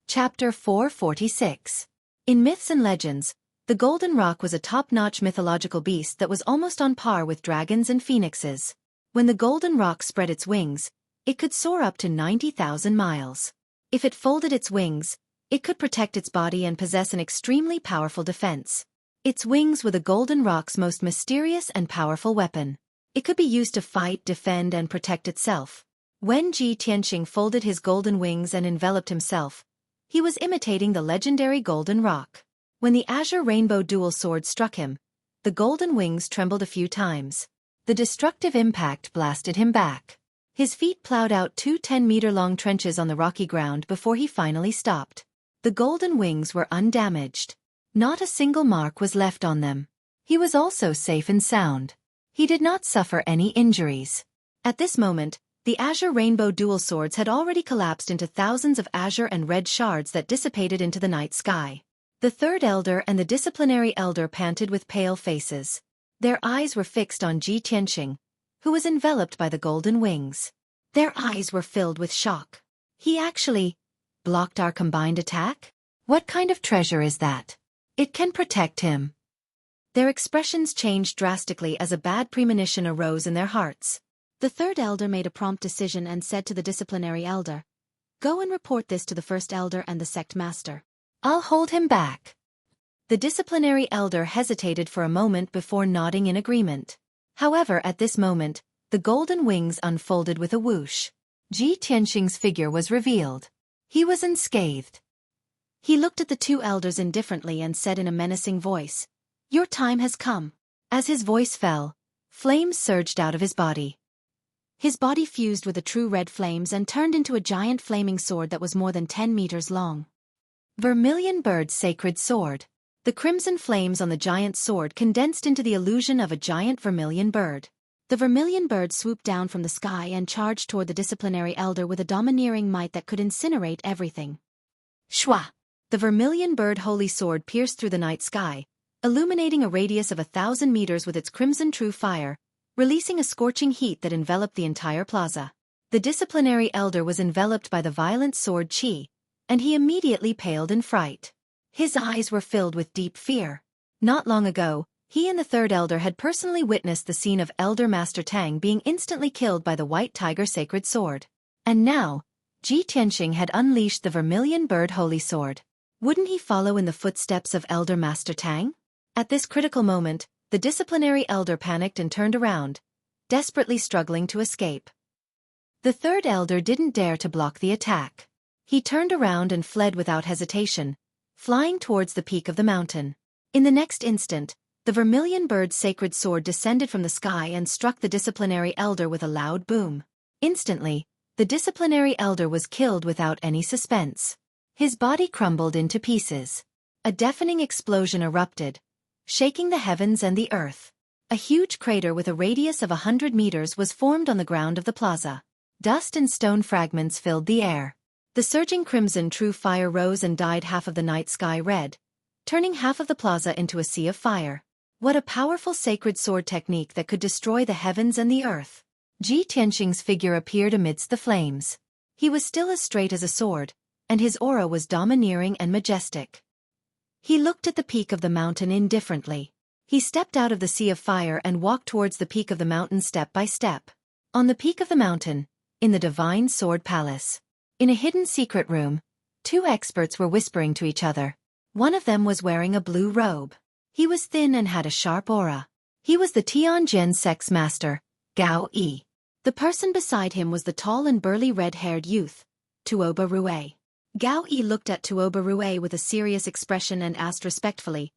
Chapter 446. In myths and legends, the Golden Roc was a top-notch mythological beast that was almost on par with dragons and phoenixes. When the Golden Roc spread its wings, it could soar up to 90,000 miles. If it folded its wings, it could protect its body and possess an extremely powerful defense. Its wings were the Golden Roc's most mysterious and powerful weapon. It could be used to fight, defend, and protect itself. When Ji Tianqing folded his golden wings and enveloped himself, he was imitating the legendary Golden Roc. When the azure rainbow dual sword struck him, the golden wings trembled a few times. The destructive impact blasted him back. His feet plowed out two 10-meter-long trenches on the rocky ground before he finally stopped. The golden wings were undamaged. Not a single mark was left on them. He was also safe and sound. He did not suffer any injuries. At this moment, the azure rainbow dual swords had already collapsed into thousands of azure and red shards that dissipated into the night sky. The third elder and the disciplinary elder panted with pale faces. Their eyes were fixed on Ji Tianqing, who was enveloped by the golden wings. Their eyes were filled with shock. He actually blocked our combined attack? What kind of treasure is that? It can protect him. Their expressions changed drastically as a bad premonition arose in their hearts. The third elder made a prompt decision and said to the disciplinary elder, "Go and report this to the first elder and the sect master. I'll hold him back." The disciplinary elder hesitated for a moment before nodding in agreement. However, at this moment, the golden wings unfolded with a whoosh. Ji Tianqing's figure was revealed. He was unscathed. He looked at the two elders indifferently and said in a menacing voice, "Your time has come." As his voice fell, flames surged out of his body. His body fused with the true red flames and turned into a giant flaming sword that was more than 10 meters long. Vermilion Bird's sacred sword. The crimson flames on the giant sword condensed into the illusion of a giant vermilion bird. The vermilion bird swooped down from the sky and charged toward the disciplinary elder with a domineering might that could incinerate everything. Shwa! The vermilion bird holy sword pierced through the night sky, illuminating a radius of 1,000 meters with its crimson true fire, releasing a scorching heat that enveloped the entire plaza. The disciplinary elder was enveloped by the violent sword qi, and he immediately paled in fright. His eyes were filled with deep fear. Not long ago, he and the third elder had personally witnessed the scene of Elder Master Tang being instantly killed by the White Tiger sacred sword. And now, Ji Tianqing had unleashed the vermilion bird holy sword. Wouldn't he follow in the footsteps of Elder Master Tang? At this critical moment, the disciplinary elder panicked and turned around, desperately struggling to escape. The third elder didn't dare to block the attack. He turned around and fled without hesitation, flying towards the peak of the mountain. In the next instant, the vermilion bird's sacred sword descended from the sky and struck the disciplinary elder with a loud boom. Instantly, the disciplinary elder was killed without any suspense. His body crumbled into pieces. A deafening explosion erupted, shaking the heavens and the earth. A huge crater with a radius of 100 meters was formed on the ground of the plaza. Dust and stone fragments filled the air. The surging crimson true fire rose and dyed half of the night sky red, turning half of the plaza into a sea of fire. What a powerful sacred sword technique that could destroy the heavens and the earth. Ji Tianqing's figure appeared amidst the flames. He was still as straight as a sword, and his aura was domineering and majestic. He looked at the peak of the mountain indifferently. He stepped out of the sea of fire and walked towards the peak of the mountain step by step. On the peak of the mountain, in the Divine Sword Palace, in a hidden secret room, two experts were whispering to each other. One of them was wearing a blue robe. He was thin and had a sharp aura. He was the Tianjin sect's master, Gao Yi. The person beside him was the tall and burly red-haired youth, Tuoba Rue. Gao Yi looked at Tuoba Rue with a serious expression and asked respectfully,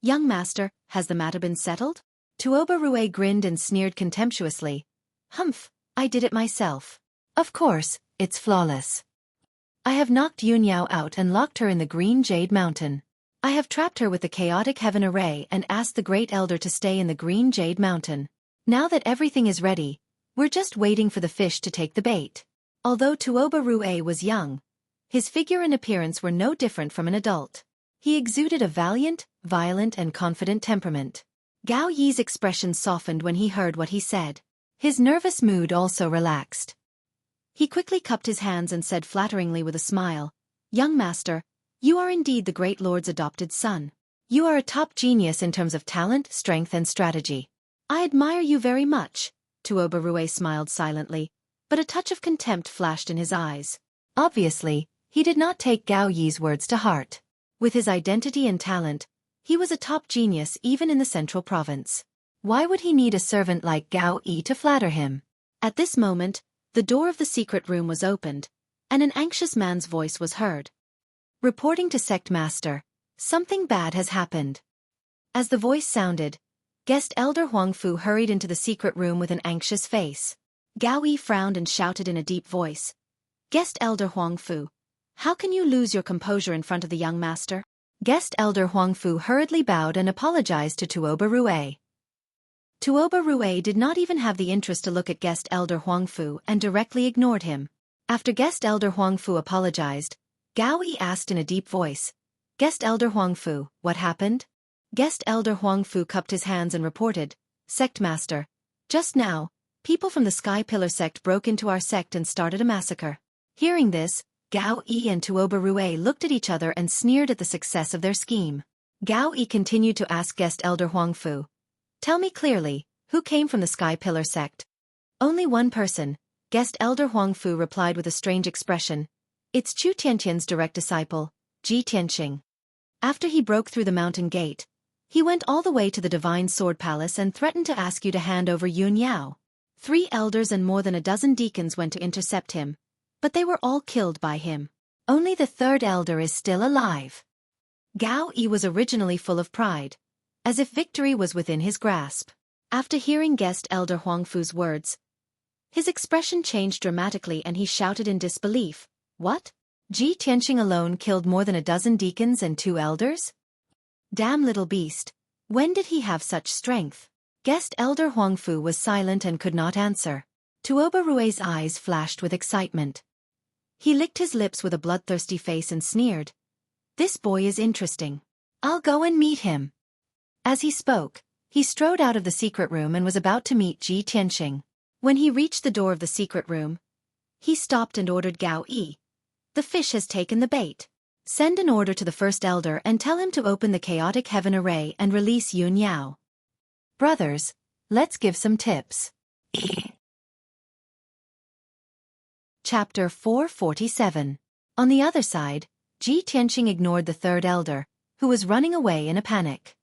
"Young master, has the matter been settled?" Tuoba Rue grinned and sneered contemptuously. "Humph, I did it myself. Of course, it's flawless. I have knocked Yunyao out and locked her in the Green Jade Mountain. I have trapped her with the chaotic heaven array and asked the Great Elder to stay in the Green Jade Mountain. Now that everything is ready, we're just waiting for the fish to take the bait." Although Tuoba Rue was young, his figure and appearance were no different from an adult. He exuded a valiant, violent and confident temperament. Gao Yi's expression softened when he heard what he said. His nervous mood also relaxed. He quickly cupped his hands and said flatteringly with a smile, Young master, you are indeed the great lord's adopted son. You are a top genius in terms of talent, strength and strategy. I admire you very much. Tuoba smiled silently, but a touch of contempt flashed in his eyes. Obviously, he did not take Gao Yi's words to heart. With his identity and talent, he was a top genius even in the central province. Why would he need a servant like Gao Yi to flatter him? At this moment, the door of the secret room was opened, and an anxious man's voice was heard. Reporting to Sect Master, something bad has happened. As the voice sounded, Guest Elder Huangfu hurried into the secret room with an anxious face. Gao Yi frowned and shouted in a deep voice. Guest Elder Huangfu, how can you lose your composure in front of the young master? Guest Elder Huangfu hurriedly bowed and apologized to Tuoba Rue. Tuoba Rue did not even have the interest to look at Guest Elder Huangfu and directly ignored him. After Guest Elder Huangfu apologized, Gao Yi asked in a deep voice, Guest Elder Huangfu, what happened? Guest Elder Huangfu cupped his hands and reported, Sect Master, just now, people from the Sky Pillar sect broke into our sect and started a massacre. Hearing this, Gao Yi and Tuoba Rue looked at each other and sneered at the success of their scheme. Gao Yi continued to ask Guest Elder Huangfu, tell me clearly, who came from the Sky Pillar sect? Only one person, Guest Elder Huangfu replied with a strange expression. It's Chu Tianqian's direct disciple, Ji Tianqing. After he broke through the mountain gate, he went all the way to the Divine Sword Palace and threatened to ask you to hand over Yun Yao. 3 elders and more than a dozen deacons went to intercept him, but they were all killed by him. Only the 3rd elder is still alive. Gao Yi was originally full of pride, as if victory was within his grasp. After hearing Guest Elder Huangfu's words, his expression changed dramatically and he shouted in disbelief, What? Ji Tianqing alone killed more than a dozen deacons and 2 elders? Damn little beast, when did he have such strength? Guest Elder Huangfu was silent and could not answer. Tuoba Rue's eyes flashed with excitement. He licked his lips with a bloodthirsty face and sneered. This boy is interesting. I'll go and meet him. As he spoke, he strode out of the secret room and was about to meet Ji Tianqing. When he reached the door of the secret room, he stopped and ordered Gao Yi. The fish has taken the bait. Send an order to the 1st elder and tell him to open the chaotic heaven array and release Yun Yao. Brothers, let's give some tips. Chapter 447. On the other side, Ji Tianqing ignored the 3rd elder, who was running away in a panic.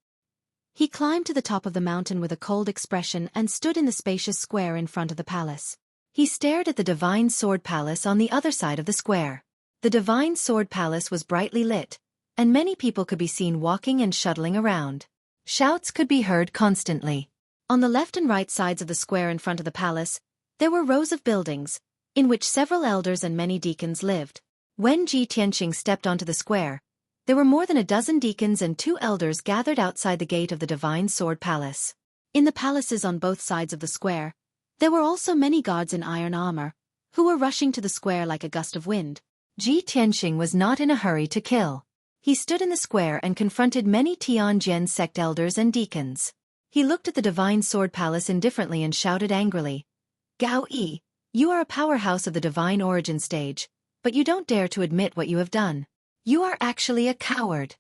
He climbed to the top of the mountain with a cold expression and stood in the spacious square in front of the palace. He stared at the Divine Sword Palace on the other side of the square. The Divine Sword Palace was brightly lit, and many people could be seen walking and shuttling around. Shouts could be heard constantly. On the left and right sides of the square in front of the palace, there were rows of buildings, in which several elders and many deacons lived. When Ji Tianqing stepped onto the square, there were more than a dozen deacons and 2 elders gathered outside the gate of the Divine Sword Palace. In the palaces on both sides of the square, there were also many guards in iron armor, who were rushing to the square like a gust of wind. Ji Tianqing was not in a hurry to kill. He stood in the square and confronted many Tianjin sect elders and deacons. He looked at the Divine Sword Palace indifferently and shouted angrily, Gao Yi, you are a powerhouse of the divine origin stage, but you don't dare to admit what you have done. You are actually a coward.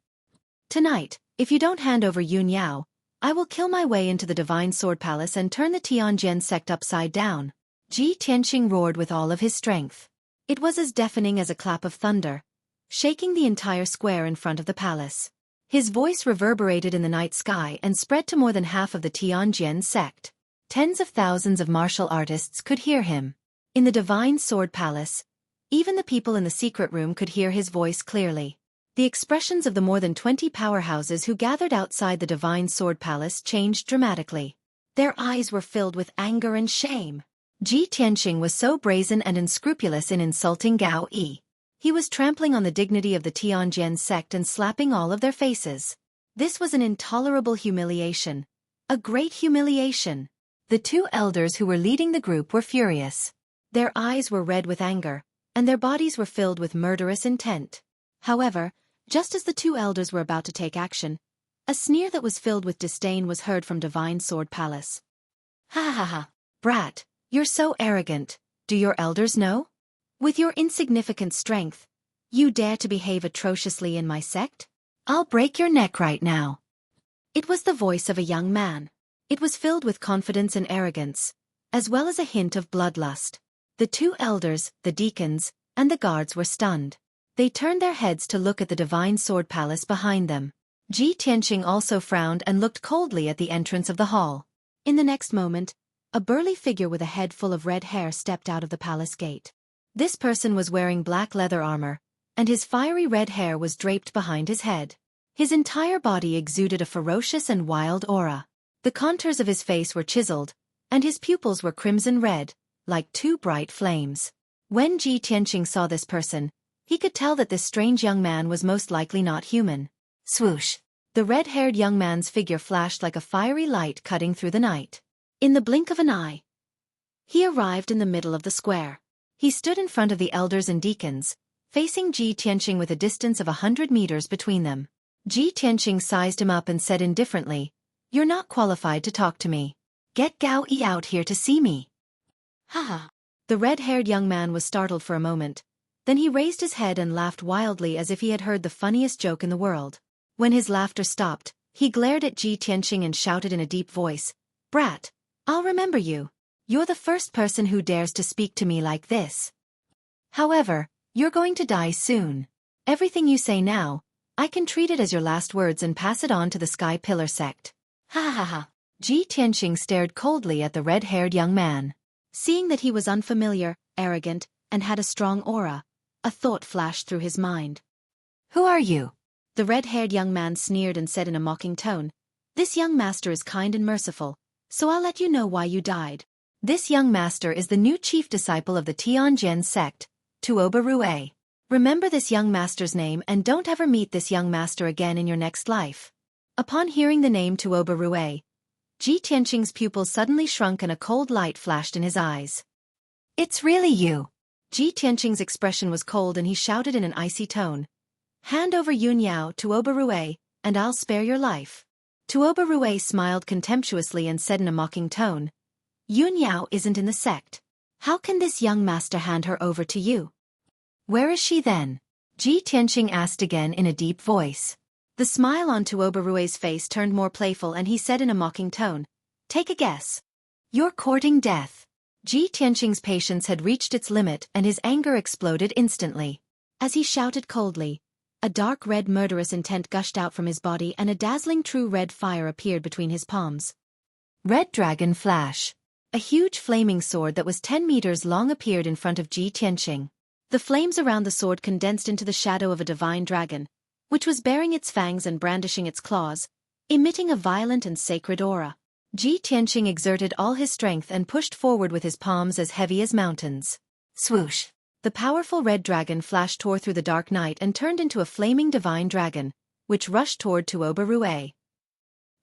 Tonight, if you don't hand over Yun Yao, I will kill my way into the Divine Sword Palace and turn the Tianjin sect upside down. Ji Tianqing roared with all of his strength. It was as deafening as a clap of thunder, shaking the entire square in front of the palace. His voice reverberated in the night sky and spread to more than half of the Tianjin sect. Tens of thousands of martial artists could hear him. In the Divine Sword Palace, even the people in the secret room could hear his voice clearly. The expressions of the more than 20 powerhouses who gathered outside the Divine Sword Palace changed dramatically. Their eyes were filled with anger and shame. Ji Tianqing was so brazen and unscrupulous in insulting Gao Yi. He was trampling on the dignity of the Tianjin sect and slapping all of their faces. This was an intolerable humiliation. A great humiliation. The 2 elders who were leading the group were furious. Their eyes were red with anger, and their bodies were filled with murderous intent. However, just as the 2 elders were about to take action, a sneer that was filled with disdain was heard from Divine Sword Palace. Ha ha ha, brat, you're so arrogant, do your elders know? With your insignificant strength, You dare to behave atrociously in my sect? I'll break your neck right now. It was the voice of a young man. It was filled with confidence and arrogance, as well as a hint of bloodlust. The two elders, the deacons, and the guards were stunned. They turned their heads to look at the divine sword palace behind them. Ji Tianqing also frowned and looked coldly at the entrance of the hall. In the next moment, a burly figure with a head full of red hair stepped out of the palace gate. This person was wearing black leather armor, and his fiery red hair was draped behind his head. His entire body exuded a ferocious and wild aura. The contours of his face were chiseled, and his pupils were crimson red, like two bright flames. When Ji Tianqing saw this person, he could tell that this strange young man was most likely not human. Swoosh! The red-haired young man's figure flashed like a fiery light cutting through the night. In the blink of an eye, he arrived in the middle of the square. He stood in front of the elders and deacons, facing Ji Tianqing with a distance of 100 meters between them. Ji Tianqing sized him up and said indifferently, "You're not qualified to talk to me. Get Gao Yi out here to see me." Haha. The red-haired young man was startled for a moment. Then he raised his head and laughed wildly as if he had heard the funniest joke in the world. When his laughter stopped, he glared at Ji Tianqing and shouted in a deep voice, "Brat, I'll remember you. You're the first person who dares to speak to me like this. However, you're going to die soon. Everything you say now, I can treat it as your last words and pass it on to the Sky Pillar sect." Ha ha ha. Ji Tianqing stared coldly at the red-haired young man. Seeing that he was unfamiliar, arrogant, and had a strong aura, a thought flashed through his mind. "Who are you?" The red-haired young man sneered and said in a mocking tone, "This young master is kind and merciful, so I'll let you know why you died. This young master is the new chief disciple of the Tianjin sect, Tuoba Rue. Remember this young master's name and don't ever meet this young master again in your next life." Upon hearing the name Tuoba Rue, Ji Tianqing's pupils suddenly shrunk and a cold light flashed in his eyes. "It's really you." Ji Tianqing's expression was cold and he shouted in an icy tone, "Hand over Yun Yao to Tuoba Rue, and I'll spare your life." Tuoba Rue smiled contemptuously and said in a mocking tone, "Yun Yao isn't in the sect. How can this young master hand her over to you?" "Where is she then?" Ji Tianqing asked again in a deep voice. The smile on Tuoba Rue's face turned more playful and he said in a mocking tone, "Take a guess. You're courting death." Ji Tianqing's patience had reached its limit and his anger exploded instantly. As he shouted coldly, a dark red murderous intent gushed out from his body and a dazzling true red fire appeared between his palms. Red Dragon Flash. A huge flaming sword that was 10 meters long appeared in front of Ji Tianqing. The flames around the sword condensed into the shadow of a divine dragon, which was baring its fangs and brandishing its claws, emitting a violent and sacred aura. Ji Tianqing exerted all his strength and pushed forward with his palms as heavy as mountains. Swoosh! The powerful red dragon flash tore through the dark night and turned into a flaming divine dragon, which rushed toward Tuoba Rue.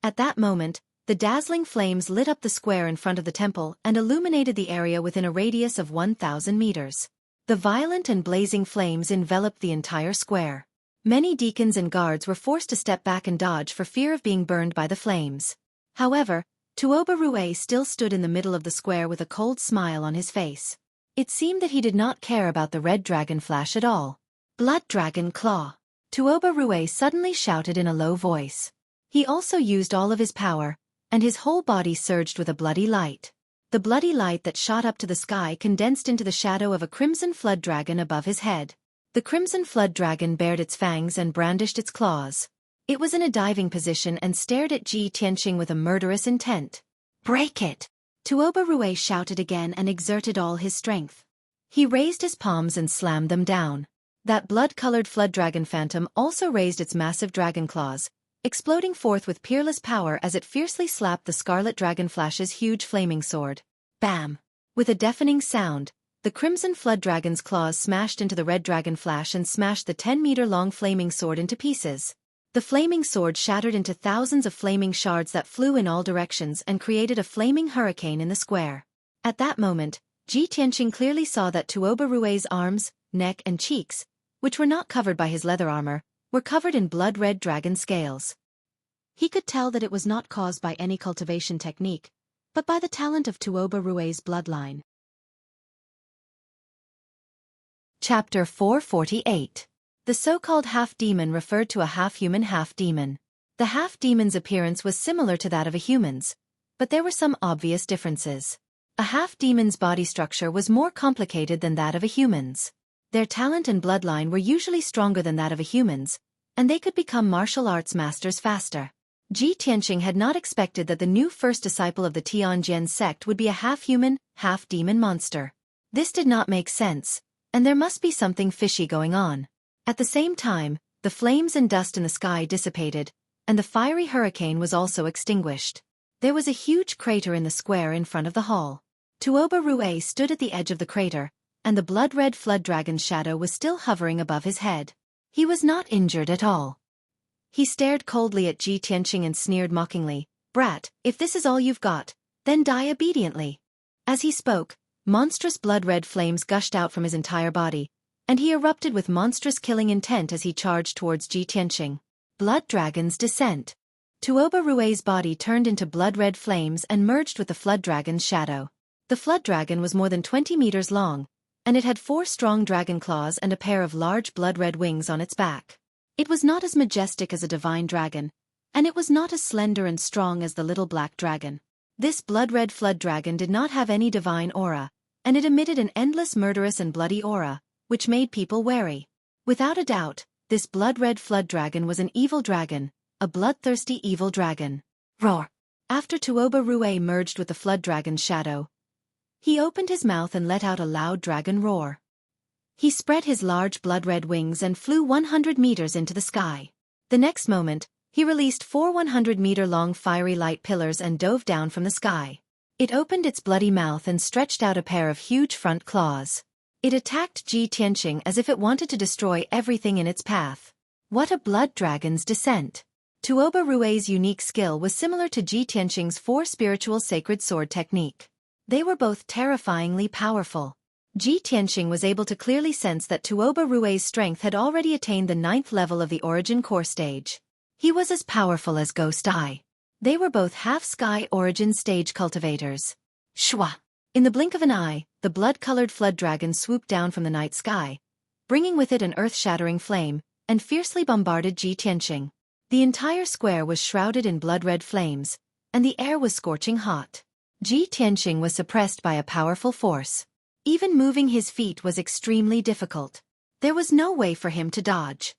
At that moment, the dazzling flames lit up the square in front of the temple and illuminated the area within a radius of 1,000 meters. The violent and blazing flames enveloped the entire square. Many deacons and guards were forced to step back and dodge for fear of being burned by the flames. However, Tuoba Rue still stood in the middle of the square with a cold smile on his face. It seemed that he did not care about the red dragon flash at all. "Blood Dragon Claw!" Tuoba Rue suddenly shouted in a low voice. He also used all of his power, and his whole body surged with a bloody light. The bloody light that shot up to the sky condensed into the shadow of a crimson flood dragon above his head. The crimson flood dragon bared its fangs and brandished its claws. It was in a diving position and stared at Ji Tianqing with a murderous intent. "Break it!" Tuoba Rue shouted again and exerted all his strength. He raised his palms and slammed them down. That blood-colored flood dragon phantom also raised its massive dragon claws, exploding forth with peerless power as it fiercely slapped the scarlet dragon flash's huge flaming sword. Bam! With a deafening sound, the crimson flood dragon's claws smashed into the red dragon flash and smashed the 10-meter-long flaming sword into pieces. The flaming sword shattered into thousands of flaming shards that flew in all directions and created a flaming hurricane in the square. At that moment, Ji Tianqing clearly saw that Tuoba Rue's arms, neck and cheeks, which were not covered by his leather armor, were covered in blood-red dragon scales. He could tell that it was not caused by any cultivation technique, but by the talent of Tuoba Rue's bloodline. Chapter 448. The so-called half-demon referred to a half-human half-demon. The half-demon's appearance was similar to that of a human's, but there were some obvious differences. A half-demon's body structure was more complicated than that of a human's. Their talent and bloodline were usually stronger than that of a human's, and they could become martial arts masters faster. Ji Tianqing had not expected that the new first disciple of the Tianjin sect would be a half-human, half-demon monster. This did not make sense, and there must be something fishy going on. At the same time, the flames and dust in the sky dissipated, and the fiery hurricane was also extinguished. There was a huge crater in the square in front of the hall. Tuoba Rue stood at the edge of the crater, and the blood-red flood dragon's shadow was still hovering above his head. He was not injured at all. He stared coldly at Ji Tianqing and sneered mockingly, "Brat, if this is all you've got, then die obediently." As he spoke, monstrous blood-red flames gushed out from his entire body, and he erupted with monstrous killing intent as he charged towards Ji Tianqing. Blood Dragon's Descent. Tuoba Rue's body turned into blood-red flames and merged with the flood dragon's shadow. The flood dragon was more than 20 meters long, and it had 4 strong dragon claws and a pair of large blood-red wings on its back. It was not as majestic as a divine dragon, and it was not as slender and strong as the little black dragon. This blood-red flood dragon did not have any divine aura, and it emitted an endless murderous and bloody aura, which made people wary. Without a doubt, this blood-red flood dragon was an evil dragon, a bloodthirsty evil dragon. Roar! After Tuoba Rue merged with the flood dragon's shadow, he opened his mouth and let out a loud dragon roar. He spread his large blood-red wings and flew 100 meters into the sky. The next moment, he released 4 100-meter-long fiery light pillars and dove down from the sky. It opened its bloody mouth and stretched out a pair of huge front claws. It attacked Ji Tianqing as if it wanted to destroy everything in its path. What a blood dragon's descent! Tuoba Rue's unique skill was similar to Ji Tianqing's 4 spiritual sacred sword technique. They were both terrifyingly powerful. Ji Tianqing was able to clearly sense that Tuoba Rue's strength had already attained the 9th level of the Origin Core stage. He was as powerful as Ghost Eye. They were both half-sky Origin stage cultivators. Shwa! In the blink of an eye, the blood-colored flood dragon swooped down from the night sky, bringing with it an earth-shattering flame, and fiercely bombarded Ji Tianqing. The entire square was shrouded in blood-red flames, and the air was scorching hot. Ji Tianqing was suppressed by a powerful force. Even moving his feet was extremely difficult. There was no way for him to dodge.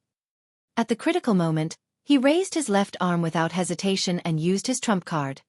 At the critical moment, he raised his left arm without hesitation and used his trump card.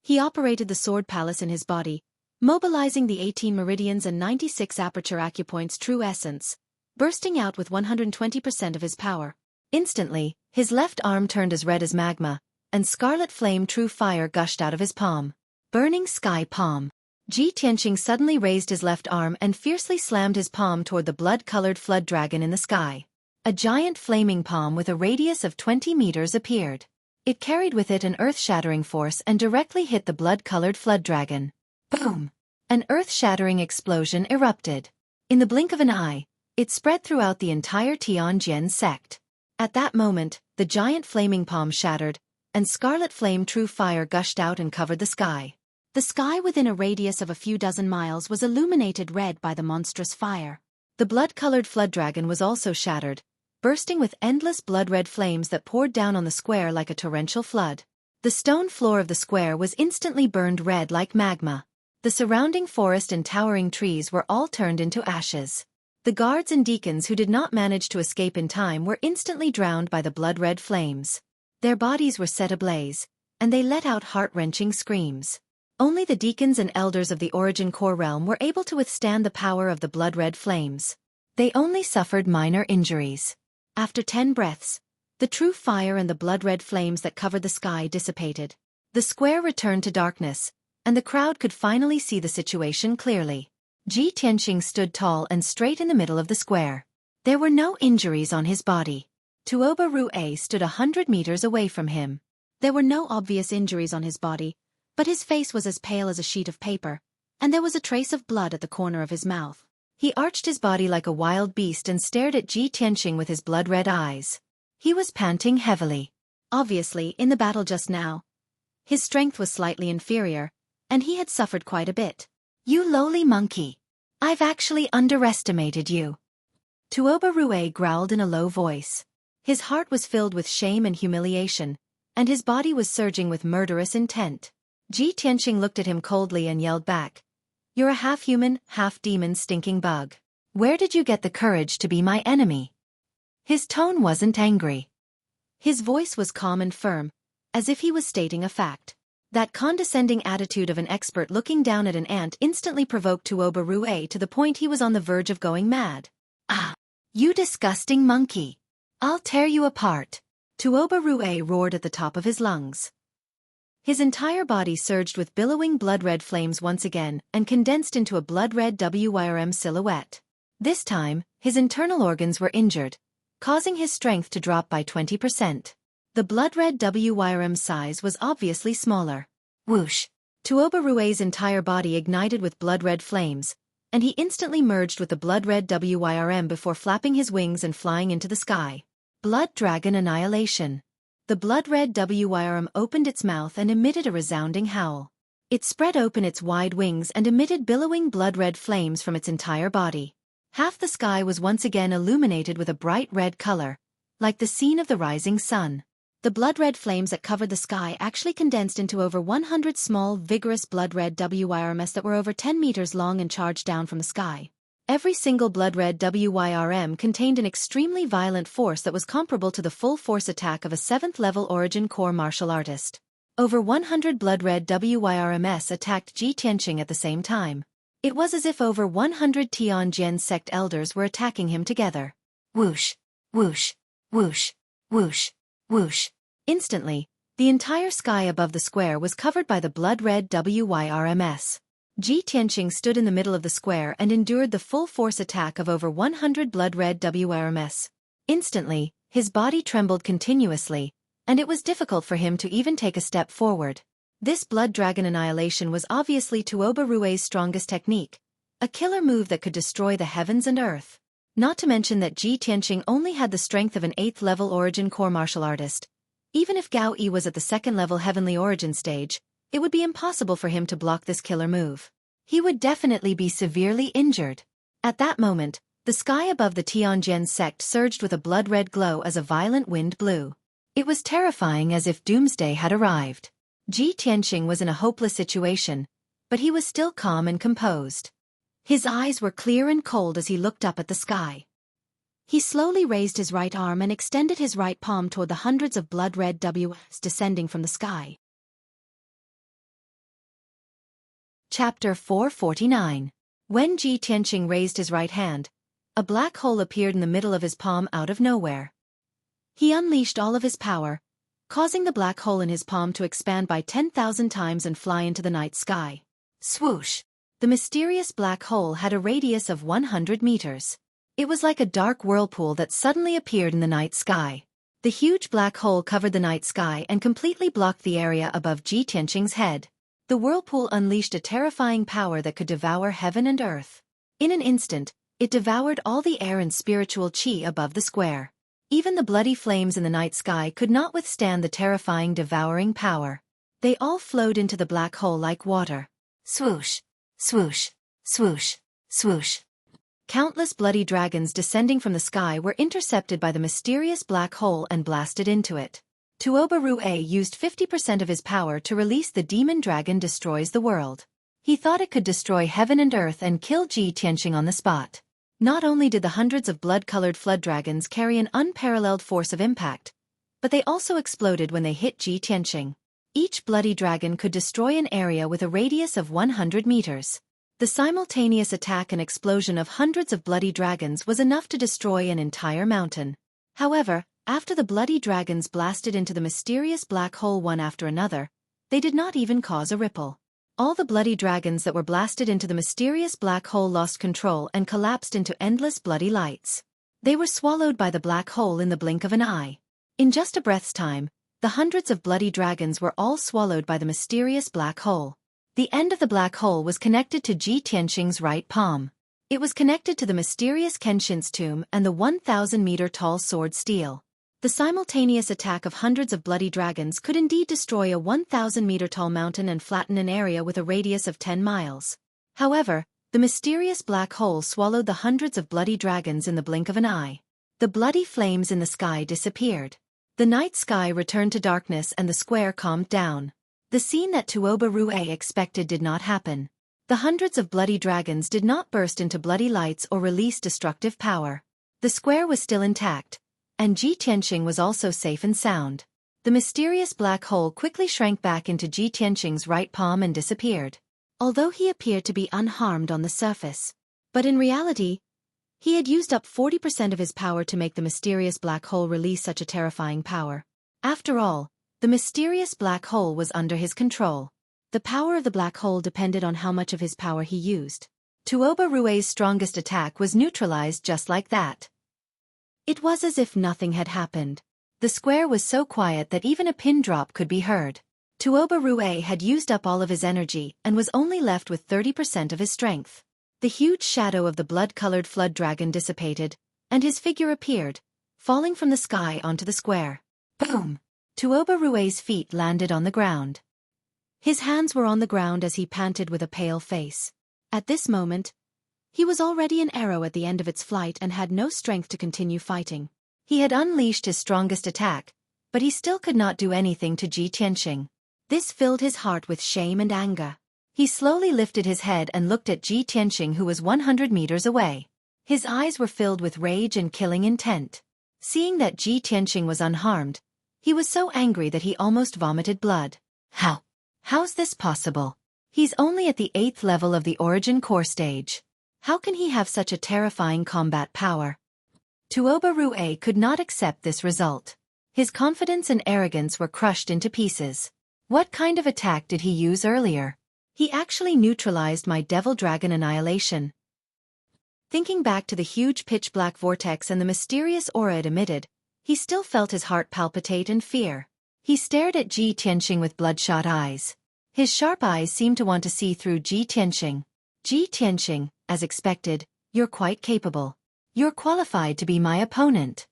He operated the sword palace in his body, mobilizing the 18 meridians and 96 aperture acupoints true essence, bursting out with 120% of his power. Instantly, his left arm turned as red as magma, and scarlet flame true fire gushed out of his palm. Burning Sky Palm. Ji Tianqing suddenly raised his left arm and fiercely slammed his palm toward the blood-colored flood dragon in the sky. A giant flaming palm with a radius of 20 meters appeared. It carried with it an earth-shattering force and directly hit the blood-colored flood dragon. Boom! An earth-shattering explosion erupted. In the blink of an eye, it spread throughout the entire Tianjin sect. At that moment, the giant flaming palm shattered, and scarlet flame true fire gushed out and covered the sky. The sky within a radius of a few dozen miles was illuminated red by the monstrous fire. The blood-colored flood dragon was also shattered, bursting with endless blood-red flames that poured down on the square like a torrential flood. The stone floor of the square was instantly burned red like magma. The surrounding forest and towering trees were all turned into ashes. The guards and deacons who did not manage to escape in time were instantly drowned by the blood-red flames. Their bodies were set ablaze, and they let out heart-wrenching screams. Only the deacons and elders of the Origin Core realm were able to withstand the power of the blood-red flames. They only suffered minor injuries. After 10 breaths, the true fire and the blood-red flames that covered the sky dissipated. The square returned to darkness, and the crowd could finally see the situation clearly. Ji Tianqing stood tall and straight in the middle of the square. There were no injuries on his body. Tuoba Rue stood 100 meters away from him. There were no obvious injuries on his body, but his face was as pale as a sheet of paper, and there was a trace of blood at the corner of his mouth. He arched his body like a wild beast and stared at Ji Tianqing with his blood-red eyes. He was panting heavily. Obviously, in the battle just now, his strength was slightly inferior, and he had suffered quite a bit. "You lowly monkey! I've actually underestimated you." Tuoba Rue growled in a low voice. His heart was filled with shame and humiliation, and his body was surging with murderous intent. Ji Tianqing looked at him coldly and yelled back, "You're a half-human, half-demon stinking bug. Where did you get the courage to be my enemy?" His tone wasn't angry. His voice was calm and firm, as if he was stating a fact. That condescending attitude of an expert looking down at an ant instantly provoked Tuoba Rue to the point he was on the verge of going mad. "Ah! You disgusting monkey! I'll tear you apart!" Tuoba Rue roared at the top of his lungs. His entire body surged with billowing blood-red flames once again and condensed into a blood-red WYRM silhouette. This time, his internal organs were injured, causing his strength to drop by 20%. The blood-red WYRM size was obviously smaller. Whoosh! Tuoba Rue's entire body ignited with blood-red flames, and he instantly merged with the blood-red WYRM before flapping his wings and flying into the sky. Blood Dragon Annihilation. The blood-red WYRM opened its mouth and emitted a resounding howl. It spread open its wide wings and emitted billowing blood-red flames from its entire body. Half the sky was once again illuminated with a bright red color, like the scene of the rising sun. The blood-red flames that covered the sky actually condensed into over 100 small, vigorous blood-red WYRMs that were over 10 meters long and charged down from the sky. Every single blood-red WYRM contained an extremely violent force that was comparable to the full force attack of a 7th-level Origin Core martial artist. Over 100 blood-red WYRMs attacked Ji Tianqing at the same time. It was as if over 100 Tianjin sect elders were attacking him together. Whoosh! Whoosh! Whoosh! Whoosh! Whoosh! Instantly, the entire sky above the square was covered by the blood-red WYRMs. Ji Tianqing stood in the middle of the square and endured the full force attack of over 100 blood-red WYRMs. Instantly, his body trembled continuously, and it was difficult for him to even take a step forward. This Blood Dragon Annihilation was obviously Tuoba Rue's strongest technique, a killer move that could destroy the heavens and earth. Not to mention that Ji Tianqing only had the strength of an 8th-level Origin Core martial artist. Even if Gao Yi was at the 2nd-level Heavenly Origin stage, it would be impossible for him to block this killer move. He would definitely be severely injured. At that moment, the sky above the Tianjin sect surged with a blood-red glow as a violent wind blew. It was terrifying, as if doomsday had arrived. Ji Tianqing was in a hopeless situation, but he was still calm and composed. His eyes were clear and cold as he looked up at the sky. He slowly raised his right arm and extended his right palm toward the hundreds of blood-red WYRMs descending from the sky. Chapter 449. When Ji Tianqing raised his right hand, a black hole appeared in the middle of his palm out of nowhere. He unleashed all of his power, causing the black hole in his palm to expand by 10,000 times and fly into the night sky. Swoosh! The mysterious black hole had a radius of 100 meters. It was like a dark whirlpool that suddenly appeared in the night sky. The huge black hole covered the night sky and completely blocked the area above Ji Tianqing's head. The whirlpool unleashed a terrifying power that could devour heaven and earth. In an instant, it devoured all the air and spiritual qi above the square. Even the bloody flames in the night sky could not withstand the terrifying devouring power. They all flowed into the black hole like water. Swoosh! Swoosh! Swoosh! Swoosh! Countless bloody dragons descending from the sky were intercepted by the mysterious black hole and blasted into it. Tuoba Rue used 50% of his power to release the demon dragon Destroys the World. He thought it could destroy heaven and earth and kill Ji Tianqing on the spot. Not only did the hundreds of blood-colored flood dragons carry an unparalleled force of impact, but they also exploded when they hit Ji Tianqing. Each bloody dragon could destroy an area with a radius of 100 meters. The simultaneous attack and explosion of hundreds of bloody dragons was enough to destroy an entire mountain. However, after the bloody dragons blasted into the mysterious black hole one after another, they did not even cause a ripple. All the bloody dragons that were blasted into the mysterious black hole lost control and collapsed into endless bloody lights. They were swallowed by the black hole in the blink of an eye. In just a breath's time, the hundreds of bloody dragons were all swallowed by the mysterious black hole. The end of the black hole was connected to Ji Tianqing's right palm. It was connected to the mysterious Kenshin's tomb and the 1,000-meter-tall sword steel. The simultaneous attack of hundreds of bloody dragons could indeed destroy a 1,000-meter-tall mountain and flatten an area with a radius of 10 miles. However, The mysterious black hole swallowed the hundreds of bloody dragons in the blink of an eye. The bloody flames in the sky disappeared. The night sky returned to darkness and the square calmed down. The scene that Tuoba Rue expected did not happen. The hundreds of bloody dragons did not burst into bloody lights or release destructive power. The square was still intact, and Ji Tianqing was also safe and sound. The mysterious black hole quickly shrank back into Ji Tianqing's right palm and disappeared. Although he appeared to be unharmed on the surface. But in reality, he had used up 40% of his power to make the mysterious black hole release such a terrifying power. After all, the mysterious black hole was under his control. The power of the black hole depended on how much of his power he used. Tuoba Rue's strongest attack was neutralized just like that. It was as if nothing had happened. The square was so quiet that even a pin drop could be heard. Tuoba Rue had used up all of his energy and was only left with 30% of his strength. The huge shadow of the blood-colored flood dragon dissipated, and his figure appeared, falling from the sky onto the square. Boom! Tuoba Rue's feet landed on the ground. His hands were on the ground as he panted with a pale face. At this moment, he was already an arrow at the end of its flight and had no strength to continue fighting. He had unleashed his strongest attack, but he still could not do anything to Ji Tianqing. This filled his heart with shame and anger. He slowly lifted his head and looked at Ji Tianqing, who was 100 meters away. His eyes were filled with rage and killing intent. Seeing that Ji Tianqing was unharmed, he was so angry that he almost vomited blood. How's this possible? He's only at the 8th level of the Origin Core stage. How can he have such a terrifying combat power? Tuoba Rue could not accept this result. His confidence and arrogance were crushed into pieces. What kind of attack did he use earlier? He actually neutralized my Devil Dragon Annihilation. Thinking back to the huge pitch-black vortex and the mysterious aura it emitted, he still felt his heart palpitate in fear. He stared at Ji Tianqing with bloodshot eyes. His sharp eyes seemed to want to see through Ji Tianqing. Ji Tianqing, as expected, you're quite capable. You're qualified to be my opponent.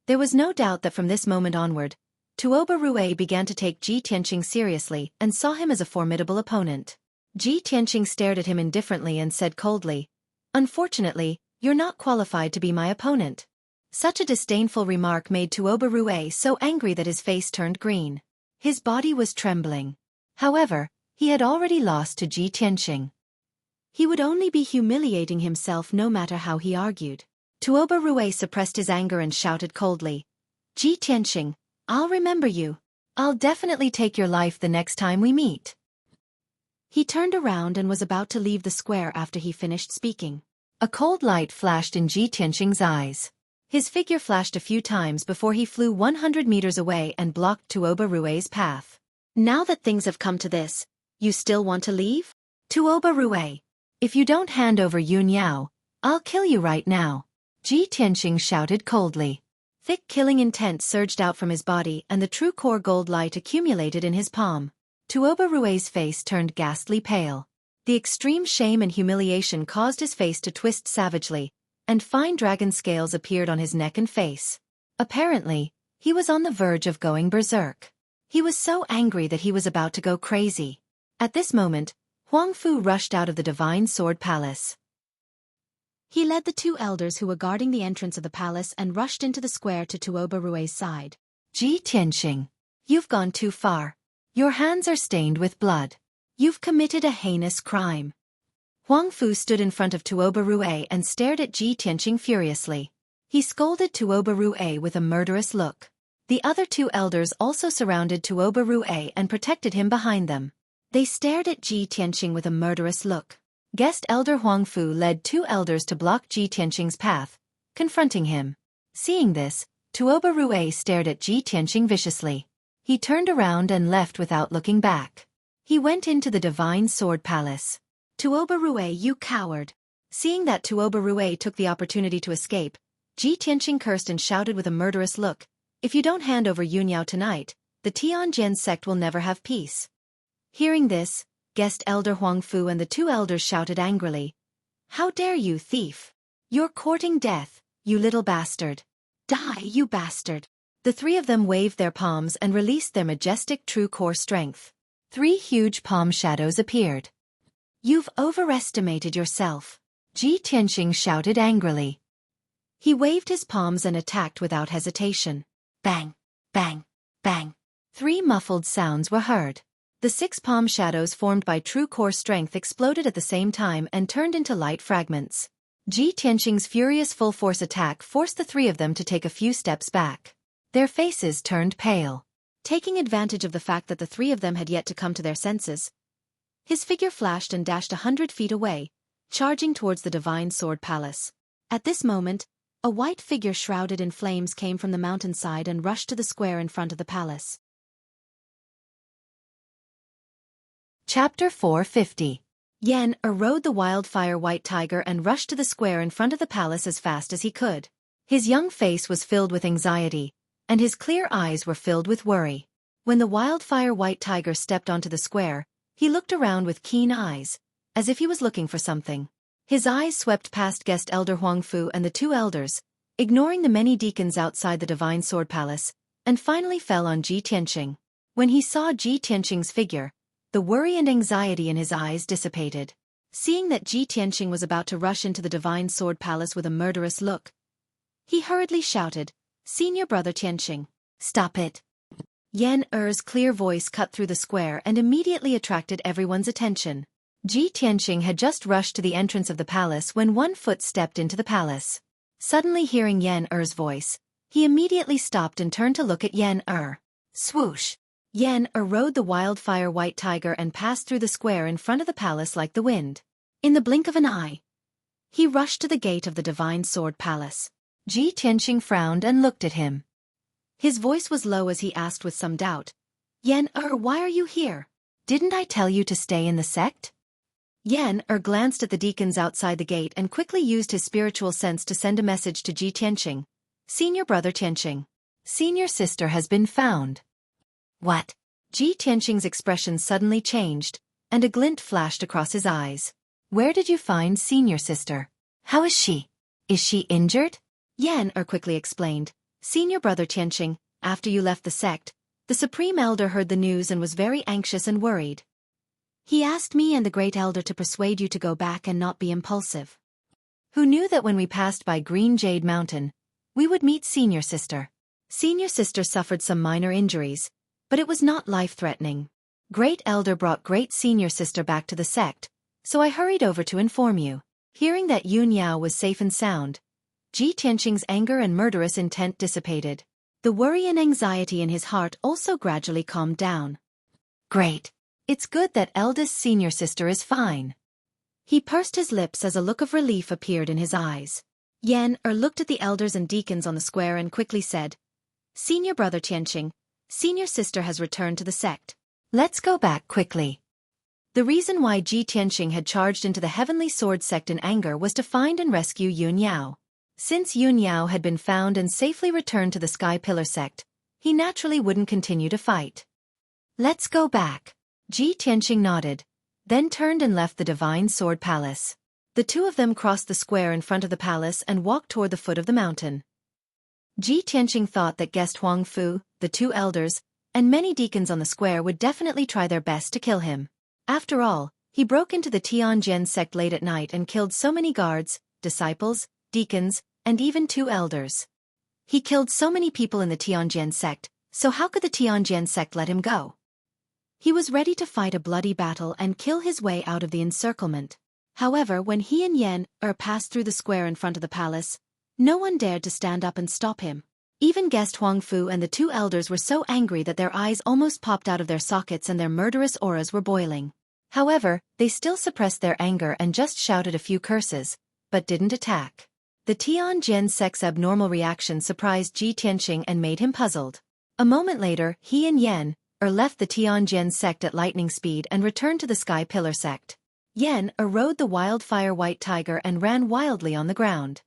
There was no doubt that from this moment onward, Tuoba Rue began to take Ji Tianqing seriously and saw him as a formidable opponent. Ji Tianqing stared at him indifferently and said coldly, "Unfortunately, you're not qualified to be my opponent." Such a disdainful remark made Tuoba Rue so angry that his face turned green. His body was trembling. However, he had already lost to Ji Tianqing. He would only be humiliating himself no matter how he argued. Tuoba Rue suppressed his anger and shouted coldly, "Ji Tianqing, I'll remember you. I'll definitely take your life the next time we meet." He turned around and was about to leave the square after he finished speaking. A cold light flashed in Ji Tianqing's eyes. His figure flashed a few times before he flew 100 meters away and blocked Tuoba Rue's path. "Now that things have come to this, you still want to leave? Tuoba Rue, if you don't hand over Yun Yao, I'll kill you right now," Ji Tianqing shouted coldly. Thick killing intent surged out from his body and the true core gold light accumulated in his palm. Tuoba Rue's face turned ghastly pale. The extreme shame and humiliation caused his face to twist savagely, and fine dragon scales appeared on his neck and face. Apparently, he was on the verge of going berserk. He was so angry that he was about to go crazy. At this moment, Huang Fu rushed out of the Divine Sword Palace. He led the 2 elders who were guarding the entrance of the palace and rushed into the square to Tuoba Rue's side. "Ji Tianqing, you've gone too far. Your hands are stained with blood. You've committed a heinous crime." Huang Fu stood in front of Tuoba Rue and stared at Ji Tianqing furiously. He scolded Tuoba Rue with a murderous look. The other 2 elders also surrounded Tuoba Rue and protected him behind them. They stared at Ji Tianqing with a murderous look. Guest Elder Huang Fu led 2 elders to block Ji Tianqing's path, confronting him. Seeing this, Tuoba Rue stared at Ji Tianqing viciously. He turned around and left without looking back. He went into the Divine Sword Palace. "Tuoba Rue, you coward." Seeing that Tuoba Rue took the opportunity to escape, Ji Tianqing cursed and shouted with a murderous look, "If you don't hand over Yun Yao tonight, the Tianjin sect will never have peace." Hearing this, Guest Elder Huang Fu and the 2 elders shouted angrily, "How dare you, thief! You're courting death, you little bastard! Die, you bastard!" The 3 of them waved their palms and released their majestic true core strength. 3 huge palm shadows appeared. You've overestimated yourself, Ji Tianxing shouted angrily. He waved his palms and attacked without hesitation. Bang, bang, bang. 3 muffled sounds were heard. The 6 palm shadows formed by true core strength exploded at the same time and turned into light fragments. Ji Tianxing's furious full-force attack forced the 3 of them to take a few steps back. Their faces turned pale. Taking advantage of the fact that the 3 of them had yet to come to their senses, his figure flashed and dashed 100 feet away, charging towards the Divine Sword Palace. At this moment, a white figure shrouded in flames came from the mountainside and rushed to the square in front of the palace. Chapter 450. Yan rode the wildfire white tiger and rushed to the square in front of the palace as fast as he could. His young face was filled with anxiety, and his clear eyes were filled with worry. When the wildfire white tiger stepped onto the square, he looked around with keen eyes, as if he was looking for something. His eyes swept past guest elder Huangfu and the 2 elders, ignoring the many deacons outside the Divine Sword Palace, and finally fell on Ji Tianxing. When he saw Ji Tianxing's figure, the worry and anxiety in his eyes dissipated. Seeing that Ji Tianxing was about to rush into the Divine Sword Palace with a murderous look, he hurriedly shouted, "Senior brother Tianxing, stop it." Yan Er's clear voice cut through the square and immediately attracted everyone's attention. Ji Tianxing had just rushed to the entrance of the palace when one foot stepped into the palace. Suddenly hearing Yan Er's voice, he immediately stopped and turned to look at Yan Er. Swoosh! Yan rode the wildfire white tiger and passed through the square in front of the palace like the wind. In the blink of an eye, he rushed to the gate of the Divine Sword Palace. Ji Tianxing frowned and looked at him. His voice was low as he asked with some doubt, "Yan why are you here? Didn't I tell you to stay in the sect?" Yan glanced at the deacons outside the gate and quickly used his spiritual sense to send a message to Ji Tianxing. "Senior brother Tianxing, senior sister has been found." What? Ji Tianxing's expression suddenly changed, and a glint flashed across his eyes. "Where did you find senior sister? How is she? Is she injured?" Yan quickly explained. "Senior brother Tianxing, after you left the sect, the Supreme Elder heard the news and was very anxious and worried. He asked me and the Great Elder to persuade you to go back and not be impulsive. Who knew that when we passed by Green Jade Mountain, we would meet senior sister. Senior sister suffered some minor injuries, but it was not life-threatening. Great Elder brought great senior sister back to the sect, so I hurried over to inform you." Hearing that Yun Yao was safe and sound, Ji Tianxing's anger and murderous intent dissipated. The worry and anxiety in his heart also gradually calmed down. "Great. It's good that eldest senior sister is fine." He pursed his lips as a look of relief appeared in his eyes. Yan looked at the elders and deacons on the square and quickly said, "Senior brother Tianxing, senior sister has returned to the sect. Let's go back quickly." The reason why Ji Tianxing had charged into the Heavenly Sword sect in anger was to find and rescue Yun Yao. Since Yun Yao had been found and safely returned to the Sky Pillar sect, he naturally wouldn't continue to fight. "Let's go back." Ji Tianxing nodded, then turned and left the Divine Sword Palace. The 2 of them crossed the square in front of the palace and walked toward the foot of the mountain. Ji Tianxing thought that guest Huangfu, the 2 elders, and many deacons on the square would definitely try their best to kill him. After all, he broke into the Tianjin sect late at night and killed so many guards, disciples, deacons, and even 2 elders. He killed so many people in the Tianjin sect, so how could the Tianjin sect let him go? He was ready to fight a bloody battle and kill his way out of the encirclement. However, when he and Yan passed through the square in front of the palace, no one dared to stand up and stop him. Even guest Huangfu and the 2 elders were so angry that their eyes almost popped out of their sockets and their murderous auras were boiling. However, they still suppressed their anger and just shouted a few curses, but didn't attack. The Tianjin sect's abnormal reaction surprised Ji Tianxing and made him puzzled. A moment later, he and Yan left the Tianjin sect at lightning speed and returned to the Sky Pillar sect. Yan rode the wildfire white tiger and ran wildly on the ground.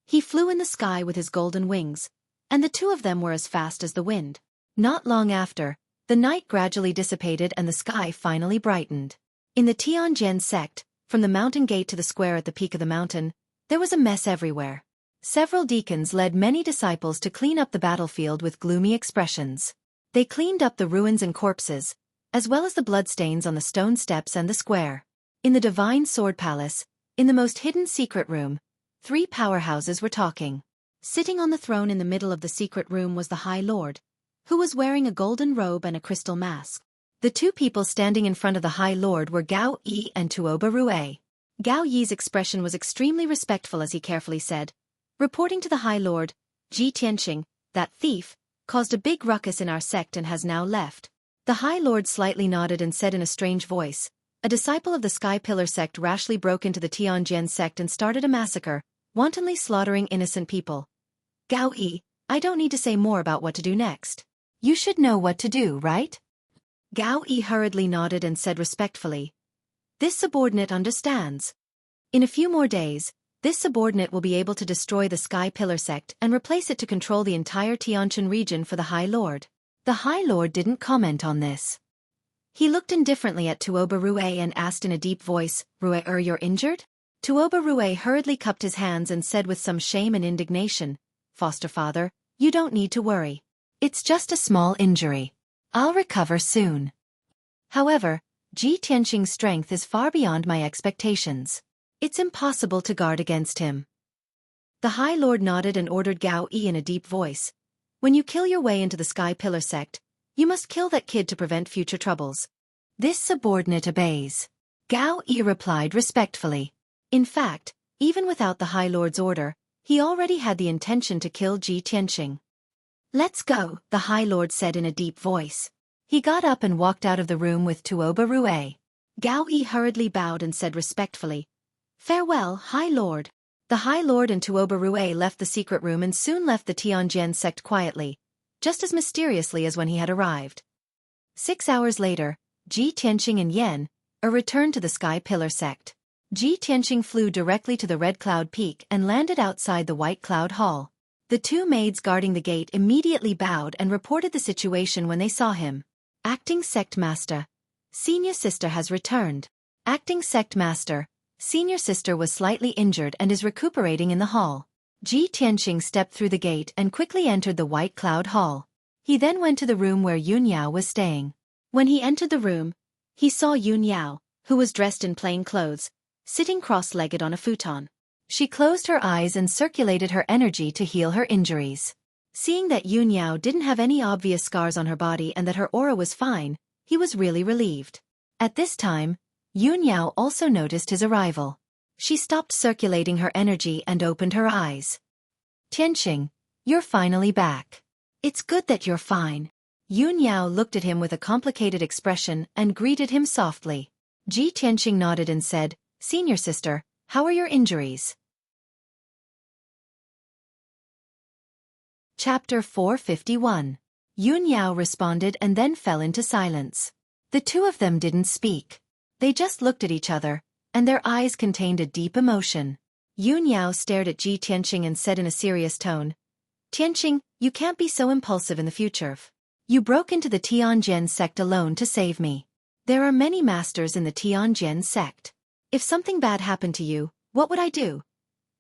He flew in the sky with his golden wings, and the 2 of them were as fast as the wind. Not long after, the night gradually dissipated and the sky finally brightened. In the Tianjin sect, from the mountain gate to the square at the peak of the mountain, there was a mess everywhere. Several deacons led many disciples to clean up the battlefield with gloomy expressions. They cleaned up the ruins and corpses, as well as the bloodstains on the stone steps and the square. In the Divine Sword Palace, in the most hidden secret room, three powerhouses were talking. Sitting on the throne in the middle of the secret room was the High Lord, who was wearing a golden robe and a crystal mask. The two people standing in front of the High Lord were Gao Yi and Tuoba Rue. Gao Yi's expression was extremely respectful as he carefully said, reporting to the High Lord, Ji Tianqing, that thief, caused a big ruckus in our sect and has now left. The High Lord slightly nodded and said in a strange voice, a disciple of the Sky Pillar sect rashly broke into the Tianjin sect and started a massacre, wantonly slaughtering innocent people. Gao Yi, I don't need to say more about what to do next. You should know what to do, right? Gao Yi hurriedly nodded and said respectfully, this subordinate understands. In a few more days, this subordinate will be able to destroy the Sky Pillar sect and replace it to control the entire Tianjin region for the High Lord. The High Lord didn't comment on this. He looked indifferently at Tuoba Rue and asked in a deep voice, Rue, you're injured? Tuoba Rue hurriedly cupped his hands and said with some shame and indignation, Foster father, you don't need to worry. It's just a small injury. I'll recover soon. However, Ji Tianqing's strength is far beyond my expectations. It's impossible to guard against him. The High Lord nodded and ordered Gao Yi in a deep voice. When you kill your way into the Sky Pillar sect, you must kill that kid to prevent future troubles. This subordinate obeys. Gao Yi replied respectfully. In fact, even without the High Lord's order, he already had the intention to kill Ji Tianqing. Let's go, the High Lord said in a deep voice. He got up and walked out of the room with Tuoba Rue. Gao Yi hurriedly bowed and said respectfully, Farewell, High Lord. The High Lord and Tuoba Rue left the secret room and soon left the Tianjin sect quietly, just as mysteriously as when he had arrived. 6 hours later, Ji Tianqing and Yan returned to the Sky Pillar sect. Ji Tianqing flew directly to the Red Cloud Peak and landed outside the White Cloud Hall. The two maids guarding the gate immediately bowed and reported the situation when they saw him. Acting Sect Master. Senior Sister has returned. Acting Sect Master. Senior Sister was slightly injured and is recuperating in the hall. Ji Tianqing stepped through the gate and quickly entered the White Cloud Hall. He then went to the room where Yun Yao was staying. When he entered the room, he saw Yun Yao, who was dressed in plain clothes, sitting cross-legged on a futon. She closed her eyes and circulated her energy to heal her injuries. Seeing that Yun Yao didn't have any obvious scars on her body and that her aura was fine, he was really relieved. At this time, Yun Yao also noticed his arrival. She stopped circulating her energy and opened her eyes. Tianqing, you're finally back. It's good that you're fine. Yun Yao looked at him with a complicated expression and greeted him softly. Ji Tianqing nodded and said, Senior Sister, how are your injuries? Chapter 451. Yun Yao responded and then fell into silence. The two of them didn't speak. They just looked at each other, and their eyes contained a deep emotion. Yun Yao stared at Ji Tianqing and said in a serious tone, Tianqing, you can't be so impulsive in the future. You broke into the Tianjin sect alone to save me. There are many masters in the Tianjin sect. If something bad happened to you, what would I do?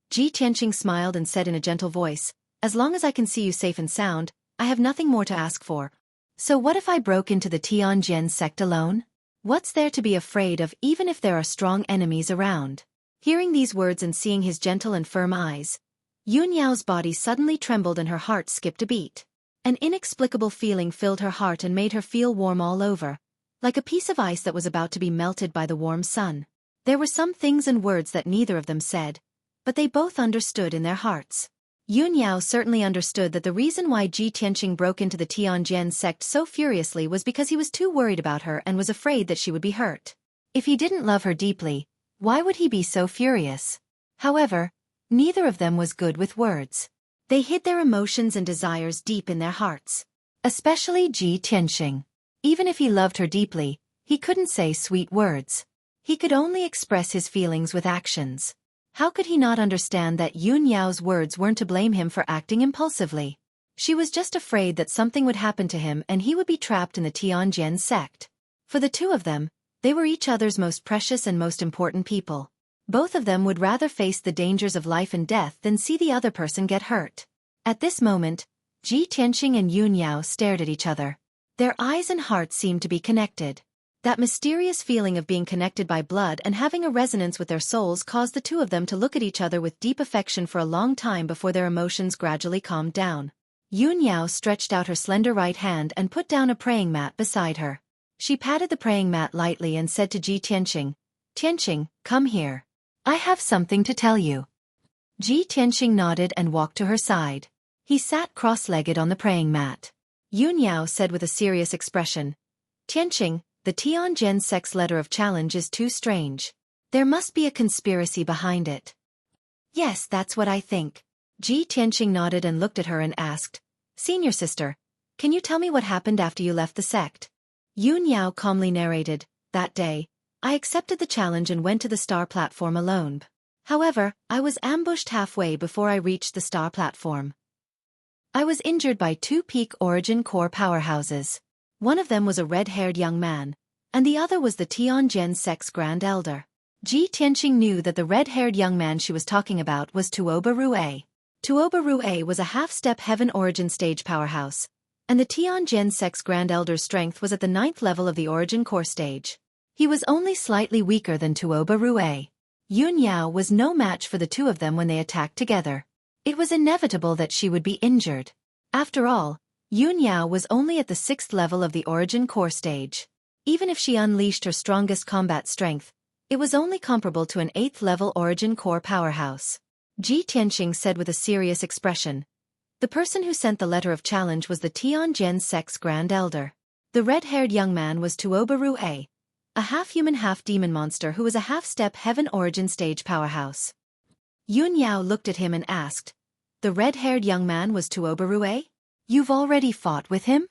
Ji Tianqing smiled and said in a gentle voice, as long as I can see you safe and sound, I have nothing more to ask for. So what if I broke into the Tianjin sect alone? What's there to be afraid of even if there are strong enemies around? Hearing these words and seeing his gentle and firm eyes, Yun Yao's body suddenly trembled and her heart skipped a beat. An inexplicable feeling filled her heart and made her feel warm all over, like a piece of ice that was about to be melted by the warm sun. There were some things and words that neither of them said, but they both understood in their hearts. Yun Yao certainly understood that the reason why Ji Tianqing broke into the Tianjin sect so furiously was because he was too worried about her and was afraid that she would be hurt. If he didn't love her deeply, why would he be so furious? However, neither of them was good with words. They hid their emotions and desires deep in their hearts. Especially Ji Tianqing. Even if he loved her deeply, he couldn't say sweet words. He could only express his feelings with actions. How could he not understand that Yun Yao's words weren't to blame him for acting impulsively? She was just afraid that something would happen to him and he would be trapped in the Tianjin sect. For the two of them, they were each other's most precious and most important people. Both of them would rather face the dangers of life and death than see the other person get hurt. At this moment, Ji Tianqing and Yun Yao stared at each other. Their eyes and hearts seemed to be connected. That mysterious feeling of being connected by blood and having a resonance with their souls caused the two of them to look at each other with deep affection for a long time before their emotions gradually calmed down. Yun Yao stretched out her slender right hand and put down a praying mat beside her. She patted the praying mat lightly and said to Ji Tianqing, "Tianqing, come here. I have something to tell you." Ji Tianqing nodded and walked to her side. He sat cross-legged on the praying mat. Yun Yao said with a serious expression, "Tianqing, the Tianjin sect's letter of challenge is too strange. There must be a conspiracy behind it." "Yes, that's what I think." Ji Tianqing nodded and looked at her and asked, "Senior sister, can you tell me what happened after you left the sect?" Yun Yao calmly narrated, "That day, I accepted the challenge and went to the star platform alone. However, I was ambushed halfway before I reached the star platform. I was injured by two peak origin core powerhouses. One of them was a red-haired young man, and the other was the Tianjin sect's Grand Elder." Ji Tianqing knew that the red-haired young man she was talking about was Tuoba Rue. Tuoba Rue was a half-step heaven origin stage powerhouse, and the Tianjin sect's Grand Elder's strength was at the 9th level of the origin core stage. He was only slightly weaker than Tuoba Rue. Yun Yao was no match for the two of them when they attacked together. It was inevitable that she would be injured. After all, Yun Yao was only at the 6th level of the origin core stage. Even if she unleashed her strongest combat strength, it was only comparable to an 8th level origin core powerhouse. Ji Tianqing said with a serious expression, "The person who sent the letter of challenge was the Tianjin sect's Grand Elder. The red-haired young man was Tuoba Rue, a half-human half-demon monster who was a half-step heaven origin stage powerhouse." Yun Yao looked at him and asked, "The red-haired young man was Tuoba Rue? You've already fought with him?"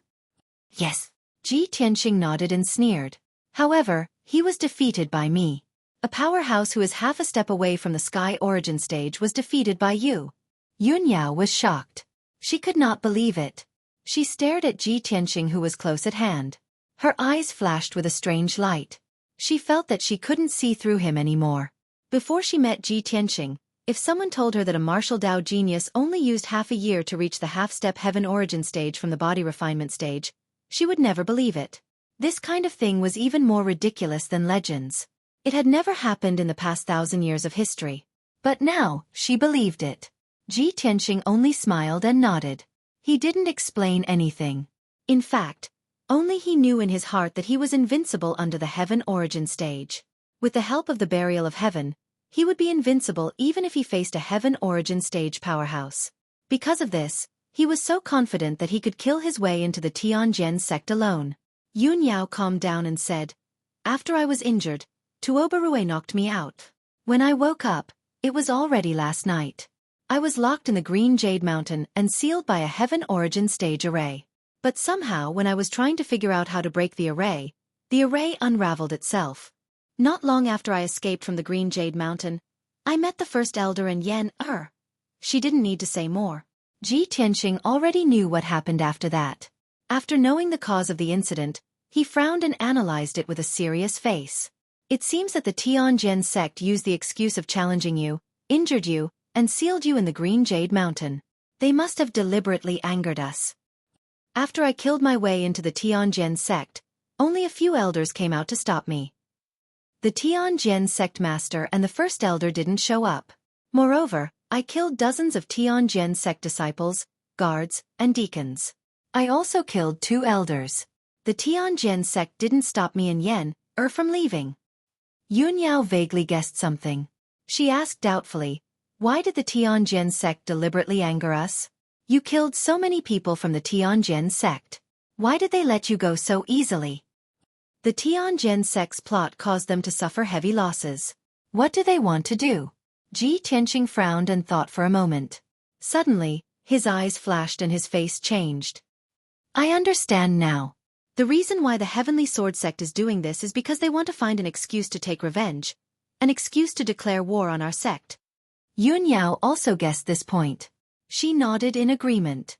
"Yes." Ji Tianqing nodded and sneered. "However, he was defeated by me. A powerhouse who is half a step away from the sky origin stage was defeated by you." Yun Yao was shocked. She could not believe it. She stared at Ji Tianqing, who was close at hand. Her eyes flashed with a strange light. She felt that she couldn't see through him anymore. Before she met Ji Tianqing, if someone told her that a martial Dao genius only used half a year to reach the half-step heaven origin stage from the body refinement stage, she would never believe it. This kind of thing was even more ridiculous than legends. It had never happened in the past 1,000 years of history. But now, she believed it. Ji Tianqing only smiled and nodded. He didn't explain anything. In fact, only he knew in his heart that he was invincible under the heaven origin stage. With the help of the burial of heaven, he would be invincible even if he faced a heaven origin stage powerhouse. Because of this, he was so confident that he could kill his way into the Tianjin sect alone. Yun Yao calmed down and said, "After I was injured, Tuoba Rue knocked me out. When I woke up, it was already last night. I was locked in the Green Jade Mountain and sealed by a heaven origin stage array. But somehow when I was trying to figure out how to break the array unraveled itself. Not long after I escaped from the Green Jade Mountain, I met the first elder and Yen Er." She didn't need to say more. Ji Tianqing already knew what happened after that. After knowing the cause of the incident, he frowned and analyzed it with a serious face. "It seems that the Tianjin sect used the excuse of challenging you, injured you, and sealed you in the Green Jade Mountain. They must have deliberately angered us. After I killed my way into the Tianjin sect, only a few elders came out to stop me. The Tianjin sect master and the first elder didn't show up. Moreover, I killed dozens of Tianjin sect disciples, guards, and deacons. I also killed 2 elders. The Tianjin sect didn't stop me and Yen Er from leaving." Yun Yao vaguely guessed something. She asked doubtfully, "Why did the Tianjin sect deliberately anger us? You killed so many people from the Tianjin sect. Why did they let you go so easily?" "The Tianjin sect's plot caused them to suffer heavy losses. What do they want to do?" Ji Tianqing frowned and thought for a moment. Suddenly, his eyes flashed and his face changed. "I understand now. The reason why the Heavenly Sword sect is doing this is because they want to find an excuse to take revenge, an excuse to declare war on our sect." Yun Yao also guessed this point. She nodded in agreement.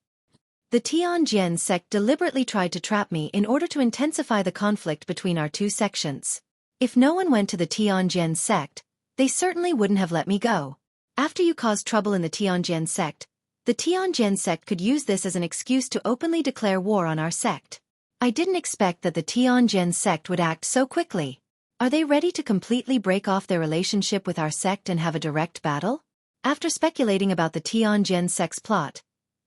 "The Tianjin sect deliberately tried to trap me in order to intensify the conflict between our two sections. If no one went to the Tianjin sect, they certainly wouldn't have let me go. After you caused trouble in the Tianjin sect, the Tianjin sect could use this as an excuse to openly declare war on our sect. I didn't expect that the Tianjin sect would act so quickly. Are they ready to completely break off their relationship with our sect and have a direct battle? After speculating about the Tianjin sect's plot,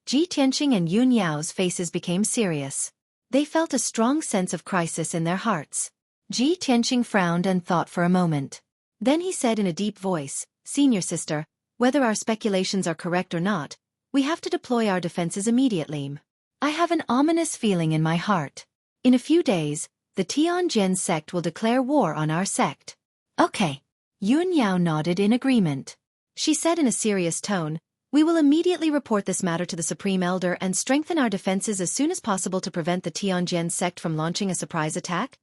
Ji Tianqing and Yun Yao's faces became serious. They felt a strong sense of crisis in their hearts. Ji Tianqing frowned and thought for a moment. Then he said in a deep voice, "Senior sister, whether our speculations are correct or not, we have to deploy our defenses immediately. I have an ominous feeling in my heart. In a few days, the Tianjin sect will declare war on our sect." "Okay." Yun Yao nodded in agreement. She said in a serious tone, "We will immediately report this matter to the Supreme Elder and strengthen our defenses as soon as possible to prevent the Tianjin sect from launching a surprise attack."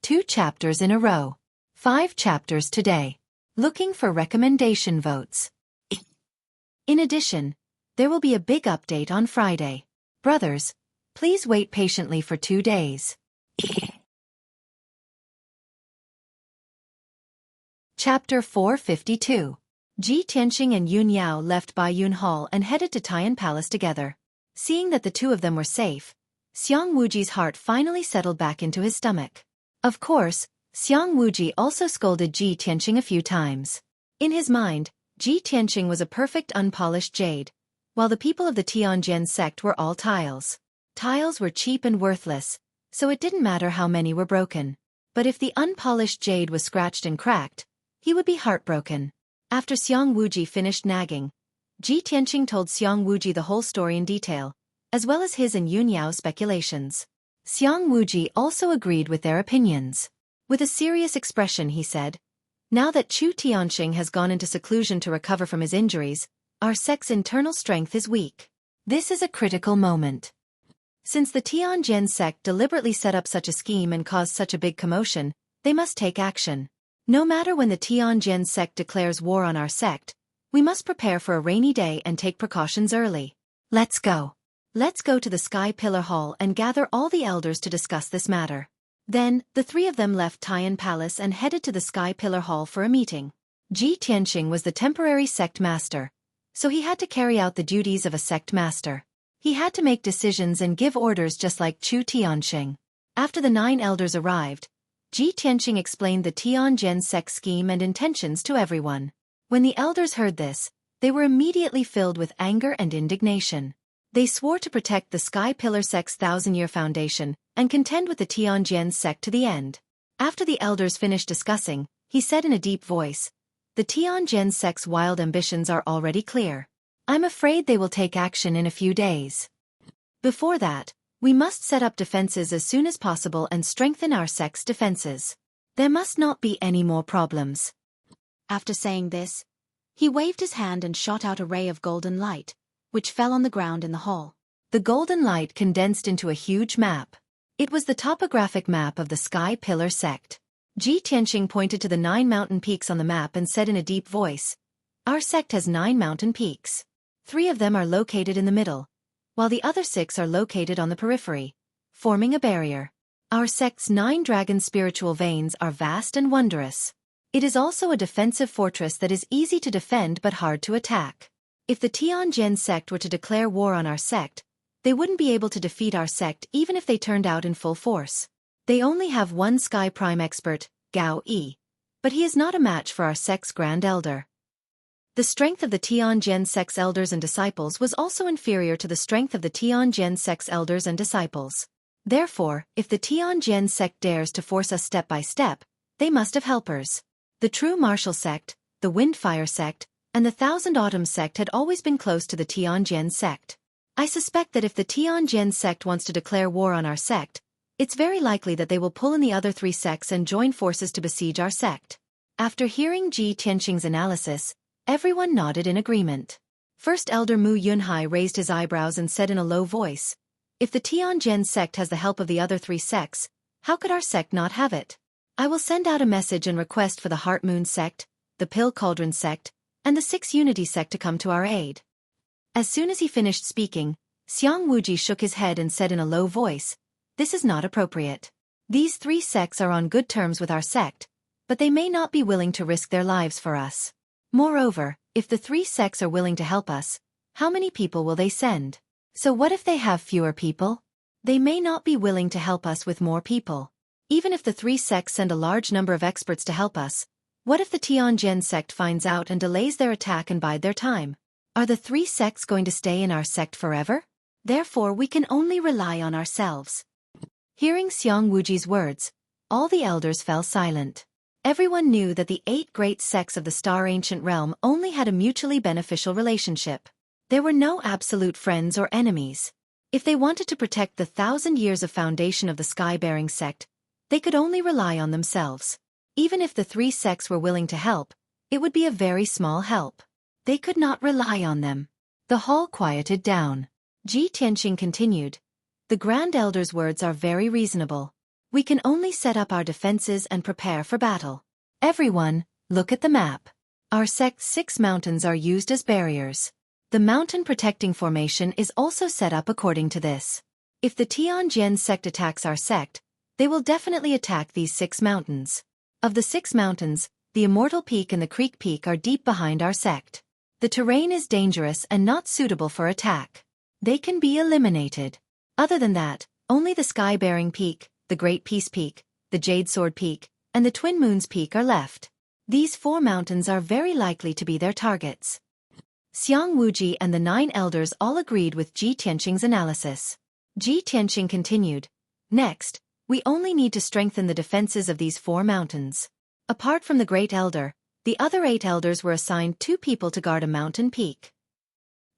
2 chapters in a row. 5 chapters today. Looking for recommendation votes. In addition, there will be a big update on Friday. Brothers, please wait patiently for 2 days. Chapter 452. Ji Tianqing and Yun Yao left Baiyun Hall and headed to Tian Palace together. Seeing that the two of them were safe, Xiang Wuji's heart finally settled back into his stomach. Of course, Xiang Wuji also scolded Ji Tianqing a few times. In his mind, Ji Tianqing was a perfect unpolished jade, while the people of the Tianjin sect were all tiles. Tiles were cheap and worthless, so it didn't matter how many were broken. But if the unpolished jade was scratched and cracked, he would be heartbroken. After Xiang Wuji finished nagging, Ji Tianqing told Xiang Wuji the whole story in detail, as well as his and Yun Yao's speculations. Xiang Wuji also agreed with their opinions. With a serious expression he said, "Now that Chu Tianqing has gone into seclusion to recover from his injuries, our sect's internal strength is weak. This is a critical moment. Since the Tianjin sect deliberately set up such a scheme and caused such a big commotion, they must take action. No matter when the Tianjin sect declares war on our sect, we must prepare for a rainy day and take precautions early. Let's go. Let's go to the Sky Pillar Hall and gather all the elders to discuss this matter." Then, the three of them left Tian Palace and headed to the Sky Pillar Hall for a meeting. Ji Tianqing was the temporary sect master, so he had to carry out the duties of a sect master. He had to make decisions and give orders just like Chu Tianqing. After the 9 elders arrived, Ji Tianqing explained the Tianjin sect scheme and intentions to everyone. When the elders heard this, they were immediately filled with anger and indignation. They swore to protect the Sky Pillar sect's 1,000-year foundation and contend with the Tianjin sect to the end. After the elders finished discussing, he said in a deep voice, "The Tianjin sect's wild ambitions are already clear. I'm afraid they will take action in a few days. Before that, we must set up defenses as soon as possible and strengthen our sect's defenses. There must not be any more problems." After saying this, he waved his hand and shot out a ray of golden light, which fell on the ground in the hall. The golden light condensed into a huge map. It was the topographic map of the Sky Pillar sect. Ji Tianqing pointed to the 9 mountain peaks on the map and said in a deep voice, "Our sect has 9 mountain peaks. 3 of them are located in the middle, while the other 6 are located on the periphery, forming a barrier. Our sect's 9 dragon spiritual veins are vast and wondrous. It is also a defensive fortress that is easy to defend but hard to attack. If the Tianjin sect were to declare war on our sect, they wouldn't be able to defeat our sect even if they turned out in full force. They only have one Sky Prime expert, Gao Yi, but he is not a match for our sect's Grand Elder." The strength of the Tianjin sect's elders and disciples was also inferior to the strength of the Tianjin sect's elders and disciples. Therefore, if the Tianjin sect dares to force us step by step, they must have helpers. The true martial sect, the Windfire sect, and the Thousand Autumns sect had always been close to the Tianjin sect. I suspect that if the Tianjin sect wants to declare war on our sect, it's very likely that they will pull in the other 3 sects and join forces to besiege our sect. After hearing Ji Tianqing's analysis, everyone nodded in agreement. First Elder Mu Yunhai raised his eyebrows and said in a low voice, "If the Tianjin sect has the help of the other 3 sects, how could our sect not have it? I will send out a message and request for the Heart Moon sect, the Pill Cauldron sect, and the 6 Unity sect to come to our aid." As soon as he finished speaking, Xiang Wuji shook his head and said in a low voice, "This is not appropriate. These 3 sects are on good terms with our sect, but they may not be willing to risk their lives for us. Moreover, if the 3 sects are willing to help us, how many people will they send? So what if they have fewer people? They may not be willing to help us with more people. Even if the three sects send a large number of experts to help us, what if the Tianjin sect finds out and delays their attack and bide their time? Are the three sects going to stay in our sect forever? Therefore we can only rely on ourselves. Hearing Xiang Wuji's words, all the elders fell silent. Everyone knew that the 8 great sects of the Star Ancient Realm only had a mutually beneficial relationship. There were no absolute friends or enemies. If they wanted to protect the 1,000 years of foundation of the Sky-bearing sect, they could only rely on themselves. Even if the 3 sects were willing to help, it would be a very small help. They could not rely on them. The hall quieted down. Ji Tianqing continued. The Grand Elder's words are very reasonable. We can only set up our defenses and prepare for battle. Everyone, look at the map. Our sect's 6 mountains are used as barriers. The mountain protecting formation is also set up according to this. If the Tianjin sect attacks our sect, they will definitely attack these 6 mountains. Of the 6 mountains, the Immortal Peak and the Creek Peak are deep behind our sect. The terrain is dangerous and not suitable for attack. They can be eliminated. Other than that, only the Sky-bearing Peak, the Great Peace Peak, the Jade Sword Peak, and the Twin Moons Peak are left. These 4 mountains are very likely to be their targets. Xiang Wuji and the 9 elders all agreed with Ji Tianqing's analysis. Ji Tianqing continued. Next, we only need to strengthen the defenses of these 4 mountains. Apart from the Great Elder, the other 8 elders were assigned 2 people to guard a mountain peak.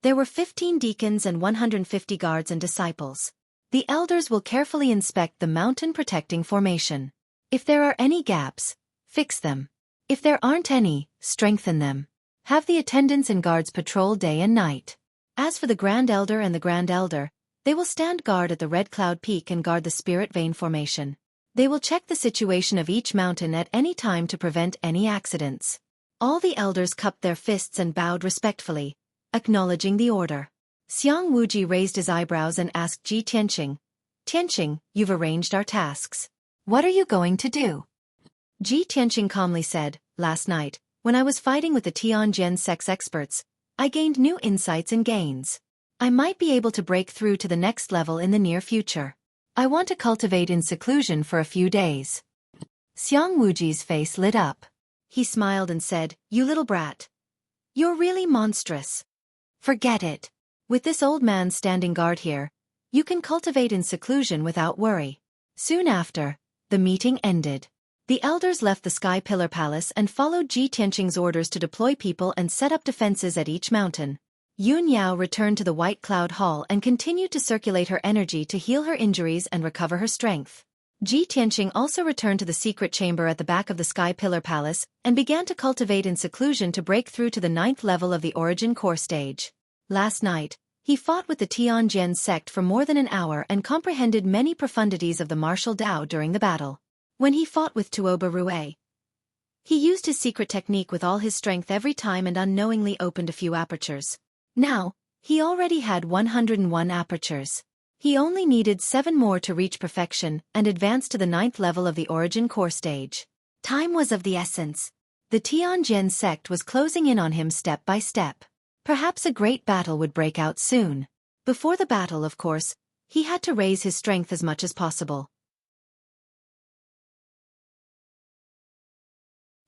There were 15 deacons and 150 guards and disciples. The elders will carefully inspect the mountain protecting formation. If there are any gaps, fix them. If there aren't any, strengthen them. Have the attendants and guards patrol day and night. As for the Grand Elder and the Grand Elder, they will stand guard at the Red Cloud Peak and guard the Spirit Vein formation. They will check the situation of each mountain at any time to prevent any accidents. All the elders cupped their fists and bowed respectfully, acknowledging the order. Xiang Wuji raised his eyebrows and asked Ji Tianqing. Tianqing, you've arranged our tasks. What are you going to do? Ji Tianqing calmly said, last night, when I was fighting with the Tianjin sect's experts, I gained new insights and gains. I might be able to break through to the next level in the near future. I want to cultivate in seclusion for a few days. Xiang Wuji's face lit up. He smiled and said, you little brat. You're really monstrous. Forget it. With this old man standing guard here, you can cultivate in seclusion without worry. Soon after, the meeting ended. The elders left the Sky Pillar Palace and followed Ji Tianqing's orders to deploy people and set up defenses at each mountain. Yun Yao returned to the White Cloud Hall and continued to circulate her energy to heal her injuries and recover her strength. Ji Tianqing also returned to the secret chamber at the back of the Sky Pillar Palace and began to cultivate in seclusion to break through to the 9th level of the Origin Core stage. Last night, he fought with the Tianjin sect for more than an hour and comprehended many profundities of the martial Tao during the battle. When he fought with Tuoba Rue, he used his secret technique with all his strength every time and unknowingly opened a few apertures. Now, he already had 101 apertures. He only needed 7 more to reach perfection and advance to the 9th level of the Origin Core stage. Time was of the essence. The Tianjin sect was closing in on him step by step. Perhaps a great battle would break out soon. Before the battle, of course, he had to raise his strength as much as possible.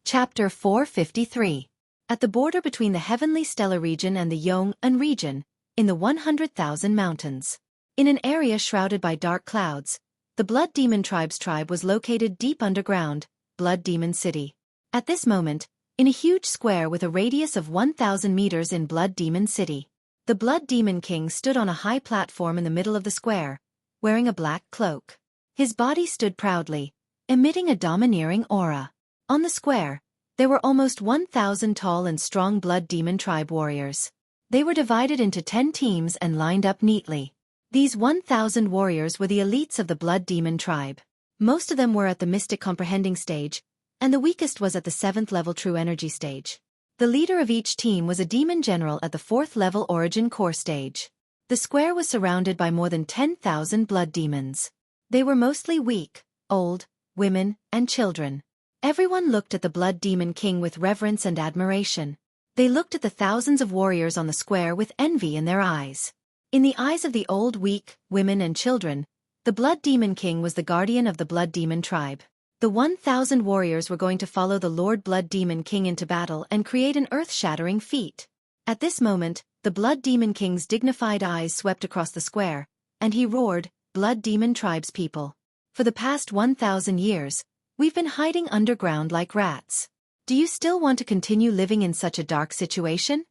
Chapter 453. At the border between the Heavenly Stellar region and the Yong'an region, in the 100,000 mountains. In an area shrouded by dark clouds, the Blood Demon Tribe's tribe was located deep underground, Blood Demon City. At this moment, in a huge square with a radius of 1,000 meters in Blood Demon City, the Blood Demon King stood on a high platform in the middle of the square, wearing a black cloak. His body stood proudly, emitting a domineering aura. On the square, there were almost 1,000 tall and strong Blood Demon Tribe warriors. They were divided into 10 teams and lined up neatly. These 1,000 warriors were the elites of the Blood Demon Tribe. Most of them were at the Mystic Comprehending stage, and the weakest was at the 7th level True Energy stage. The leader of each team was a demon general at the 4th level Origin Core stage. The square was surrounded by more than 10,000 blood demons. They were mostly weak, old, women, and children. Everyone looked at the Blood Demon King with reverence and admiration. They looked at the thousands of warriors on the square with envy in their eyes. In the eyes of the old, weak, women and children, The Blood Demon King was the guardian of the Blood Demon tribe. The 1,000 warriors were going to follow the Lord Blood Demon King into battle and create an earth-shattering feat. At this moment, the Blood Demon King's dignified eyes swept across the square, and he roared, "Blood Demon Tribe's people. For the past 1,000 years, we've been hiding underground like rats. Do you still want to continue living in such a dark situation?"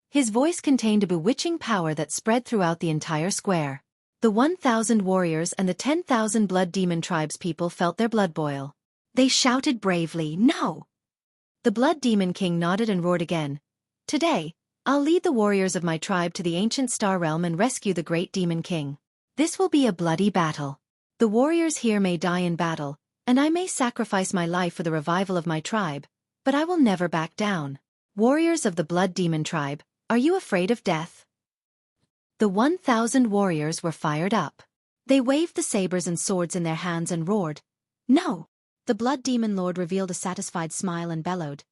His voice contained a bewitching power that spread throughout the entire square. The 1,000 warriors and the 10,000 Blood Demon Tribe's people felt their blood boil. They shouted bravely, "No!" The Blood Demon King nodded and roared again. "Today, I'll lead the warriors of my tribe to the ancient Star Realm and rescue the Great Demon King. This will be a bloody battle. The warriors here may die in battle, and I may sacrifice my life for the revival of my tribe, but I will never back down. Warriors of the Blood Demon Tribe, are you afraid of death?" The 1,000 warriors were fired up. They waved the sabers and swords in their hands and roared, "No!" The Blood Demon Lord revealed a satisfied smile and bellowed,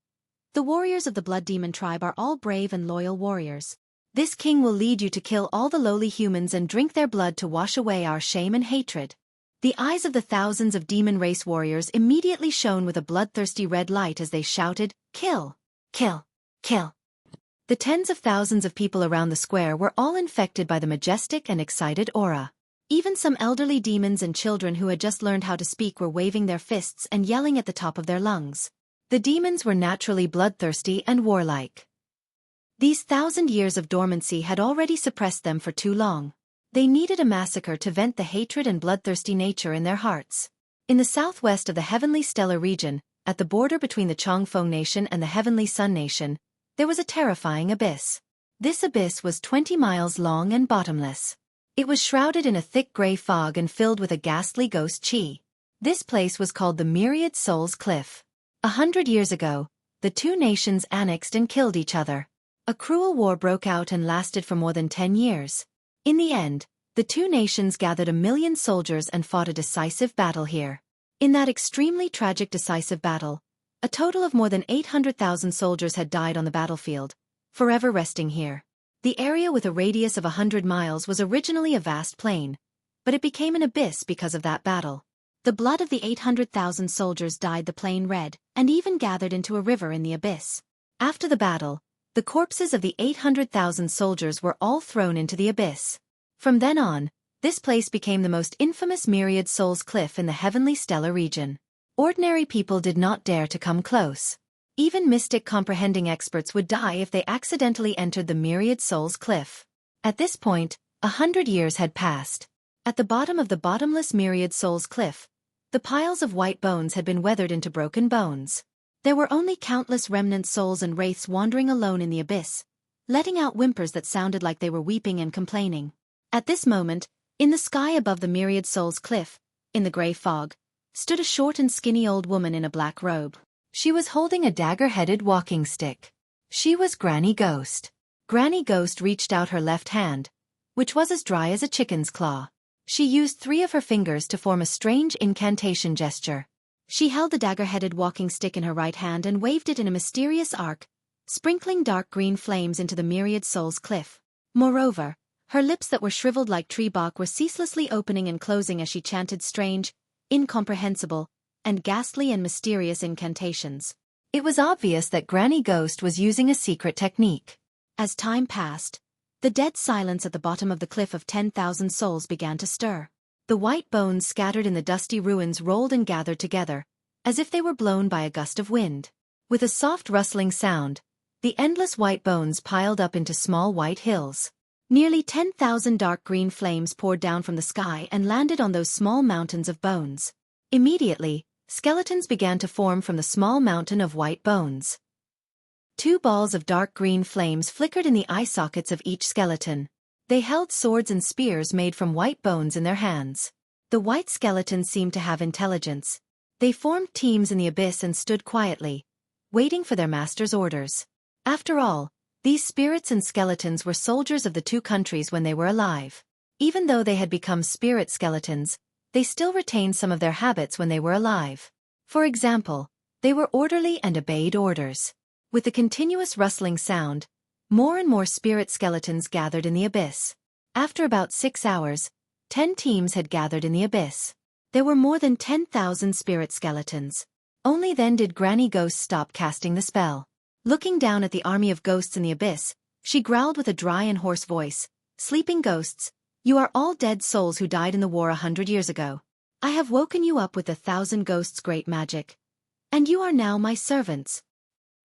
"The warriors of the Blood Demon Tribe are all brave and loyal warriors. This king will lead you to kill all the lowly humans and drink their blood to wash away our shame and hatred." The eyes of the thousands of demon race warriors immediately shone with a bloodthirsty red light as they shouted, "Kill! Kill! Kill!" The tens of thousands of people around the square were all infected by the majestic and excited aura. Even some elderly demons and children who had just learned how to speak were waving their fists and yelling at the top of their lungs. The demons were naturally bloodthirsty and warlike. These 1,000 years of dormancy had already suppressed them for too long. They needed a massacre to vent the hatred and bloodthirsty nature in their hearts. In the southwest of the Heavenly Stellar region, at the border between the Chongfeng Nation and the Heavenly Sun Nation, there was a terrifying abyss. This abyss was 20 miles long and bottomless. It was shrouded in a thick gray fog and filled with a ghastly ghost chi. This place was called the Myriad Souls Cliff. 100 years ago, the two nations annexed and killed each other. A cruel war broke out and lasted for more than 10 years. In the end, the two nations gathered 1 million soldiers and fought a decisive battle here. In that extremely tragic decisive battle, a total of more than 800,000 soldiers had died on the battlefield, forever resting here. The area with a radius of 100 miles was originally a vast plain, but it became an abyss because of that battle. The blood of the 800,000 soldiers dyed the plain red, and even gathered into a river in the abyss. After the battle, the corpses of the 800,000 soldiers were all thrown into the abyss. From then on, this place became the most infamous Myriad Souls Cliff in the Heavenly Stellar region. Ordinary people did not dare to come close. Even mystic comprehending experts would die if they accidentally entered the Myriad Souls Cliff. At this point, 100 years had passed. At the bottom of the bottomless Myriad Souls Cliff, the piles of white bones had been weathered into broken bones. There were only countless remnant souls and wraiths wandering alone in the abyss, letting out whimpers that sounded like they were weeping and complaining. At this moment, in the sky above the Myriad Souls Cliff, in the gray fog, stood a short and skinny old woman in a black robe. She was holding a dagger-headed walking stick. She was Granny Ghost. Granny Ghost reached out her left hand, which was as dry as a chicken's claw. She used 3 of her fingers to form a strange incantation gesture. She held the dagger-headed walking stick in her right hand and waved it in a mysterious arc, sprinkling dark green flames into the Myriad Souls Cliff. Moreover, her lips that were shriveled like tree bark were ceaselessly opening and closing as she chanted strange, incomprehensible, and ghastly and mysterious incantations. It was obvious that Granny Ghost was using a secret technique. As time passed, the dead silence at the bottom of the cliff of 10,000 souls began to stir. The white bones scattered in the dusty ruins rolled and gathered together, as if they were blown by a gust of wind. With a soft rustling sound, the endless white bones piled up into small white hills. Nearly 10,000 dark green flames poured down from the sky and landed on those small mountains of bones. Immediately, skeletons began to form from the small mountain of white bones. 2 balls of dark green flames flickered in the eye sockets of each skeleton. They held swords and spears made from white bones in their hands. The white skeletons seemed to have intelligence. They formed teams in the abyss and stood quietly, waiting for their master's orders. After all, these spirits and skeletons were soldiers of the two countries when they were alive. Even though they had become spirit skeletons, they still retained some of their habits when they were alive. For example, they were orderly and obeyed orders. With the continuous rustling sound, more and more spirit skeletons gathered in the abyss. After about 6 hours, 10 teams had gathered in the abyss. There were more than 10,000 spirit skeletons. Only then did Granny Ghost stop casting the spell. Looking down at the army of ghosts in the abyss, she growled with a dry and hoarse voice, "Sleeping ghosts, you are all dead souls who died in the war 100 years ago. I have woken you up with the 1,000 ghosts' great magic. And you are now my servants."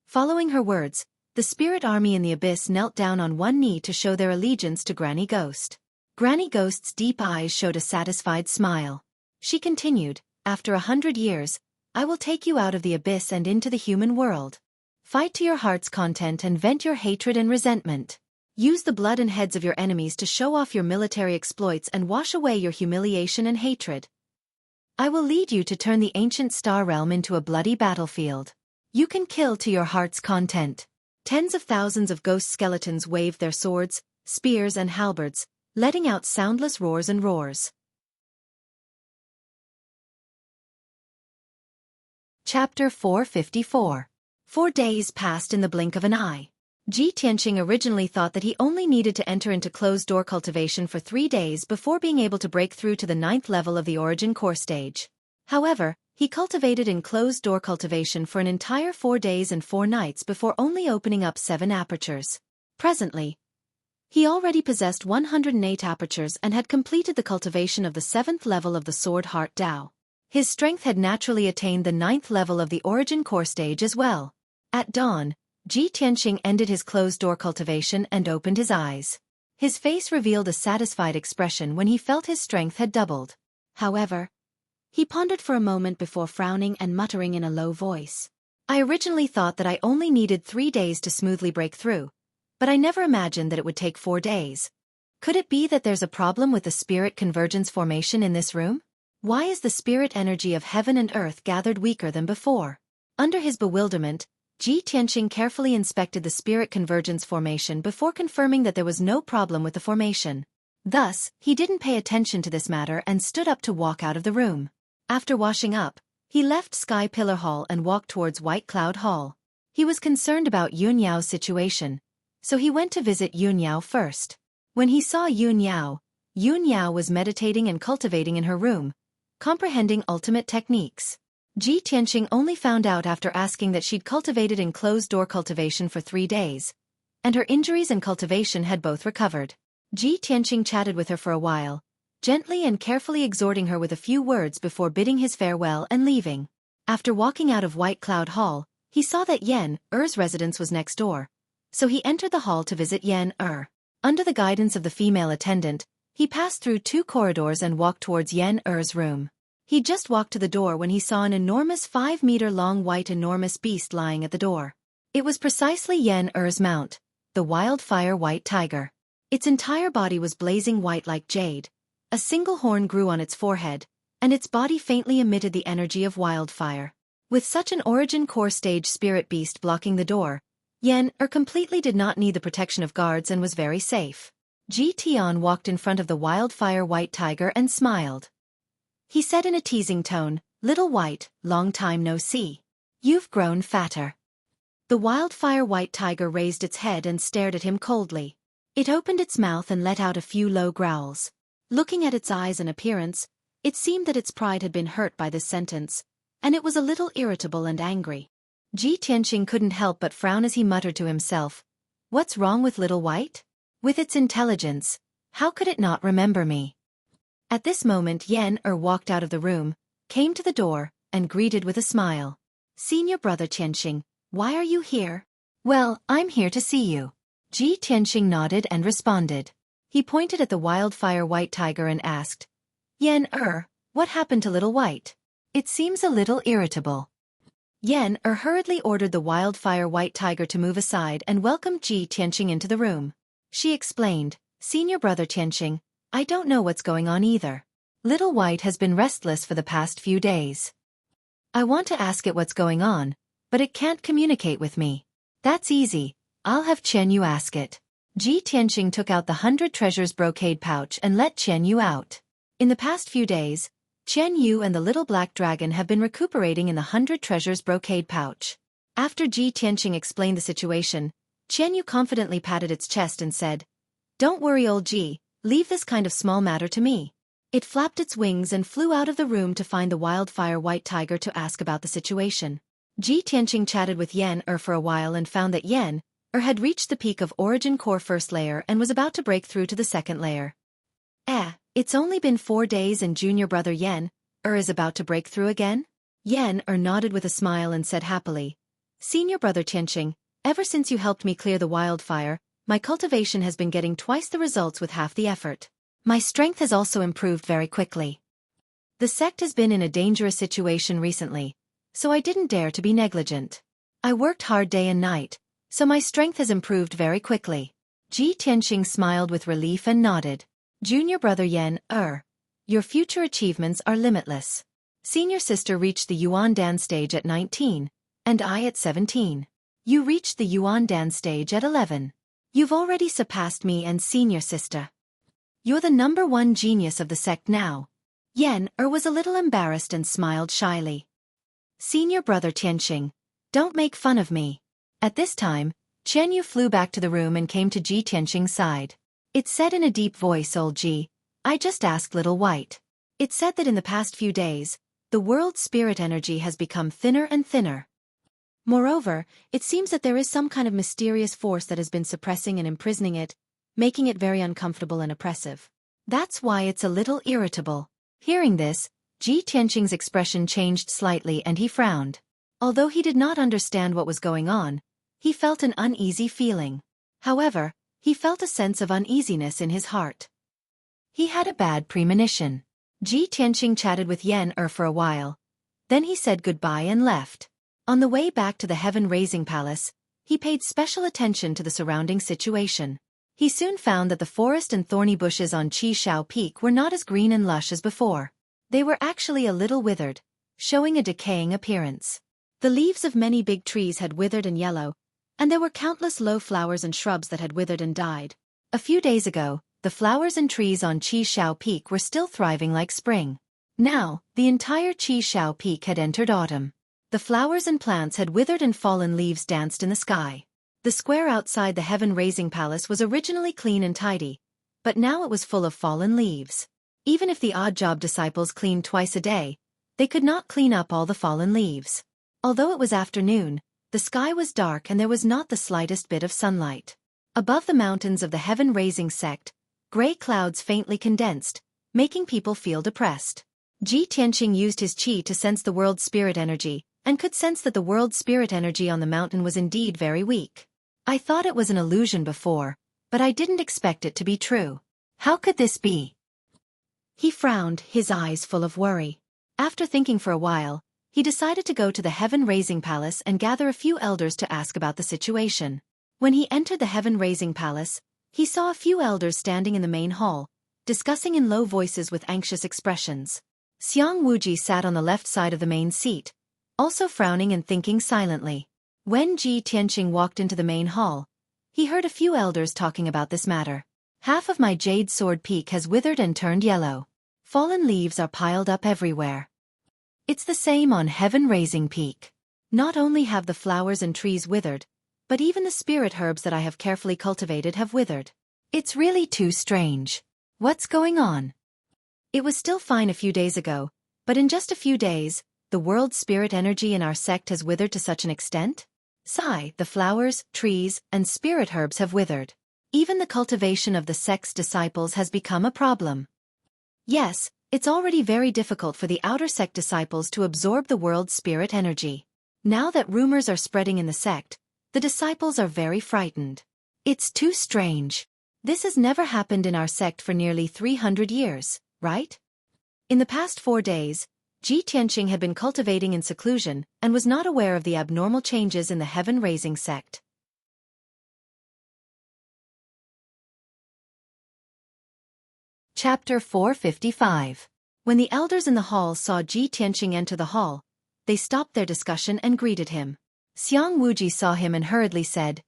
Following her words, the spirit army in the abyss knelt down on one knee to show their allegiance to Granny Ghost. Granny Ghost's deep eyes showed a satisfied smile. She continued, "After 100 years, I will take you out of the abyss and into the human world. Fight to your heart's content and vent your hatred and resentment. Use the blood and heads of your enemies to show off your military exploits and wash away your humiliation and hatred. I will lead you to turn the ancient star realm into a bloody battlefield. You can kill to your heart's content." Tens of thousands of ghost skeletons waved their swords, spears and halberds, letting out soundless roars and roars. Chapter 454. 4 days passed in the blink of an eye. Ji Tianqing originally thought that he only needed to enter into closed-door cultivation for 3 days before being able to break through to the 9th level of the origin core stage. However, he cultivated in closed-door cultivation for an entire 4 days and 4 nights before only opening up 7 apertures. Presently, he already possessed 108 apertures and had completed the cultivation of the 7th level of the Sword Heart Dao. His strength had naturally attained the 9th level of the origin core stage as well. At dawn, Ji Tianqing ended his closed-door cultivation and opened his eyes. His face revealed a satisfied expression when he felt his strength had doubled. However, he pondered for a moment before frowning and muttering in a low voice. "I originally thought that I only needed 3 days to smoothly break through, but I never imagined that it would take 4 days. Could it be that there's a problem with the spirit convergence formation in this room? Why is the spirit energy of heaven and earth gathered weaker than before?" Under his bewilderment, Ji Tianqing carefully inspected the spirit convergence formation before confirming that there was no problem with the formation. Thus, he didn't pay attention to this matter and stood up to walk out of the room. After washing up, he left Sky Pillar Hall and walked towards White Cloud Hall. He was concerned about Yun Yao's situation, so he went to visit Yun Yao first. When he saw Yun Yao was meditating and cultivating in her room, comprehending ultimate techniques. Ji Tianqing only found out after asking that she'd cultivated in closed-door cultivation for 3 days, and her injuries and cultivation had both recovered. Ji Tianqing chatted with her for a while, gently and carefully exhorting her with a few words before bidding his farewell and leaving. After walking out of White Cloud Hall, he saw that Yan Er's residence was next door, so he entered the hall to visit Yan Er. Under the guidance of the female attendant, he passed through 2 corridors and walked towards Yan Er's room. He just walked to the door when he saw an enormous 5-meter-long white enormous beast lying at the door. It was precisely Yan Er's mount, the wildfire white tiger. Its entire body was blazing white like jade. A single horn grew on its forehead, and its body faintly emitted the energy of wildfire. With such an origin core stage spirit beast blocking the door, Yan Er completely did not need the protection of guards and was very safe. Ji Tian walked in front of the wildfire white tiger and smiled. He said in a teasing tone, "Little White, long time no see. You've grown fatter." The wildfire white tiger raised its head and stared at him coldly. It opened its mouth and let out a few low growls. Looking at its eyes and appearance, it seemed that its pride had been hurt by this sentence, and it was a little irritable and angry. Ji Tianqing couldn't help but frown as he muttered to himself, "What's wrong with Little White? With its intelligence, how could it not remember me?" At this moment Yan Er walked out of the room, came to the door, and greeted with a smile. "Senior brother Tianqing, why are you here?" "Well, I'm here to see you." Ji Tianqing nodded and responded. He pointed at the wildfire white tiger and asked, "Yan Er, what happened to Little White? It seems a little irritable." Yan Er hurriedly ordered the wildfire white tiger to move aside and welcomed Ji Tianqing into the room. She explained, "Senior brother Tianqing, I don't know what's going on either. Little White has been restless for the past few days. I want to ask it what's going on, but it can't communicate with me." "That's easy, I'll have Chen Yu ask it." Ji Tianqing took out the 100 treasures brocade pouch and let Chen Yu out. In the past few days, Chen Yu and the little black dragon have been recuperating in the 100 treasures brocade pouch. After Ji Tianqing explained the situation, Chen Yu confidently patted its chest and said, "Don't worry old Ji, leave this kind of small matter to me. It flapped its wings and flew out of the room to find the wildfire white tiger to ask about the situation. Ji Tianqing chatted with Yan for a while and found that Yan had reached the peak of Origin Core first layer and was about to break through to the second layer. It's only been 4 days and junior brother Yan is about to break through again? Yan nodded with a smile and said happily, Senior brother Tianqing, ever since you helped me clear the wildfire, my cultivation has been getting twice the results with half the effort. My strength has also improved very quickly. The sect has been in a dangerous situation recently, so I didn't dare to be negligent. I worked hard day and night, so my strength has improved very quickly. Ji Tianqing smiled with relief and nodded. Junior brother Yan, your future achievements are limitless. Senior sister reached the Yuan Dan stage at 19, and I at 17. You reached the Yuan Dan stage at 11. You've already surpassed me and senior sister. You're the #1 genius of the sect now. Yan was a little embarrassed and smiled shyly. Senior brother Tianqing, don't make fun of me. At this time, Qian Yu flew back to the room and came to Ji Tianqing's side. It said in a deep voice, Old Ji, I just asked Little White. It said that in the past few days, the world's spirit energy has become thinner and thinner. Moreover, it seems that there is some kind of mysterious force that has been suppressing and imprisoning it, making it very uncomfortable and oppressive. That's why it's a little irritable. Hearing this, Ji Tianqing's expression changed slightly and he frowned. Although he did not understand what was going on, he felt an uneasy feeling. However, he felt a sense of uneasiness in his heart. He had a bad premonition. Ji Tianqing chatted with Yan for a while. Then he said goodbye and left. On the way back to the heaven-raising palace, he paid special attention to the surrounding situation. He soon found that the forest and thorny bushes on Qi Shao Peak were not as green and lush as before. They were actually a little withered, showing a decaying appearance. The leaves of many big trees had withered and yellow, and there were countless low flowers and shrubs that had withered and died. A few days ago, the flowers and trees on Qi Shao Peak were still thriving like spring. Now, the entire Qi Shao Peak had entered autumn. The flowers and plants had withered and fallen leaves danced in the sky. The square outside the heaven-raising palace was originally clean and tidy, but now it was full of fallen leaves. Even if the odd-job disciples cleaned twice a day, they could not clean up all the fallen leaves. Although it was afternoon, the sky was dark and there was not the slightest bit of sunlight. Above the mountains of the heaven-raising sect, gray clouds faintly condensed, making people feel depressed. Ji Tianqing used his qi to sense the world's spirit energy, and could sense that the world's spirit energy on the mountain was indeed very weak. I thought it was an illusion before, but I didn't expect it to be true. How could this be? He frowned, his eyes full of worry. After thinking for a while, he decided to go to the heaven-raising palace and gather a few elders to ask about the situation. When he entered the heaven-raising palace, he saw a few elders standing in the main hall, discussing in low voices with anxious expressions. Xiang Wuji sat on the left side of the main seat, also frowning and thinking silently. When Ji Tianqing walked into the main hall, he heard a few elders talking about this matter. Half of my jade sword peak has withered and turned yellow. Fallen leaves are piled up everywhere. It's the same on heaven-raising peak. Not only have the flowers and trees withered, but even the spirit herbs that I have carefully cultivated have withered. It's really too strange. What's going on? It was still fine a few days ago, but in just a few days, the world's spirit energy in our sect has withered to such an extent? Sigh, the flowers, trees, and spirit herbs have withered. Even the cultivation of the sect's disciples has become a problem. Yes, it's already very difficult for the outer sect disciples to absorb the world's spirit energy. Now that rumors are spreading in the sect, the disciples are very frightened. It's too strange. This has never happened in our sect for nearly 300 years, right? In the past 4 days, Ji Tianqing had been cultivating in seclusion and was not aware of the abnormal changes in the heaven-raising sect. Chapter 455. When the elders in the hall saw Ji Tianqing enter the hall, they stopped their discussion and greeted him. Xiang Wuji saw him and hurriedly said,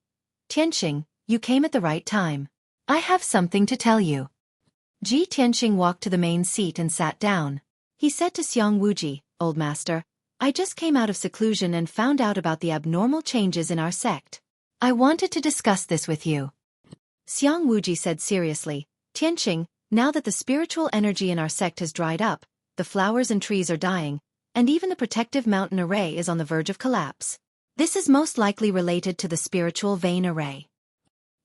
Tianqing, you came at the right time. I have something to tell you. Ji Tianqing walked to the main seat and sat down. He said to Xiang Wuji, Old Master, I just came out of seclusion and found out about the abnormal changes in our sect. I wanted to discuss this with you. Xiang Wuji said seriously, Tianqing, Now that the spiritual energy in our sect has dried up, the flowers and trees are dying, and even the protective mountain array is on the verge of collapse. This is most likely related to the spiritual vein array.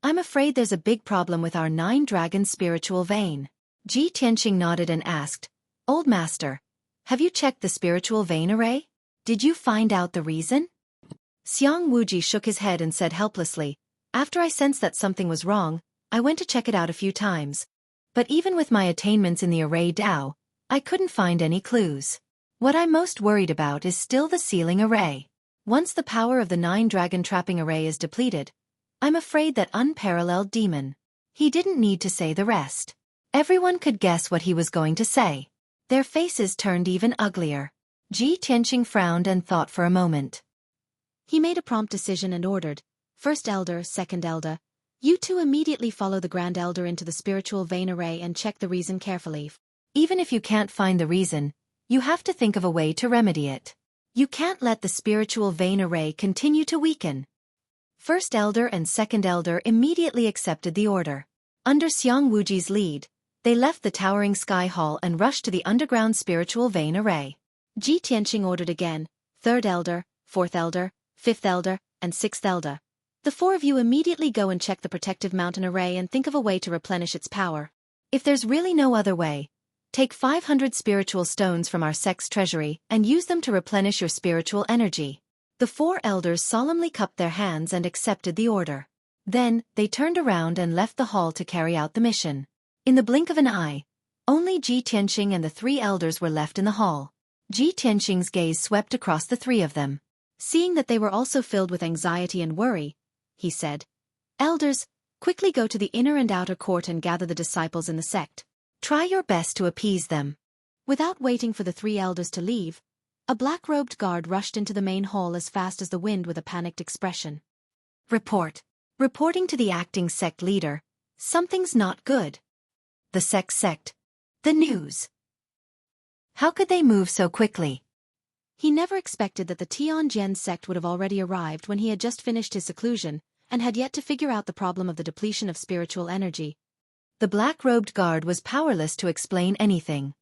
I'm afraid there's a big problem with our 9-dragon spiritual vein. Ji Tianqing nodded and asked, Old Master, have you checked the spiritual vein array? Did you find out the reason? Xiang Wuji shook his head and said helplessly, After I sensed that something was wrong, I went to check it out a few times. But even with my attainments in the array Dao, I couldn't find any clues. What I'm most worried about is still the sealing array. Once the power of the 9-dragon trapping array is depleted, I'm afraid that unparalleled demon. He didn't need to say the rest. Everyone could guess what he was going to say. Their faces turned even uglier. Ji Tianqing frowned and thought for a moment. He made a prompt decision and ordered, First Elder, Second Elder, you two immediately follow the Grand Elder into the spiritual vein array and check the reason carefully. Even if you can't find the reason, you have to think of a way to remedy it. You can't let the spiritual vein array continue to weaken. First Elder and Second Elder immediately accepted the order. Under Xiang Wuji's lead, they left the towering sky hall and rushed to the underground spiritual vein array. Ji Tianqing ordered again, Third Elder, Fourth Elder, Fifth Elder, and Sixth Elder. The 4 of you immediately go and check the protective mountain array and think of a way to replenish its power. If there's really no other way, take 500 spiritual stones from our sect's treasury and use them to replenish your spiritual energy. The 4 elders solemnly cupped their hands and accepted the order. Then, they turned around and left the hall to carry out the mission. In the blink of an eye, only Ji Tianqing and the 3 elders were left in the hall. Ji Tianqing's gaze swept across the 3 of them. Seeing that they were also filled with anxiety and worry, he said, Elders, quickly go to the inner and outer court and gather the disciples in the sect. Try your best to appease them. Without waiting for the 3 elders to leave, a black-robed guard rushed into the main hall as fast as the wind with a panicked expression. Reporting to the acting sect leader, something's not good. The sect. The news. How could they move so quickly? He never expected that the Tianjin sect would have already arrived when he had just finished his seclusion, and had yet to figure out the problem of the depletion of spiritual energy. The black-robed guard was powerless to explain anything.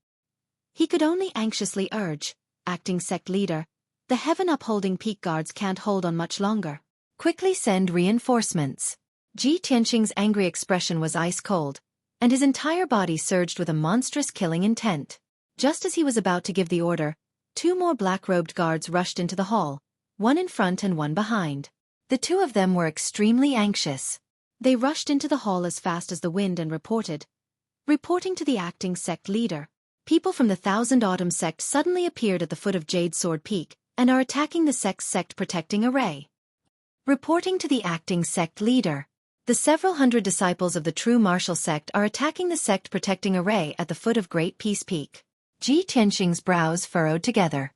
He could only anxiously urge, acting sect leader, the heaven-upholding peak guards can't hold on much longer. Quickly send reinforcements. Ji Tianqing's angry expression was ice-cold, and his entire body surged with a monstrous killing intent. Just as he was about to give the order, 2 more black-robed guards rushed into the hall, one in front and one behind. The 2 of them were extremely anxious. They rushed into the hall as fast as the wind and reporting to the acting sect leader. People from the Thousand Autumn sect suddenly appeared at the foot of Jade Sword Peak and are attacking the sect's sect protecting array. Reporting to the acting sect leader. The several hundred disciples of the true martial sect are attacking the sect protecting array at the foot of Great Peace Peak. Ji Tianqing's brows furrowed together.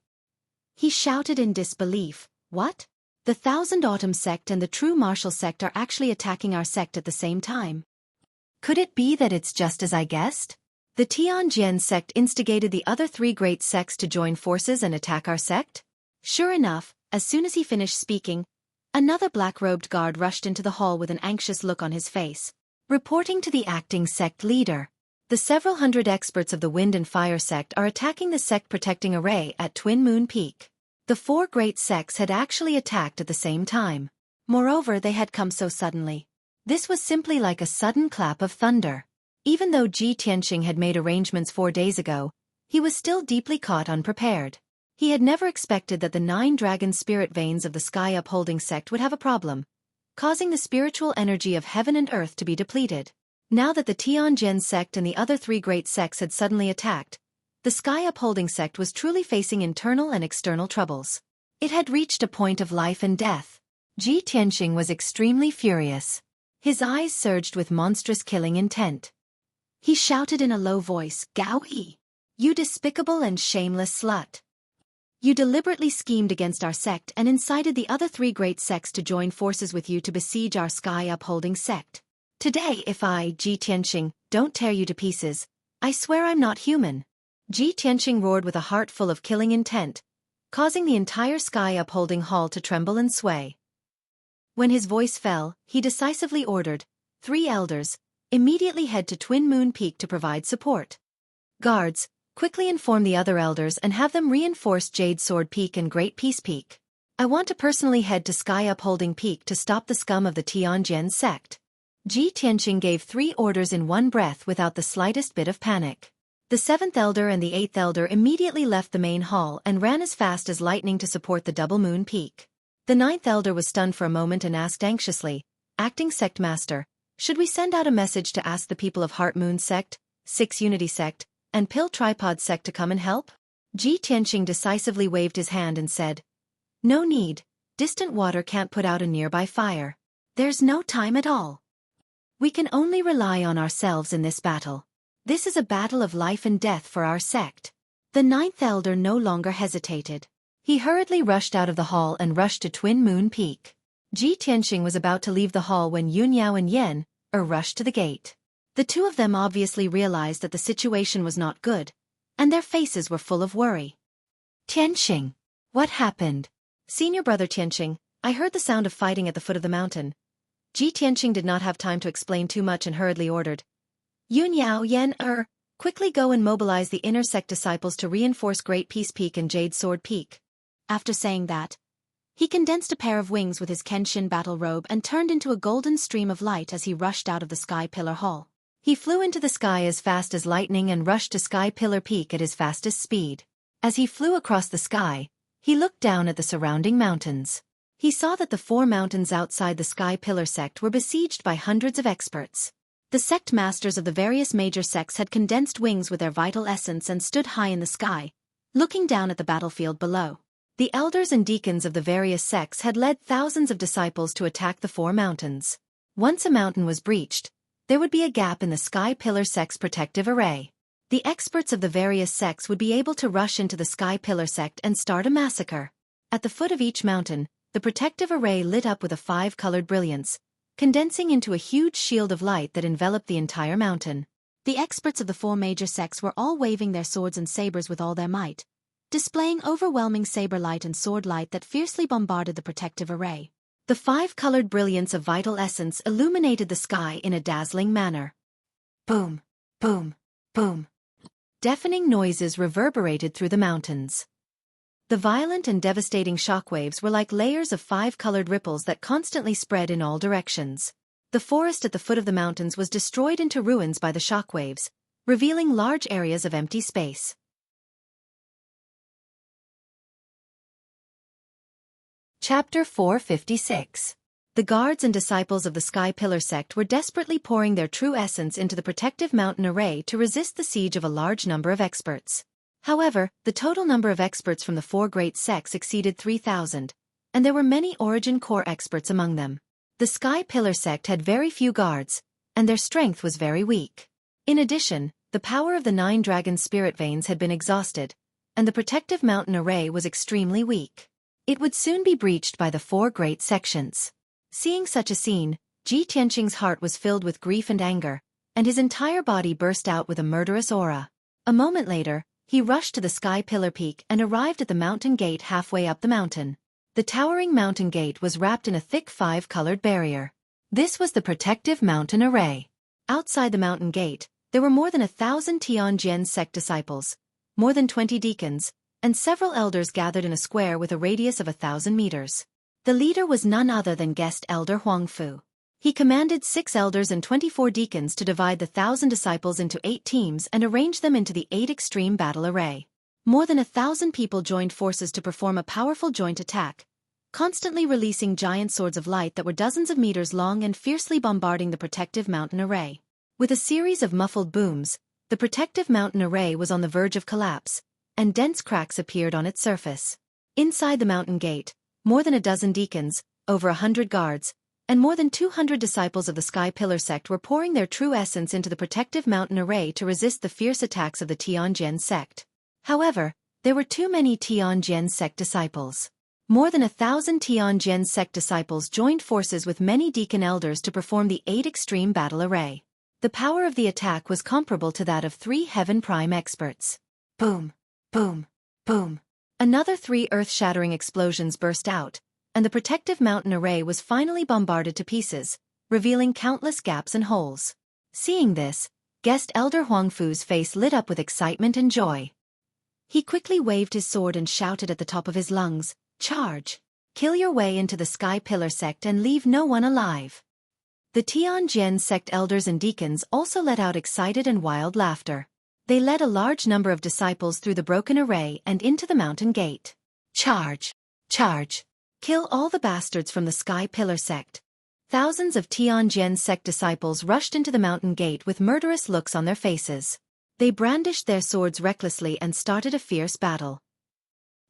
He shouted in disbelief, What? The Thousand Autumn sect and the true martial sect are actually attacking our sect at the same time. Could it be that it's just as I guessed? The Tianjin sect instigated the other 3 great sects to join forces and attack our sect? Sure enough, as soon as he finished speaking, another black-robed guard rushed into the hall with an anxious look on his face. Reporting to the acting sect leader. The several hundred experts of the Wind and Fire sect are attacking the sect protecting array at Twin Moon Peak. The 4 great sects had actually attacked at the same time. Moreover, they had come so suddenly. This was simply like a sudden clap of thunder. Even though Ji Tianqing had made arrangements 4 days ago, he was still deeply caught unprepared. He had never expected that the 9 dragon spirit veins of the sky upholding sect would have a problem, causing the spiritual energy of heaven and earth to be depleted. Now that the Tianjin sect and the other 3 great sects had suddenly attacked, the sky upholding sect was truly facing internal and external troubles. It had reached a point of life and death. Ji Tianqing was extremely furious. His eyes surged with monstrous killing intent. He shouted in a low voice, Gao Yi! You despicable and shameless slut! You deliberately schemed against our sect and incited the other 3 great sects to join forces with you to besiege our sky-upholding sect. Today if I, Ji Tianqing, don't tear you to pieces, I swear I'm not human. Ji Tianqing roared with a heart full of killing intent, causing the entire sky-upholding hall to tremble and sway. When his voice fell, he decisively ordered, 3 elders, immediately head to Twin Moon Peak to provide support. Guards, quickly inform the other elders and have them reinforce Jade Sword Peak and Great Peace Peak. I want to personally head to Sky Upholding Peak to stop the scum of the Tianjin sect. Ji Tianqing gave 3 orders in one breath without the slightest bit of panic. The 7th elder and the 8th elder immediately left the main hall and ran as fast as lightning to support the Double Moon Peak. The 9th elder was stunned for a moment and asked anxiously, "Acting Sect Master, should we send out a message to ask the people of Heart Moon Sect, 6 Unity Sect, and Pill Tripod Sect to come and help?" Ji Tianqing decisively waved his hand and said, "No need, distant water can't put out a nearby fire. There's no time at all. We can only rely on ourselves in this battle. This is a battle of life and death for our sect." The 9th elder no longer hesitated. He hurriedly rushed out of the hall and rushed to Twin Moon Peak. Ji Tianqing was about to leave the hall when Yun Yao and Yen rushed to the gate. The two of them obviously realized that the situation was not good, and their faces were full of worry. "Tianqing, what happened?" "Senior brother Tianqing, I heard the sound of fighting at the foot of the mountain." Ji Tianqing did not have time to explain too much and hurriedly ordered, "Yun Yao, Yen quickly go and mobilize the inner sect disciples to reinforce Great Peace Peak and Jade Sword Peak." After saying that, he condensed a pair of wings with his Kenshin battle robe and turned into a golden stream of light as he rushed out of the Sky Pillar Hall. He flew into the sky as fast as lightning and rushed to Sky Pillar Peak at his fastest speed. As he flew across the sky, he looked down at the surrounding mountains. He saw that the 4 mountains outside the Sky Pillar sect were besieged by hundreds of experts. The sect masters of the various major sects had condensed wings with their vital essence and stood high in the sky, looking down at the battlefield below. The elders and deacons of the various sects had led thousands of disciples to attack the 4 mountains. Once a mountain was breached, there would be a gap in the Sky Pillar sect's protective array. The experts of the various sects would be able to rush into the Sky Pillar sect and start a massacre. At the foot of each mountain, the protective array lit up with a 5-colored brilliance, condensing into a huge shield of light that enveloped the entire mountain. The experts of the 4 major sects were all waving their swords and sabers with all their might, displaying overwhelming saber light and sword light that fiercely bombarded the protective array. The 5-colored brilliance of vital essence illuminated the sky in a dazzling manner. Boom, boom, boom. Deafening noises reverberated through the mountains. The violent and devastating shockwaves were like layers of 5-colored ripples that constantly spread in all directions. The forest at the foot of the mountains was destroyed into ruins by the shockwaves, revealing large areas of empty space. Chapter 456. The guards and disciples of the Sky Pillar sect were desperately pouring their true essence into the protective mountain array to resist the siege of a large number of experts. However, the total number of experts from the 4 great sects exceeded 3,000, and there were many Origin Core experts among them. The Sky Pillar sect had very few guards, and their strength was very weak. In addition, the power of the 9 dragon spirit veins had been exhausted, and the protective mountain array was extremely weak. It would soon be breached by the 4 great sections. Seeing such a scene, Ji Tianqing's heart was filled with grief and anger, and his entire body burst out with a murderous aura. A moment later, he rushed to the Sky Pillar Peak and arrived at the mountain gate halfway up the mountain. The towering mountain gate was wrapped in a thick 5-colored barrier. This was the protective mountain array. Outside the mountain gate, there were more than 1,000 Tianjin sect disciples, more than 20 deacons, and several elders gathered in a square with a radius of 1,000 meters. The leader was none other than guest elder Huangfu. He commanded 6 elders and 24 deacons to divide the 1,000 disciples into 8 teams and arrange them into the 8 extreme battle array. More than 1,000 people joined forces to perform a powerful joint attack, constantly releasing giant swords of light that were dozens of meters long and fiercely bombarding the protective mountain array. With a series of muffled booms, the protective mountain array was on the verge of collapse, and dense cracks appeared on its surface. Inside the mountain gate, more than a dozen deacons, over 100 guards, and more than 200 disciples of the Sky Pillar sect were pouring their true essence into the protective mountain array to resist the fierce attacks of the Tianjin sect. However, there were too many Tianjin sect disciples. More than 1,000 Tianjin sect disciples joined forces with many deacon elders to perform the 8 extreme battle array. The power of the attack was comparable to that of 3 Heaven Prime experts. Boom, boom, boom. Another 3 earth-shattering explosions burst out, and the protective mountain array was finally bombarded to pieces, revealing countless gaps and holes. Seeing this, guest Elder Huangfu's face lit up with excitement and joy. He quickly waved his sword and shouted at the top of his lungs, "Charge! Kill your way into the Sky Pillar sect and leave no one alive." The Tianjin sect elders and deacons also let out excited and wild laughter. They led a large number of disciples through the broken array and into the mountain gate. "Charge! Charge! Kill all the bastards from the Sky Pillar sect." Thousands of Tianjin sect disciples rushed into the mountain gate with murderous looks on their faces. They brandished their swords recklessly and started a fierce battle.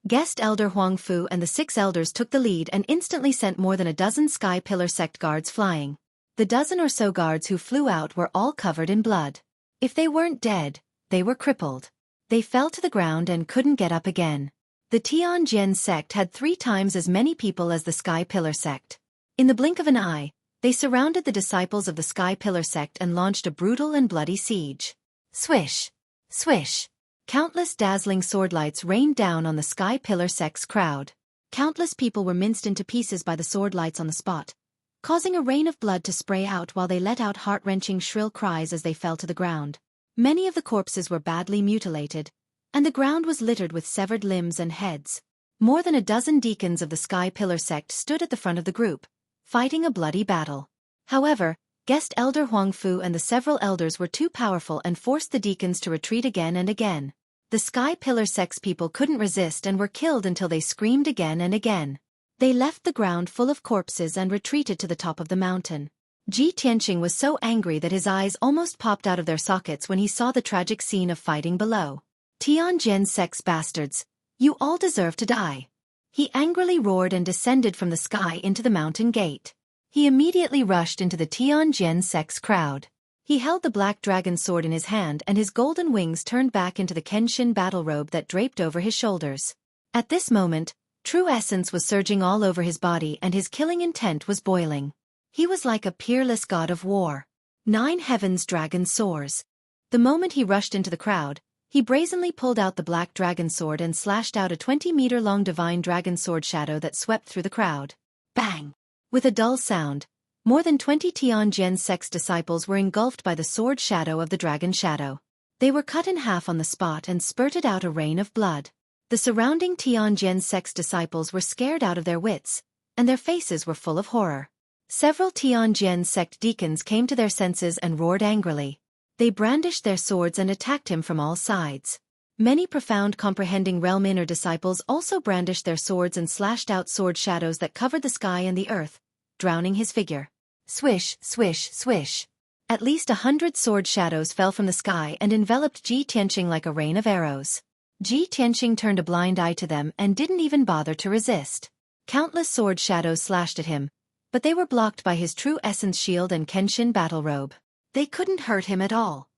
Guest Elder Huangfu and the 6 elders took the lead and instantly sent more than a dozen Sky Pillar sect guards flying. The dozen or so guards who flew out were all covered in blood. If they weren't dead, they were crippled. They fell to the ground and couldn't get up again. The Tianjin sect had 3 times as many people as the Sky Pillar sect. In the blink of an eye, they surrounded the disciples of the Sky Pillar sect and launched a brutal and bloody siege. Swish! Swish! Countless dazzling swordlights rained down on the Sky Pillar sect's crowd. Countless people were minced into pieces by the swordlights on the spot, causing a rain of blood to spray out while they let out heart-wrenching shrill cries as they fell to the ground. Many of the corpses were badly mutilated, and the ground was littered with severed limbs and heads. More than a dozen deacons of the Sky Pillar sect stood at the front of the group, fighting a bloody battle. However, guest Elder Huangfu and the several elders were too powerful and forced the deacons to retreat again and again. The Sky Pillar sect's people couldn't resist and were killed until they screamed again and again. They left the ground full of corpses and retreated to the top of the mountain. Ji Tianqing was so angry that his eyes almost popped out of their sockets when he saw the tragic scene of fighting below. "Tianjin sect's bastards, you all deserve to die." He angrily roared and descended from the sky into the mountain gate. He immediately rushed into the Tianjin sect's crowd. He held the black dragon sword in his hand and his golden wings turned back into the Kenshin battle robe that draped over his shoulders. At this moment, true essence was surging all over his body and his killing intent was boiling. He was like a peerless god of war. 9 heavens dragon soars. The moment he rushed into the crowd, he brazenly pulled out the black dragon sword and slashed out a 20-meter-long divine dragon sword shadow that swept through the crowd. Bang! With a dull sound, more than 20 Tianjin sect's disciples were engulfed by the sword shadow of the dragon shadow. They were cut in half on the spot and spurted out a rain of blood. The surrounding Tianjin sect's disciples were scared out of their wits, and their faces were full of horror. Several Tianjin sect deacons came to their senses and roared angrily. They brandished their swords and attacked him from all sides. Many profound comprehending realm inner disciples also brandished their swords and slashed out sword shadows that covered the sky and the earth, drowning his figure. Swish, swish, swish. At least 100 sword shadows fell from the sky and enveloped Ji Tianqing like a rain of arrows. Ji Tianqing turned a blind eye to them and didn't even bother to resist. Countless sword shadows slashed at him, but they were blocked by his true essence shield and Kenshin battle robe. They couldn't hurt him at all.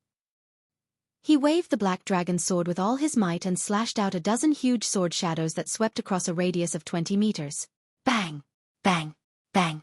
He waved the black dragon sword with all his might and slashed out a dozen huge sword shadows that swept across a radius of 20 meters. Bang! Bang! Bang!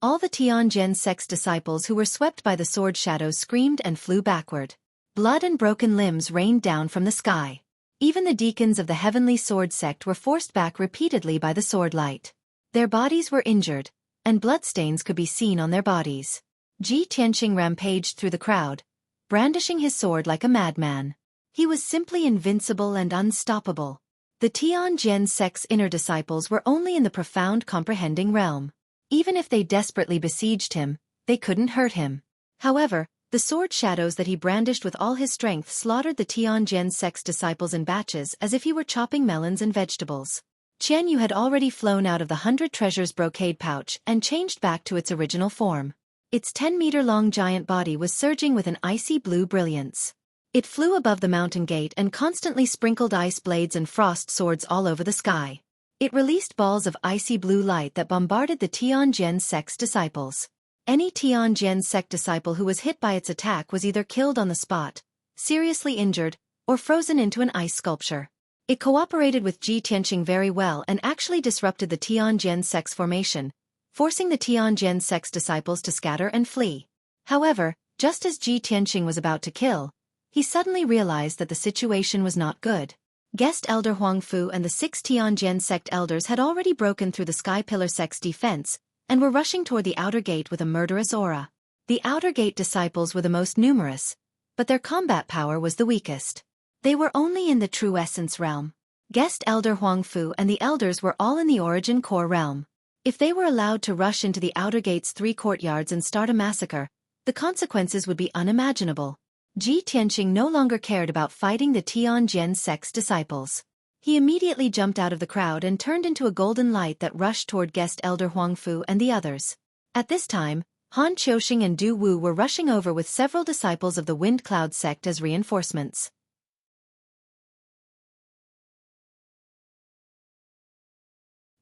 All the Tianjin sect's disciples who were swept by the sword shadows screamed and flew backward. Blood and broken limbs rained down from the sky. Even the deacons of the heavenly sword sect were forced back repeatedly by the sword light. Their bodies were injured, and bloodstains could be seen on their bodies. Ji Tianqing rampaged through the crowd, brandishing his sword like a madman. He was simply invincible and unstoppable. The Tianjin sect's inner disciples were only in the profound comprehending realm. Even if they desperately besieged him, they couldn't hurt him. However, the sword shadows that he brandished with all his strength slaughtered the Tianjin sect's disciples in batches as if he were chopping melons and vegetables. Qian Yu had already flown out of the 100 treasures brocade pouch and changed back to its original form. Its 10-meter-long giant body was surging with an icy blue brilliance. It flew above the mountain gate and constantly sprinkled ice blades and frost swords all over the sky. It released balls of icy blue light that bombarded the Tianjin sect's disciples. Any Tianjin sect disciple who was hit by its attack was either killed on the spot, seriously injured, or frozen into an ice sculpture. It cooperated with Ji Tianqing very well and actually disrupted the Tianjin sect's formation, forcing the Tianjin sect's disciples to scatter and flee. However, just as Ji Tianqing was about to kill, he suddenly realized that the situation was not good. Guest Elder Huangfu and the 6 Tianjin sect elders had already broken through the Sky Pillar sect's defense, and were rushing toward the outer gate with a murderous aura. The Outer Gate disciples were the most numerous, but their combat power was the weakest. They were only in the true essence realm. Guest Elder Huangfu and the elders were all in the origin core realm. If they were allowed to rush into the Outer Gate's 3 courtyards and start a massacre, the consequences would be unimaginable. Ji Tianqing no longer cared about fighting the Tianjin sect's disciples. He immediately jumped out of the crowd and turned into a golden light that rushed toward Guest Elder Huangfu and the others. At this time, Han Qiuxing and Du Wu were rushing over with several disciples of the Wind Cloud sect as reinforcements.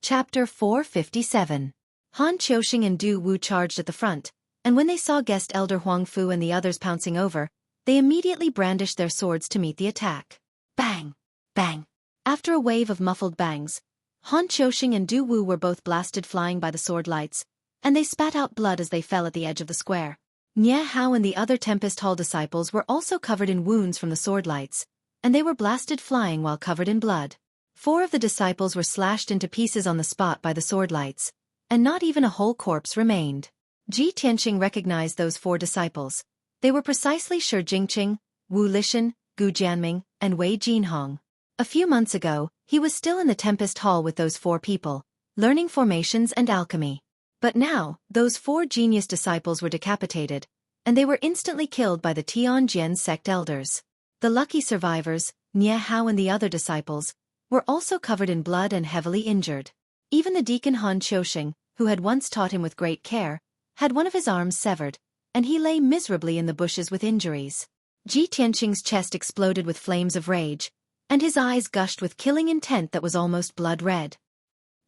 Chapter 457. Han Qiuxing and Du Wu charged at the front, and when they saw Guest Elder Huangfu and the others pouncing over, they immediately brandished their swords to meet the attack. Bang! Bang! After a wave of muffled bangs, Han Qiuxing and Du Wu were both blasted flying by the sword lights, and they spat out blood as they fell at the edge of the square. Nie Hao and the other Tempest Hall disciples were also covered in wounds from the sword lights, and they were blasted flying while covered in blood. 4 of the disciples were slashed into pieces on the spot by the sword lights, and not even a whole corpse remained. Ji Tianqing recognized those 4 disciples. They were precisely Shi Jingqing, Wu Lishan, Gu Jianming, and Wei Jinhong. A few months ago, he was still in the Tempest Hall with those 4 people, learning formations and alchemy. But now, those 4 genius disciples were decapitated, and they were instantly killed by the Tianjin sect elders. The lucky survivors, Nie Hao and the other disciples, were also covered in blood and heavily injured. Even the deacon Han Qiuxing, who had once taught him with great care, had one of his arms severed, and he lay miserably in the bushes with injuries. Ji Tianqing's chest exploded with flames of rage, and his eyes gushed with killing intent that was almost blood red.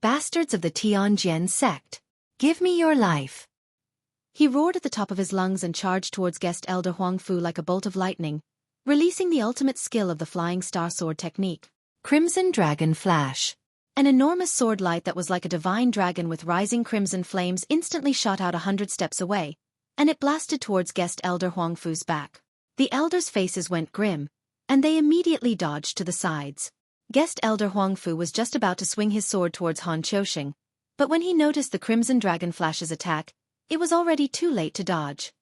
Bastards of the Tianjin sect! Give me your life! He roared at the top of his lungs and charged towards Guest Elder Huangfu like a bolt of lightning, releasing the ultimate skill of the Flying Star Sword technique. Crimson Dragon Flash. An enormous sword light that was like a divine dragon with rising crimson flames instantly shot out 100 steps away, and it blasted towards Guest Elder Huangfu's back. The elders' faces went grim, and they immediately dodged to the sides. Guest Elder Huangfu was just about to swing his sword towards Han Qiuxing, but when he noticed the Crimson Dragon Flash's attack, it was already too late to dodge.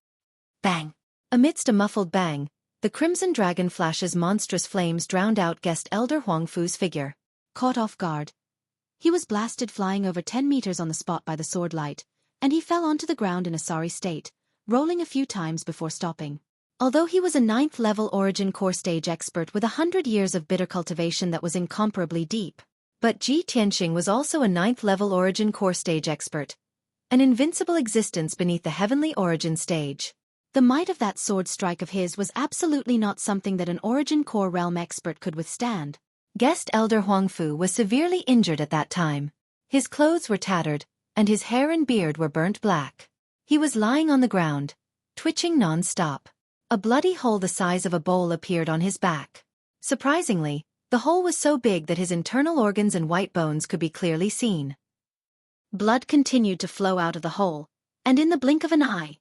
Bang! Amidst a muffled bang, the Crimson Dragon Flash's monstrous flames drowned out Guest Elder Huangfu's figure. Caught off guard, he was blasted flying over 10 meters on the spot by the sword light, and he fell onto the ground in a sorry state, rolling a few times before stopping. Although he was a 9th-level Origin Core Stage expert with 100 years of bitter cultivation that was incomparably deep, but Ji Tianqing was also a 9th-level Origin Core Stage expert, an invincible existence beneath the Heavenly Origin Stage. The might of that sword strike of his was absolutely not something that an Origin Core Realm expert could withstand. Guest Elder Huangfu was severely injured at that time. His clothes were tattered, and his hair and beard were burnt black. He was lying on the ground, twitching non-stop. A bloody hole the size of a bowl appeared on his back. Surprisingly, the hole was so big that his internal organs and white bones could be clearly seen. Blood continued to flow out of the hole, and in the blink of an eye,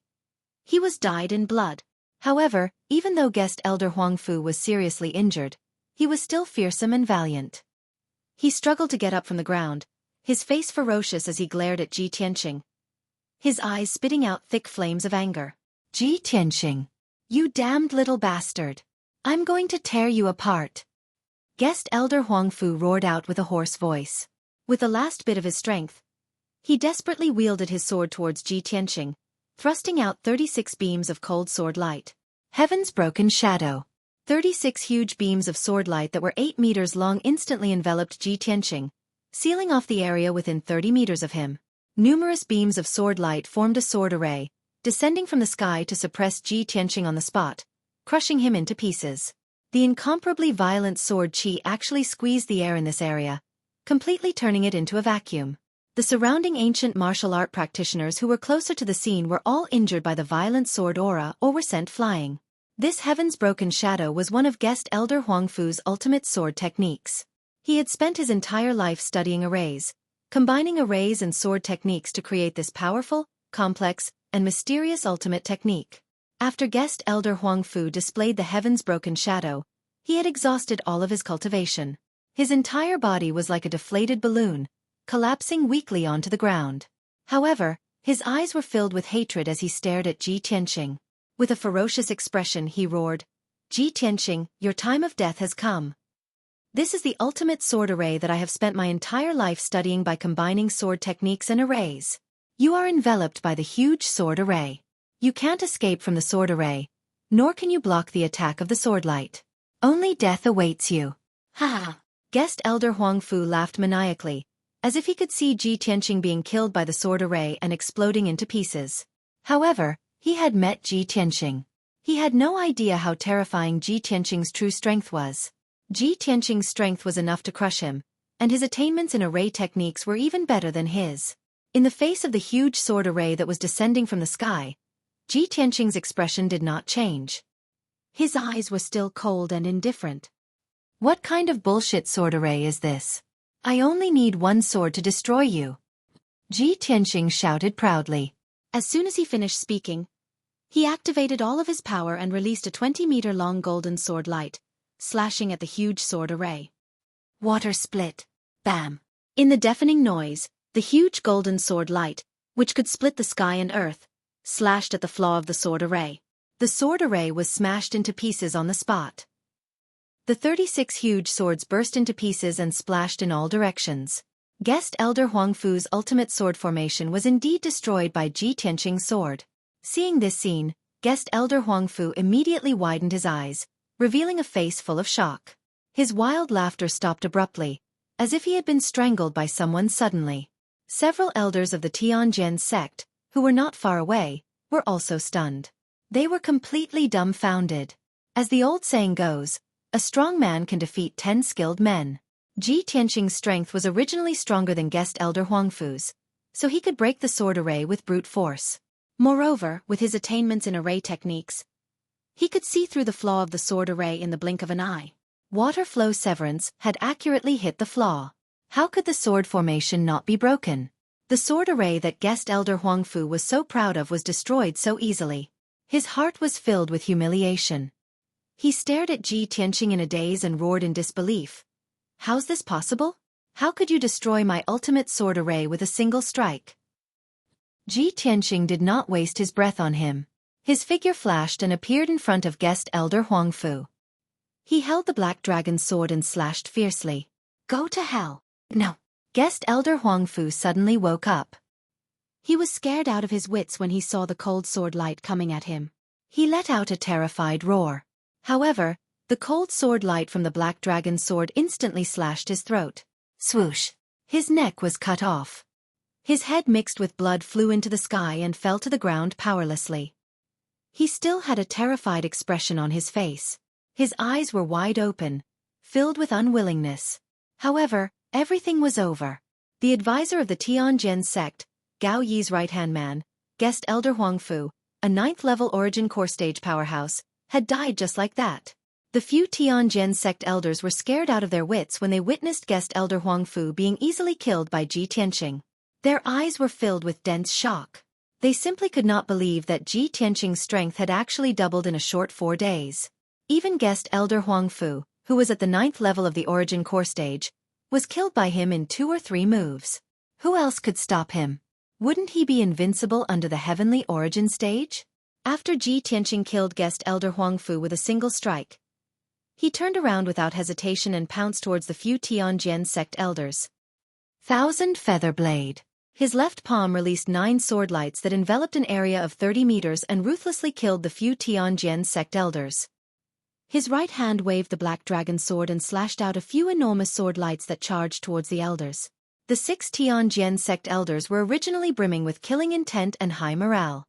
he was dyed in blood. However, even though Guest Elder Huangfu was seriously injured, he was still fearsome and valiant. He struggled to get up from the ground, his face ferocious as he glared at Ji Tianqing, his eyes spitting out thick flames of anger. Ji Tianqing, you damned little bastard! I'm going to tear you apart! Guest Elder Huangfu roared out with a hoarse voice. With the last bit of his strength, he desperately wielded his sword towards Ji Tianqing, thrusting out 36 beams of cold sword light. Heaven's Broken Shadow. 36 huge beams of sword light that were 8 meters long instantly enveloped Ji Tianqing, sealing off the area within 30 meters of him. Numerous beams of sword light formed a sword array, descending from the sky to suppress Ji Tianqing on the spot, crushing him into pieces. The incomparably violent sword chi actually squeezed the air in this area, completely turning it into a vacuum. The surrounding ancient martial art practitioners who were closer to the scene were all injured by the violent sword aura or were sent flying. This Heaven's Broken Shadow was one of Guest Elder Huangfu's ultimate sword techniques. He had spent his entire life studying arrays, combining arrays and sword techniques to create this powerful, complex, and mysterious ultimate technique. After Guest Elder Huangfu displayed the Heaven's Broken Shadow, he had exhausted all of his cultivation. His entire body was like a deflated balloon, collapsing weakly onto the ground. However, His eyes were filled with hatred as he stared at Ji Tianqing. With a ferocious expression he roared, "Ji Tianqing, your time of death has come. This is the ultimate sword array that I have spent my entire life studying by combining sword techniques and arrays. You are enveloped by the huge sword array. You can't escape from the sword array, nor can you block the attack of the sword light. Only death awaits you." Ha! Guest Elder Huangfu laughed maniacally, as if he could see Ji Tianqing being killed by the sword array and exploding into pieces. However, he had met Ji Tianqing. He had no idea how terrifying Ji Tianqing's true strength was. Ji Tianqing's strength was enough to crush him, and his attainments in array techniques were even better than his. In the face of the huge sword array that was descending from the sky, Ji Tianqing's expression did not change. His eyes were still cold and indifferent. "What kind of bullshit sword array is this? I only need one sword to destroy you," Ji Tianqing shouted proudly. As soon as he finished speaking, he activated all of his power and released a 20-meter-long golden sword light, slashing at the huge sword array. Water split. Bam! In the deafening noise, the huge golden sword light, which could split the sky and earth, slashed at the flaw of the sword array. The sword array was smashed into pieces on the spot. The 36 huge swords burst into pieces and splashed in all directions. Guest Elder Huangfu's ultimate sword formation was indeed destroyed by Ji Tianqing's sword. Seeing this scene, Guest Elder Huangfu immediately widened his eyes, revealing a face full of shock. His wild laughter stopped abruptly, as if he had been strangled by someone suddenly. Several elders of the Tianjin sect, who were not far away, were also stunned. They were completely dumbfounded. As the old saying goes, a strong man can defeat 10 skilled men. Ji Tianqing's strength was originally stronger than Guest Elder Huangfu's, so he could break the sword array with brute force. Moreover, with his attainments in array techniques, he could see through the flaw of the sword array in the blink of an eye. Water flow severance had accurately hit the flaw. How could the sword formation not be broken? The sword array that Guest Elder Huangfu was so proud of was destroyed so easily. His heart was filled with humiliation. He stared at Ji Tianqing in a daze and roared in disbelief. "How's this possible? How could you destroy my ultimate sword array with a single strike?" Ji Tianqing did not waste his breath on him. His figure flashed and appeared in front of Guest Elder Huangfu. He held the black dragon's sword and slashed fiercely. "Go to hell." "No." Guest Elder Huangfu suddenly woke up. He was scared out of his wits when he saw the cold sword light coming at him. He let out a terrified roar. However, the cold sword light from the black dragon's sword instantly slashed his throat. Swoosh! His neck was cut off. His head mixed with blood flew into the sky and fell to the ground powerlessly. He still had a terrified expression on his face. His eyes were wide open, filled with unwillingness. However, everything was over. The advisor of the Tianjin sect, Gao Yi's right-hand man, Guest Elder Huangfu, a 9th-level Origin Core Stage powerhouse, had died just like that. The few Tianjin sect elders were scared out of their wits when they witnessed Guest Elder Huangfu being easily killed by Ji Tianqing. Their eyes were filled with dense shock. They simply could not believe that Ji Tianqing's strength had actually doubled in a short 4 days. Even Guest Elder Huangfu, who was at the 9th level of the Origin Core Stage, was killed by him in 2 or 3 moves. Who else could stop him? Wouldn't he be invincible under the Heavenly Origin Stage? After Ji Tianqing killed Guest Elder Huangfu with a single strike, he turned around without hesitation and pounced towards the few Tianjin sect elders. Thousand Feather Blade. His left palm released 9 sword lights that enveloped an area of 30 meters and ruthlessly killed the few Tianjin sect elders. His right hand waved the black dragon sword and slashed out a few enormous sword lights that charged towards the elders. The 6 Tianjin sect elders were originally brimming with killing intent and high morale.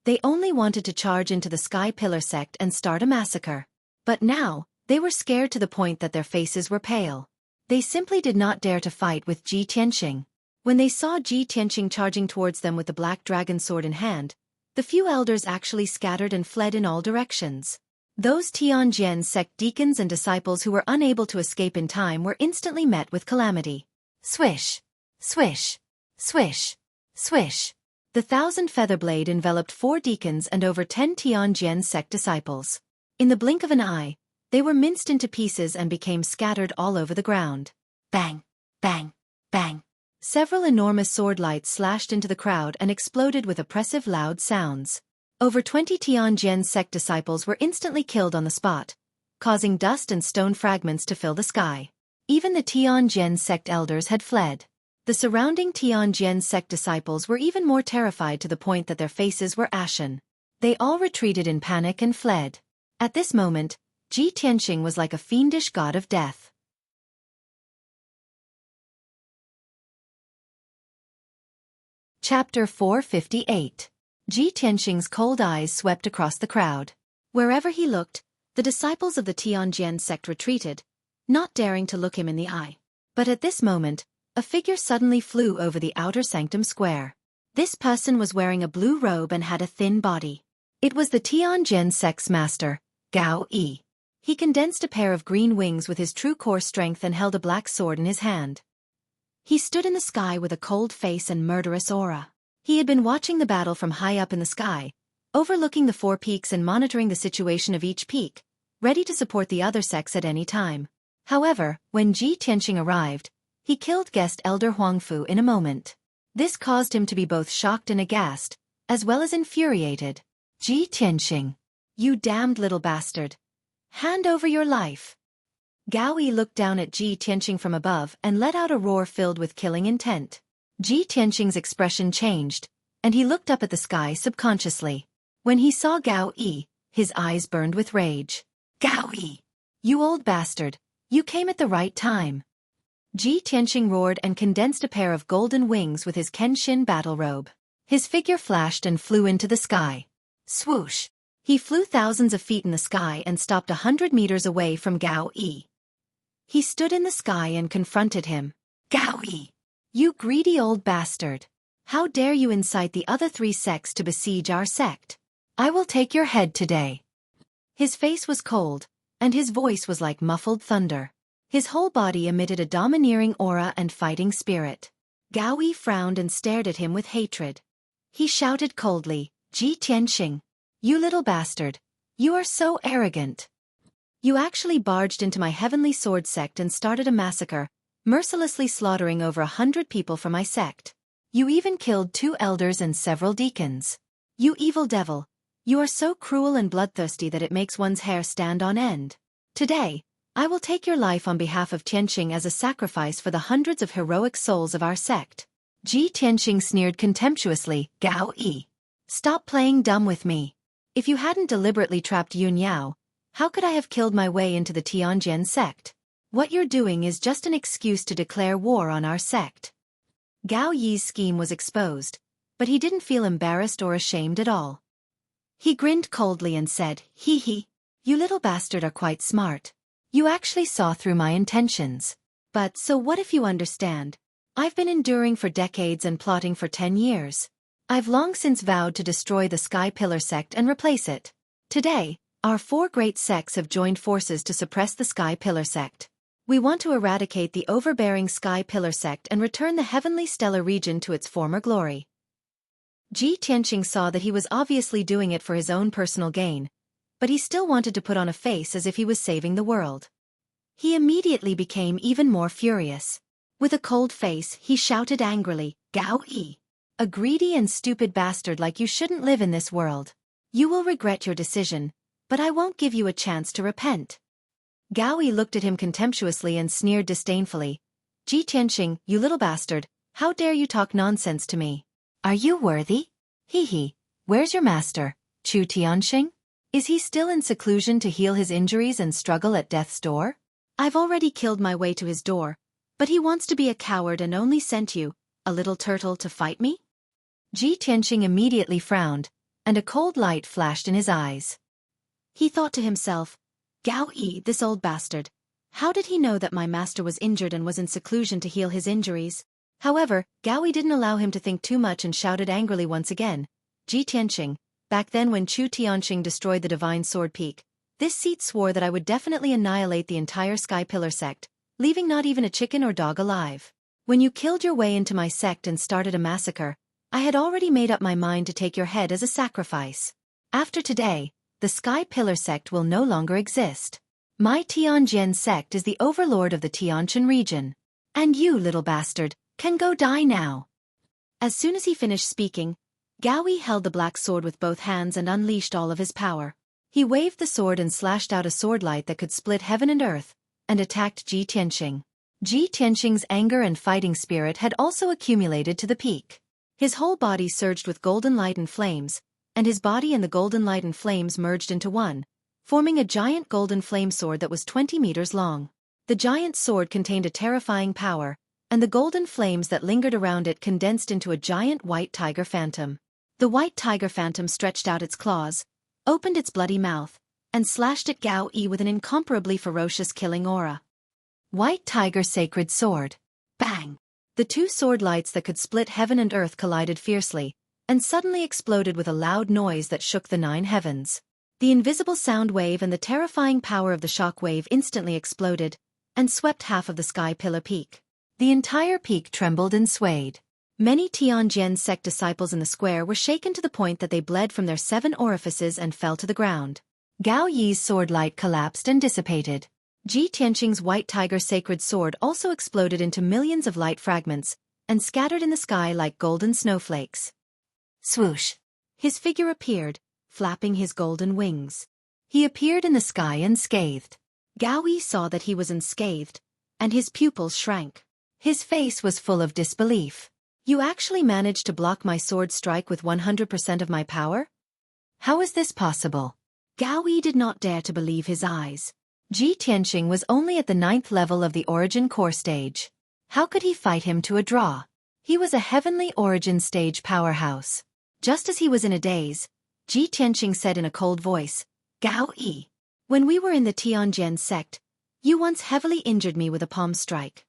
They only wanted to charge into the Sky Pillar sect and start a massacre. But now, they were scared to the point that their faces were pale. They simply did not dare to fight with Ji Tianqing. When they saw Ji Tianqing charging towards them with the black dragon sword in hand, the few elders actually scattered and fled in all directions. Those Tianjin sect deacons and disciples who were unable to escape in time were instantly met with calamity. Swish! Swish! Swish! Swish! The 1000 Feather Blade enveloped 4 deacons and over 10 Tianjin sect disciples. In the blink of an eye, they were minced into pieces and became scattered all over the ground. Bang! Bang! Bang! Several enormous sword lights slashed into the crowd and exploded with oppressive loud sounds. Over 20 Tianjin sect disciples were instantly killed on the spot, causing dust and stone fragments to fill the sky. Even the Tianjin sect elders had fled. The surrounding Tianjin sect disciples were even more terrified to the point that their faces were ashen. They all retreated in panic and fled. At this moment, Ji Tianxing was like a fiendish god of death. Chapter 458. Ji Tianxing's cold eyes swept across the crowd. Wherever he looked, the disciples of the Tianjin sect retreated, not daring to look him in the eye. But at this moment, a figure suddenly flew over the outer sanctum square. This person was wearing a blue robe and had a thin body. It was the Tianjin sect's master, Gao Yi. He condensed a pair of green wings with his true core strength and held a black sword in his hand. He stood in the sky with a cold face and murderous aura. He had been watching the battle from high up in the sky, overlooking the 4 peaks and monitoring the situation of each peak, ready to support the other sects at any time. However, when Ji Tianxing arrived, he killed guest Elder Huangfu in a moment. This caused him to be both shocked and aghast, as well as infuriated. Ji Tianxing, you damned little bastard. Hand over your life. Gao Yi looked down at Ji Tianxing from above and let out a roar filled with killing intent. Ji Tianxing's expression changed, and he looked up at the sky subconsciously. When he saw Gao Yi, his eyes burned with rage. Gao Yi! You old bastard, you came at the right time. Ji Tianxing roared and condensed a pair of golden wings with his Kenshin battle robe. His figure flashed and flew into the sky. Swoosh! He flew thousands of feet in the sky and stopped 100 meters away from Gao Yi. He stood in the sky and confronted him. Gao Yi! You greedy old bastard! How dare you incite the other 3 sects to besiege our sect? I will take your head today. His face was cold, and his voice was like muffled thunder. His whole body emitted a domineering aura and fighting spirit. Gao Yi frowned and stared at him with hatred. He shouted coldly, Ji Tianxing, you little bastard, you are so arrogant. You actually barged into my heavenly sword sect and started a massacre, mercilessly slaughtering over 100 people from my sect. You even killed 2 elders and several deacons. You evil devil, you are so cruel and bloodthirsty that it makes one's hair stand on end. Today, I will take your life on behalf of Tianxing as a sacrifice for the hundreds of heroic souls of our sect. Ji Tianxing sneered contemptuously, Gao Yi. Stop playing dumb with me. If you hadn't deliberately trapped Yun Yao, how could I have killed my way into the Tianjin sect? What you're doing is just an excuse to declare war on our sect. Gao Yi's scheme was exposed, but he didn't feel embarrassed or ashamed at all. He grinned coldly and said, Hee hee, you little bastard are quite smart. You actually saw through my intentions. But so what if you understand? I've been enduring for decades and plotting for 10 years. I've long since vowed to destroy the Sky Pillar sect and replace it. Today, our 4 great sects have joined forces to suppress the Sky Pillar sect. We want to eradicate the overbearing Sky Pillar sect and return the heavenly stellar region to its former glory. Ji Tianxing saw that he was obviously doing it for his own personal gain, but he still wanted to put on a face as if he was saving the world. He immediately became even more furious. With a cold face, he shouted angrily, Gao Yi! A greedy and stupid bastard like you shouldn't live in this world. You will regret your decision, but I won't give you a chance to repent. Gao Yi looked at him contemptuously and sneered disdainfully. Ji Tianxing, you little bastard, how dare you talk nonsense to me? Are you worthy? Hee hee, where's your master, Chu Tianxing? Is he still in seclusion to heal his injuries and struggle at death's door? I've already killed my way to his door, but he wants to be a coward and only sent you, a little turtle, to fight me? Ji Tianxing immediately frowned, and a cold light flashed in his eyes. He thought to himself, Gao Yi, this old bastard. How did he know that my master was injured and was in seclusion to heal his injuries? However, Gao Yi didn't allow him to think too much and shouted angrily once again, Ji Tianxing, back then when Chu Tianxing destroyed the Divine Sword Peak, this seat swore that I would definitely annihilate the entire Sky Pillar sect, leaving not even a chicken or dog alive. When you killed your way into my sect and started a massacre, I had already made up my mind to take your head as a sacrifice. After today, the Sky Pillar sect will no longer exist. My Tianjin sect is the overlord of the Tianjin region. And you, little bastard, Can go die now." As soon as he finished speaking, Gao Yi held the black sword with both hands and unleashed all of his power. He waved the sword and slashed out a sword light that could split heaven and earth, and attacked Ji Tianqing. Ji Tianqing's anger and fighting spirit had also accumulated to the peak. His whole body surged with golden light and flames, and his body and the golden light and flames merged into one, forming a giant golden flame sword that was 20 meters long. The giant sword contained a terrifying power, and the golden flames that lingered around it condensed into a giant white tiger phantom. The white tiger phantom stretched out its claws, opened its bloody mouth, and slashed at Gao Yi with an incomparably ferocious killing aura. White Tiger Sacred Sword. Bang! The two sword lights that could split heaven and earth collided fiercely, and suddenly exploded with a loud noise that shook the 9 heavens. The invisible sound wave and the terrifying power of the shock wave instantly exploded, and swept half of the sky pillar peak. The entire peak trembled and swayed. Many Tianjin sect disciples in the square were shaken to the point that they bled from their 7 orifices and fell to the ground. Gao Yi's sword light collapsed and dissipated. Ji Tianqing's white tiger sacred sword also exploded into millions of light fragments, and scattered in the sky like golden snowflakes. Swoosh! His figure appeared, flapping his golden wings. He appeared in the sky unscathed. Gao Yi saw that he was unscathed, and his pupils shrank. His face was full of disbelief. "You actually managed to block my sword strike with 100% of my power? How is this possible?" Gao Yi did not dare to believe his eyes. Ji Tianqing was only at the 9th level of the Origin Core stage. How could he fight him to a draw? He was a heavenly Origin stage powerhouse. Just as he was in a daze, Ji Tianqing said in a cold voice, "Gao Yi, when we were in the Tianjin sect, you once heavily injured me with a palm strike.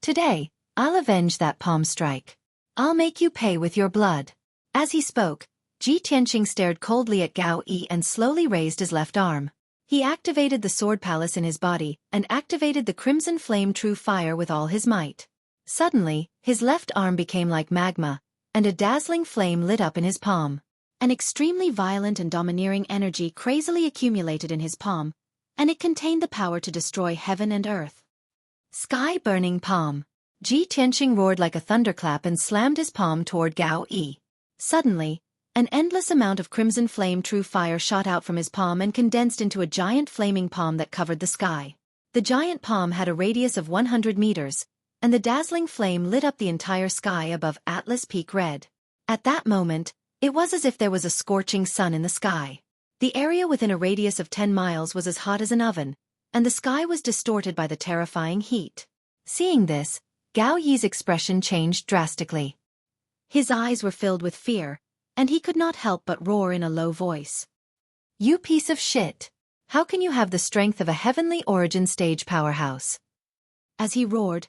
Today, I'll avenge that palm strike. I'll make you pay with your blood." As he spoke, Ji Tianqing stared coldly at Gao Yi and slowly raised his left arm. He activated the sword palace in his body and activated the crimson flame true fire with all his might. Suddenly, his left arm became like magma, and a dazzling flame lit up in his palm. An extremely violent and domineering energy crazily accumulated in his palm, and it contained the power to destroy heaven and earth. Sky-burning palm. Ji Tianqing roared like a thunderclap and slammed his palm toward Gao Yi. Suddenly, an endless amount of crimson flame true fire shot out from his palm and condensed into a giant flaming palm that covered the sky. The giant palm had a radius of 100 meters, and the dazzling flame lit up the entire sky above Atlas Peak red. At that moment, it was as if there was a scorching sun in the sky. The area within a radius of 10 miles was as hot as an oven, and the sky was distorted by the terrifying heat. Seeing this, Gao Yi's expression changed drastically. His eyes were filled with fear, and he could not help but roar in a low voice. "You piece of shit! How can you have the strength of a heavenly Origin stage powerhouse?" As he roared,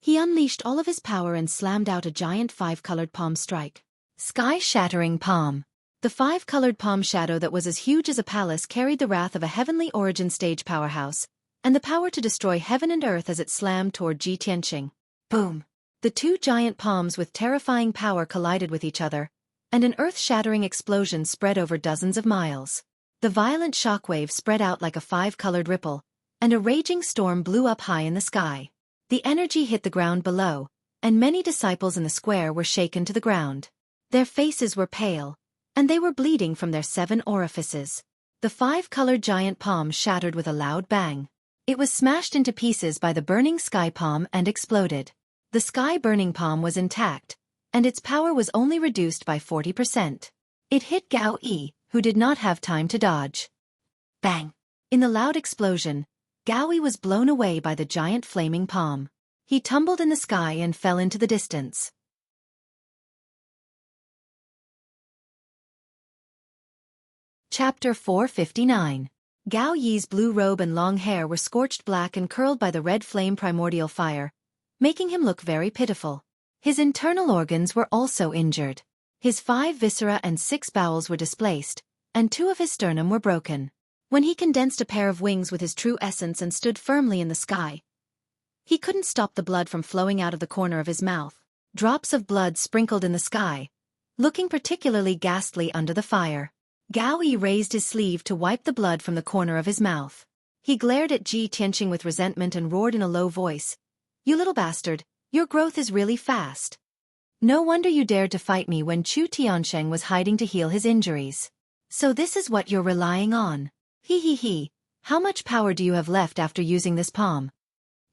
he unleashed all of his power and slammed out a giant 5-colored palm strike. Sky-shattering palm. The 5-colored palm shadow that was as huge as a palace carried the wrath of a heavenly Origin stage powerhouse, and the power to destroy heaven and earth as it slammed toward Ji Tianqing. Boom! The two giant palms with terrifying power collided with each other, and an earth-shattering explosion spread over dozens of miles. The violent shockwave spread out like a 5-colored ripple, and a raging storm blew up high in the sky. The energy hit the ground below, and many disciples in the square were shaken to the ground. Their faces were pale, and they were bleeding from their 7 orifices. The 5-colored giant palm shattered with a loud bang. It was smashed into pieces by the burning sky palm and exploded. The sky-burning palm was intact, and its power was only reduced by 40%. It hit Gao Yi, who did not have time to dodge. Bang! In the loud explosion, Gao Yi was blown away by the giant flaming palm. He tumbled in the sky and fell into the distance. Chapter 459. Gao Yi's blue robe and long hair were scorched black and curled by the red flame primordial fire, making him look very pitiful. His internal organs were also injured. His 5 viscera and 6 bowels were displaced, and 2 of his sternum were broken. When he condensed a pair of wings with his true essence and stood firmly in the sky, he couldn't stop the blood from flowing out of the corner of his mouth. Drops of blood sprinkled in the sky, looking particularly ghastly under the fire. Gao Yi raised his sleeve to wipe the blood from the corner of his mouth. He glared at Ji Tianqing with resentment and roared in a low voice, "You little bastard, Your growth is really fast. No wonder you dared to fight me when Chu Tiansheng was hiding to heal his injuries. So this is what you're relying on. He. How much power do you have left after using this palm?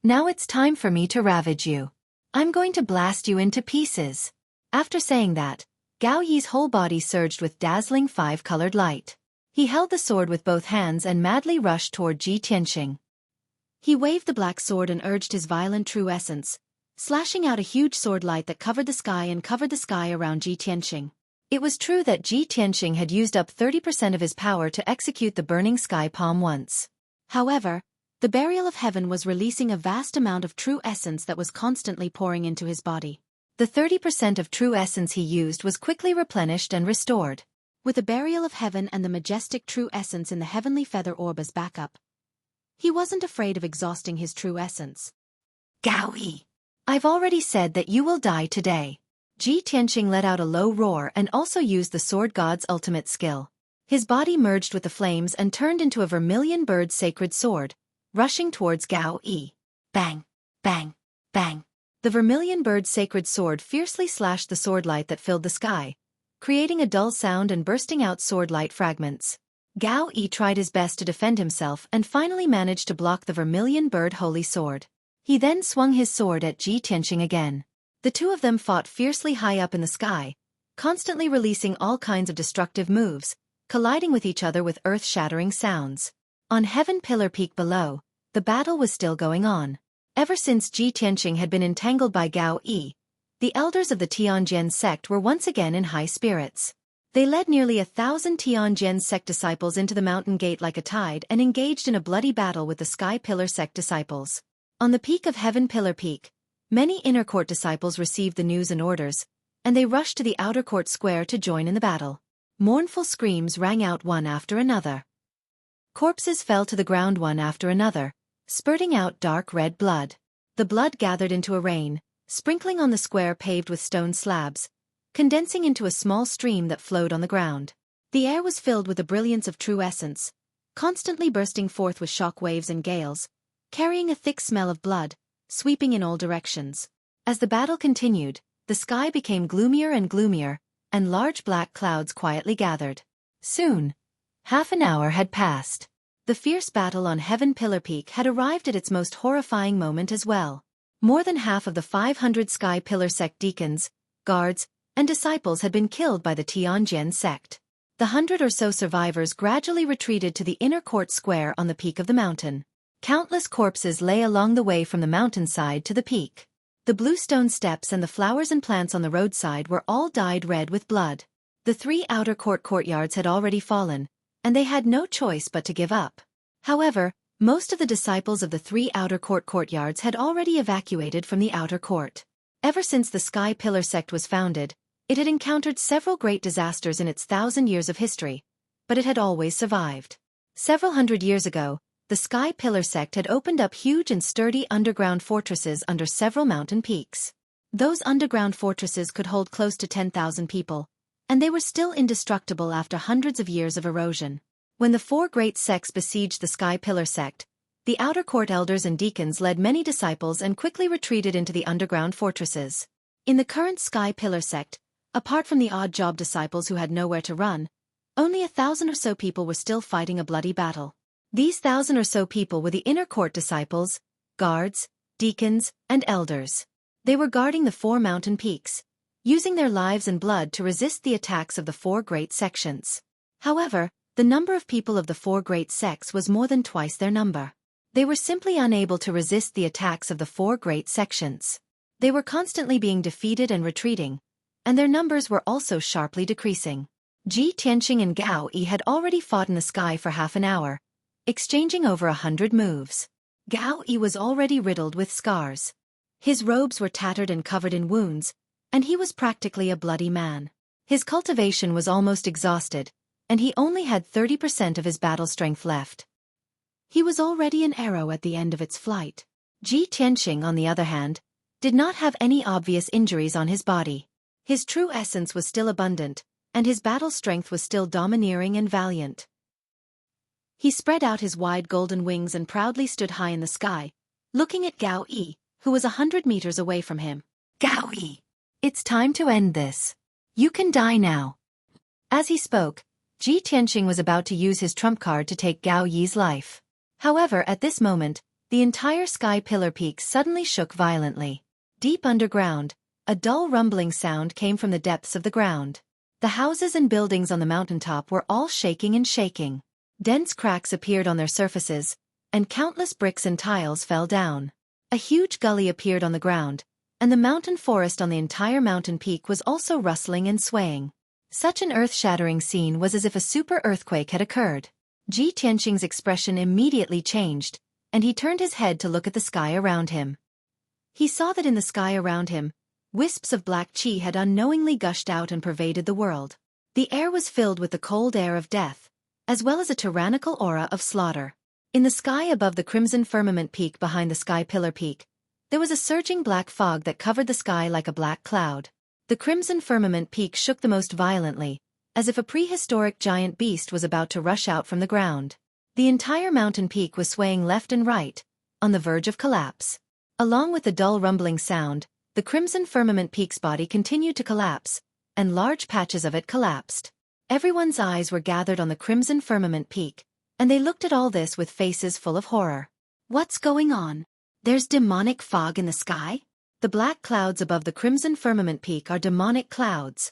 Now it's time for me to ravage you. I'm going to blast you into pieces. After saying that, Gao Yi's whole body surged with dazzling five-colored light. He held the sword with both hands and madly rushed toward Ji Tianxing. He waved the black sword and urged his violent true essence, slashing out a huge sword light that covered the sky around Ji Tianxing. It was true that Ji Tianxing had used up 30% of his power to execute the burning sky palm once. However, the Burial of Heaven was releasing a vast amount of true essence that was constantly pouring into his body. The 30% of true essence he used was quickly replenished and restored. With the Burial of Heaven and the majestic true essence in the heavenly feather orb as backup, he wasn't afraid of exhausting his true essence. Gao Yi, I've already said that you will die today. Ji Tianxing let out a low roar and also used the sword god's ultimate skill. His body merged with the flames and turned into a vermilion bird sacred sword, rushing towards Gao Yi. Bang, bang, bang. The vermilion bird sacred sword fiercely slashed the sword light that filled the sky, creating a dull sound and bursting out sword light fragments. Gao Yi tried his best to defend himself and finally managed to block the vermilion bird holy sword. He then swung his sword at Ji Tianxing again. The two of them fought fiercely high up in the sky, constantly releasing all kinds of destructive moves, colliding with each other with earth-shattering sounds. On Heaven Pillar Peak below, the battle was still going on. Ever since Ji Tianxing had been entangled by Gao Yi, the elders of the Tianjian sect were once again in high spirits. They led nearly 1,000 Tianjian sect disciples into the mountain gate like a tide and engaged in a bloody battle with the Sky Pillar sect disciples. On the peak of Heaven Pillar Peak, many inner court disciples received the news and orders, and they rushed to the outer court square to join in the battle. Mournful screams rang out one after another. Corpses fell to the ground one after another, spurting out dark red blood. The blood gathered into a rain, sprinkling on the square paved with stone slabs, condensing into a small stream that flowed on the ground. The air was filled with the brilliance of true essence, constantly bursting forth with shock waves and gales, carrying a thick smell of blood, sweeping in all directions. As the battle continued, the sky became gloomier and gloomier, and large black clouds quietly gathered. Soon, half an hour had passed. The fierce battle on Heaven Pillar Peak had arrived at its most horrifying moment as well. More than half of the 500 Sky Pillar sect deacons, guards, and disciples had been killed by the Tianjian sect. The 100 or so survivors gradually retreated to the inner court square on the peak of the mountain. Countless corpses lay along the way from the mountainside to the peak. The bluestone steps and the flowers and plants on the roadside were all dyed red with blood. The 3 outer court courtyards had already fallen, and they had no choice but to give up. However, most of the disciples of the 3 outer court courtyards had already evacuated from the outer court. Ever since the Sky Pillar sect was founded, it had encountered several great disasters in its 1,000 years of history, but it had always survived. Several hundred years ago, the Sky Pillar sect had opened up huge and sturdy underground fortresses under several mountain peaks. Those underground fortresses could hold close to 10,000 people, and they were still indestructible after hundreds of years of erosion. When the 4 great sects besieged the Sky Pillar sect, the outer court elders and deacons led many disciples and quickly retreated into the underground fortresses. In the current Sky Pillar sect, apart from the odd job disciples who had nowhere to run, only 1,000 or so people were still fighting a bloody battle. These 1,000 or so people were the inner court disciples, guards, deacons, and elders. They were guarding the 4 mountain peaks, using their lives and blood to resist the attacks of the 4 great sections. However, the number of people of the 4 great sects was more than twice their number. They were simply unable to resist the attacks of the 4 great sections. They were constantly being defeated and retreating, and their numbers were also sharply decreasing. Ji Tianxing and Gao Yi had already fought in the sky for half an hour, exchanging over 100 moves. Gao Yi was already riddled with scars. His robes were tattered and covered in wounds, and he was practically a bloody man. His cultivation was almost exhausted, and he only had 30% of his battle strength left. He was already an arrow at the end of its flight. Ji Tianxing, on the other hand, did not have any obvious injuries on his body. His true essence was still abundant, and his battle strength was still domineering and valiant. He spread out his wide golden wings and proudly stood high in the sky, looking at Gao Yi, who was 100 meters away from him. Gaoyi! It's time to end this. You can die now. As he spoke, Ji Tianqing was about to use his trump card to take Gao Yi's life. However, at this moment, the entire sky pillar peak suddenly shook violently. Deep underground, a dull rumbling sound came from the depths of the ground. The houses and buildings on the mountaintop were all shaking and shaking. Dense cracks appeared on their surfaces, and countless bricks and tiles fell down. A huge gully appeared on the ground, and the mountain forest on the entire mountain peak was also rustling and swaying. Such an earth-shattering scene was as if a super earthquake had occurred. Ji Tianqing's expression immediately changed, and he turned his head to look at the sky around him. He saw that in the sky around him, wisps of black qi had unknowingly gushed out and pervaded the world. The air was filled with the cold air of death, as well as a tyrannical aura of slaughter. In the sky above the crimson firmament peak behind the sky pillar peak, there was a surging black fog that covered the sky like a black cloud. The crimson firmament peak shook the most violently, as if a prehistoric giant beast was about to rush out from the ground. The entire mountain peak was swaying left and right, on the verge of collapse. Along with the dull rumbling sound, the crimson firmament peak's body continued to collapse, and large patches of it collapsed. Everyone's eyes were gathered on the crimson firmament peak, and they looked at all this with faces full of horror. What's going on? There's demonic fog in the sky? The black clouds above the crimson firmament peak are demonic clouds.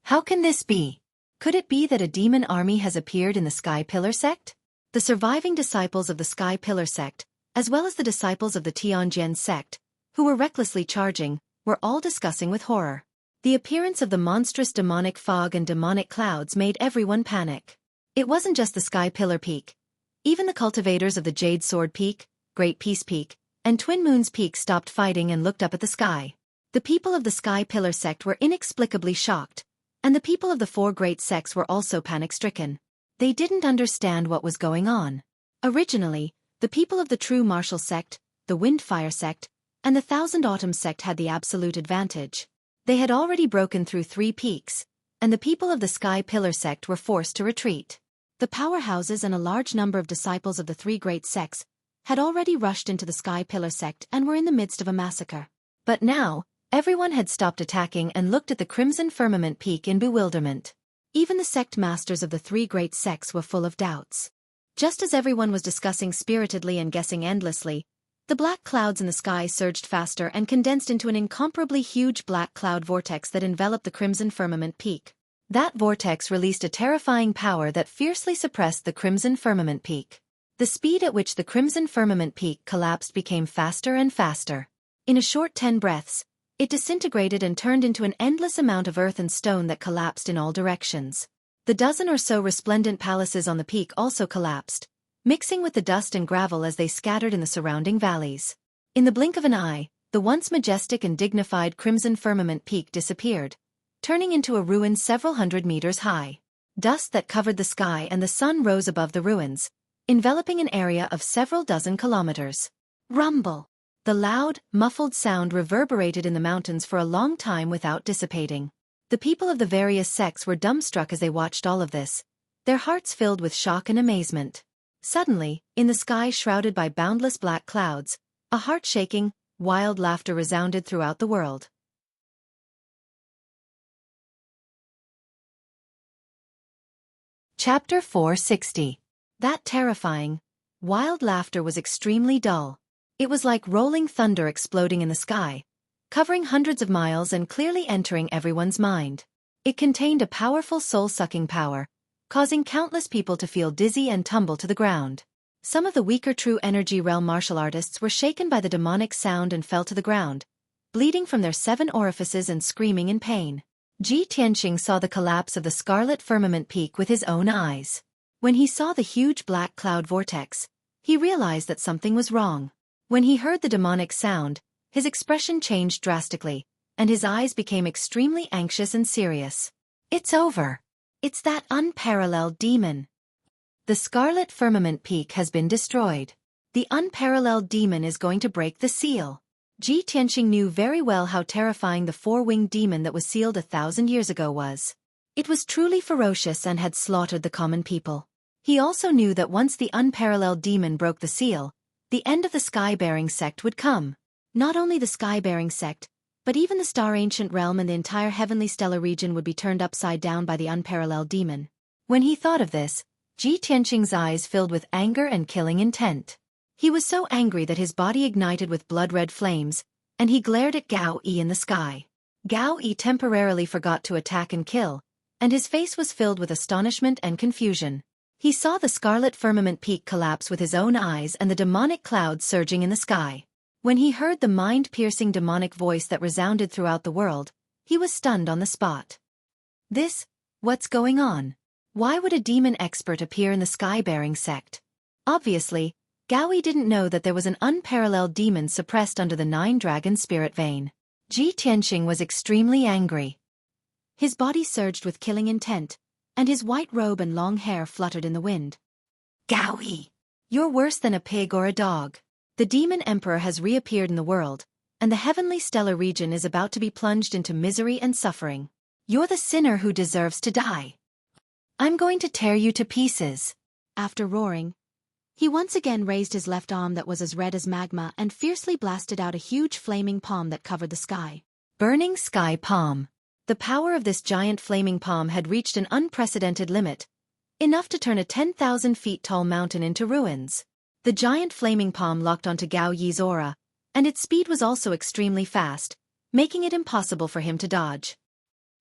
How can this be? Could it be that a demon army has appeared in the Sky Pillar sect? The surviving disciples of the Sky Pillar sect, as well as the disciples of the Tianjian sect, who were recklessly charging, were all discussing with horror. The appearance of the monstrous demonic fog and demonic clouds made everyone panic. It wasn't just the Sky Pillar Peak. Even the cultivators of the Jade Sword Peak, Great Peace Peak, and Twin Moons Peak stopped fighting and looked up at the sky. The people of the Sky Pillar sect were inexplicably shocked, and the people of the four great sects were also panic-stricken. They didn't understand what was going on. Originally, the people of the True Martial sect, the Windfire sect, and the Thousand Autumns sect had the absolute advantage. They had already broken through 3 peaks, and the people of the Sky Pillar sect were forced to retreat. The powerhouses and a large number of disciples of the 3 great sects had already rushed into the Sky Pillar sect and were in the midst of a massacre. But now, everyone had stopped attacking and looked at the crimson firmament peak in bewilderment. Even the sect masters of the 3 great sects were full of doubts. Just as everyone was discussing spiritedly and guessing endlessly, the black clouds in the sky surged faster and condensed into an incomparably huge black cloud vortex that enveloped the crimson firmament peak. That vortex released a terrifying power that fiercely suppressed the crimson firmament peak. The speed at which the crimson firmament peak collapsed became faster and faster. In a short 10 breaths, it disintegrated and turned into an endless amount of earth and stone that collapsed in all directions. The dozen or so resplendent palaces on the peak also collapsed, mixing with the dust and gravel as they scattered in the surrounding valleys. In the blink of an eye, the once majestic and dignified crimson firmament peak disappeared, turning into a ruin several hundred meters high. Dust that covered the sky and the sun rose above the ruins, enveloping an area of several dozen kilometers. Rumble! The loud, muffled sound reverberated in the mountains for a long time without dissipating. The people of the various sects were dumbstruck as they watched all of this, their hearts filled with shock and amazement. Suddenly, in the sky shrouded by boundless black clouds, a heart-shaking, wild laughter resounded throughout the world. Chapter 460. That terrifying, wild laughter was extremely dull. It was like rolling thunder exploding in the sky, covering hundreds of miles and clearly entering everyone's mind. It contained a powerful soul-sucking power, causing countless people to feel dizzy and tumble to the ground. Some of the weaker True Energy Realm martial artists were shaken by the demonic sound and fell to the ground, bleeding from their 7 orifices and screaming in pain. Ji Tianqing saw the collapse of the scarlet firmament peak with his own eyes. When he saw the huge black cloud vortex, he realized that something was wrong. When he heard the demonic sound, his expression changed drastically, and his eyes became extremely anxious and serious. It's over. It's that unparalleled demon. The scarlet firmament peak has been destroyed. The unparalleled demon is going to break the seal. Ji Tianqing knew very well how terrifying the 4-winged demon that was sealed 1,000 years ago was. It was truly ferocious and had slaughtered the common people. He also knew that once the unparalleled demon broke the seal, the end of the sky-bearing sect would come. Not only the sky-bearing sect, but even the star-ancient realm and the entire heavenly stellar region would be turned upside down by the unparalleled demon. When he thought of this, Ji Tianqing's eyes filled with anger and killing intent. He was so angry that his body ignited with blood-red flames, and he glared at Gao Yi in the sky. Gao Yi temporarily forgot to attack and kill, and his face was filled with astonishment and confusion. He saw the scarlet firmament peak collapse with his own eyes and the demonic clouds surging in the sky. When he heard the mind-piercing demonic voice that resounded throughout the world, he was stunned on the spot. What's going on? Why would a demon expert appear in the sky-bearing sect? Obviously, Gao Yi didn't know that there was an unparalleled demon suppressed under the 9-dragon spirit vein. Ji Tianqing was extremely angry. His body surged with killing intent, and his white robe and long hair fluttered in the wind. Gao Yi, you're worse than a pig or a dog. The demon emperor has reappeared in the world, and the heavenly stellar region is about to be plunged into misery and suffering. You're the sinner who deserves to die. I'm going to tear you to pieces. After roaring, he once again raised his left arm that was as red as magma and fiercely blasted out a huge flaming palm that covered the sky. Burning sky palm. The power of this giant flaming palm had reached an unprecedented limit, enough to turn a 10,000 feet tall mountain into ruins. The giant flaming palm locked onto Gao Yi's aura, and its speed was also extremely fast, making it impossible for him to dodge.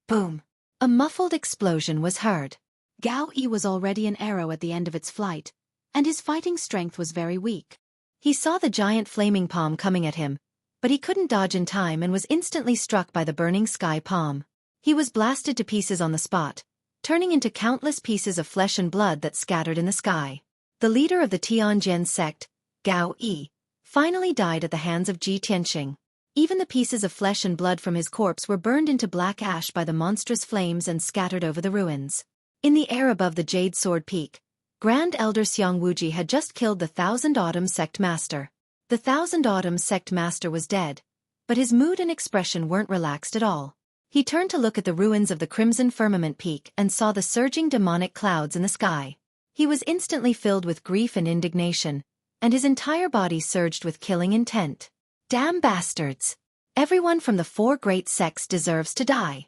Boom! A muffled explosion was heard. Gao Yi was already an arrow at the end of its flight, and his fighting strength was very weak. He saw the giant flaming palm coming at him, but he couldn't dodge in time and was instantly struck by the burning sky palm. He was blasted to pieces on the spot, turning into countless pieces of flesh and blood that scattered in the sky. The leader of the Tianjin sect, Gao Yi, finally died at the hands of Ji Tianqing. Even the pieces of flesh and blood from his corpse were burned into black ash by the monstrous flames and scattered over the ruins. In the air above the Jade Sword Peak, Grand Elder Xiang Wuji had just killed the Thousand Autumn Sect Master. The Thousand Autumn Sect Master was dead, but his mood and expression weren't relaxed at all. He turned to look at the ruins of the Crimson Firmament Peak and saw the surging demonic clouds in the sky. He was instantly filled with grief and indignation, and his entire body surged with killing intent. Damn bastards! Everyone from the 4 great sects deserves to die.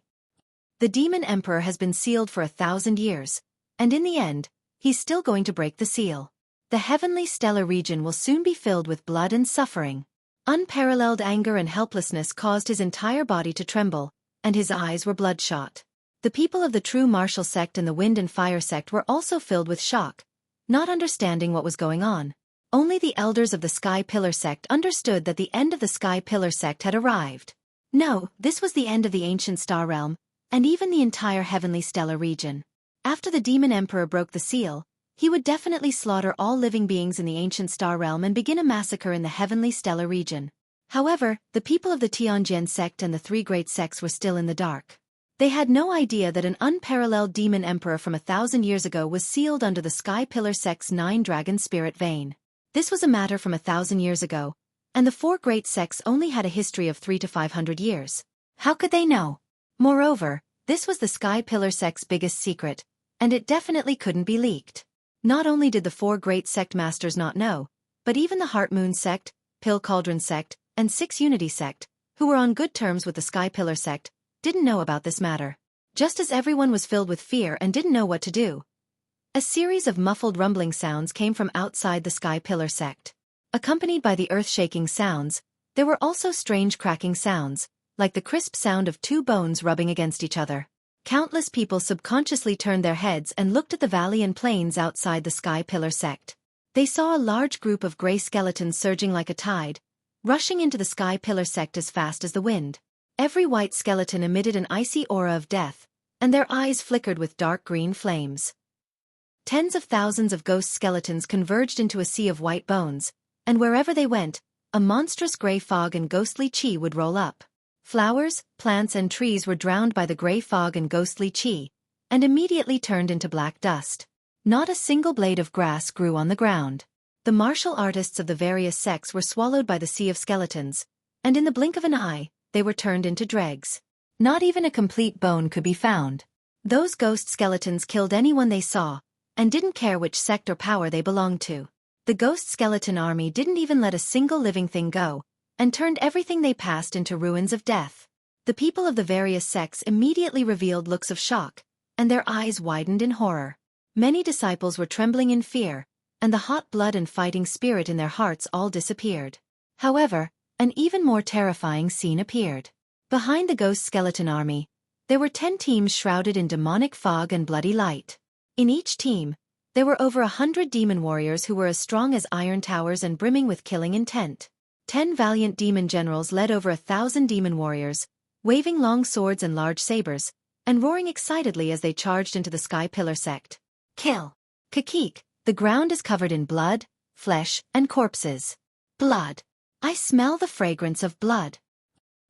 The Demon Emperor has been sealed for 1,000 years, and in the end, he's still going to break the seal. The heavenly stellar region will soon be filled with blood and suffering. Unparalleled anger and helplessness caused his entire body to tremble, and his eyes were bloodshot. The people of the True Martial Sect and the Wind and Fire Sect were also filled with shock, not understanding what was going on. Only the elders of the Sky Pillar Sect understood that the end of the Sky Pillar Sect had arrived. No, this was the end of the ancient star realm, and even the entire heavenly stellar region. After the Demon Emperor broke the seal, he would definitely slaughter all living beings in the ancient star realm and begin a massacre in the heavenly stellar region. However, the people of the Tianjin sect and the 3 great sects were still in the dark. They had no idea that an unparalleled demon emperor from 1,000 years ago was sealed under the Sky Pillar sect's 9-dragon spirit vein. This was a matter from 1,000 years ago, and the 4 great sects only had a history of 300 to 500 years. How could they know? Moreover, this was the Sky Pillar sect's biggest secret, and it definitely couldn't be leaked. Not only did the 4 great sect masters not know, but even the Heart Moon sect, Pill Cauldron sect, and 6 Unity sect, who were on good terms with the Sky Pillar sect, didn't know about this matter. Just as everyone was filled with fear and didn't know what to do, a series of muffled rumbling sounds came from outside the Sky Pillar sect. Accompanied by the earth-shaking sounds, there were also strange cracking sounds, like the crisp sound of 2 bones rubbing against each other. Countless people subconsciously turned their heads and looked at the valley and plains outside the Sky Pillar sect. They saw a large group of gray skeletons surging like a tide, rushing into the Sky Pillar sect as fast as the wind. Every white skeleton emitted an icy aura of death, and their eyes flickered with dark green flames. Tens of thousands of ghost skeletons converged into a sea of white bones, and wherever they went, a monstrous gray fog and ghostly chi would roll up. Flowers, plants and trees were drowned by the gray fog and ghostly chi, and immediately turned into black dust. Not a single blade of grass grew on the ground. The martial artists of the various sects were swallowed by the sea of skeletons, and in the blink of an eye, they were turned into dregs. Not even a complete bone could be found. Those ghost skeletons killed anyone they saw, and didn't care which sect or power they belonged to. The ghost skeleton army didn't even let a single living thing go, and turned everything they passed into ruins of death. The people of the various sects immediately revealed looks of shock, and their eyes widened in horror. Many disciples were trembling in fear, and the hot blood and fighting spirit in their hearts all disappeared. However, an even more terrifying scene appeared. Behind the ghost skeleton army, there were 10 teams shrouded in demonic fog and bloody light. In each team, there were over 100 demon warriors who were as strong as iron towers and brimming with killing intent. 10 valiant demon generals led over 1,000 demon warriors, waving long swords and large sabers, and roaring excitedly as they charged into the Sky Pillar sect. Kill! Xueqi, the ground is covered in blood, flesh, and corpses. Blood! I smell the fragrance of blood.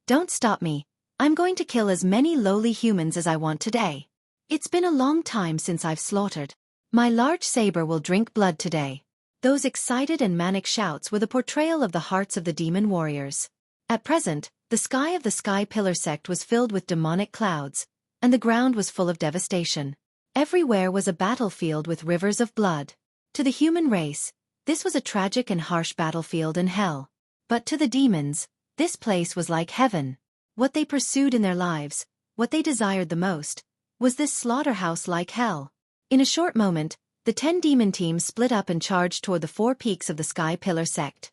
Don't stop me. I'm going to kill as many lowly humans as I want today. It's been a long time since I've slaughtered. My large saber will drink blood today. Those excited and manic shouts were the portrayal of the hearts of the demon warriors. At present, the sky of the Sky Pillar sect was filled with demonic clouds, and the ground was full of devastation. Everywhere was a battlefield with rivers of blood. To the human race, this was a tragic and harsh battlefield in hell. But to the demons, this place was like heaven. What they pursued in their lives, what they desired the most, was this slaughterhouse like hell. In a short moment, the 10 demon teams split up and charged toward the 4 peaks of the Sky Pillar sect.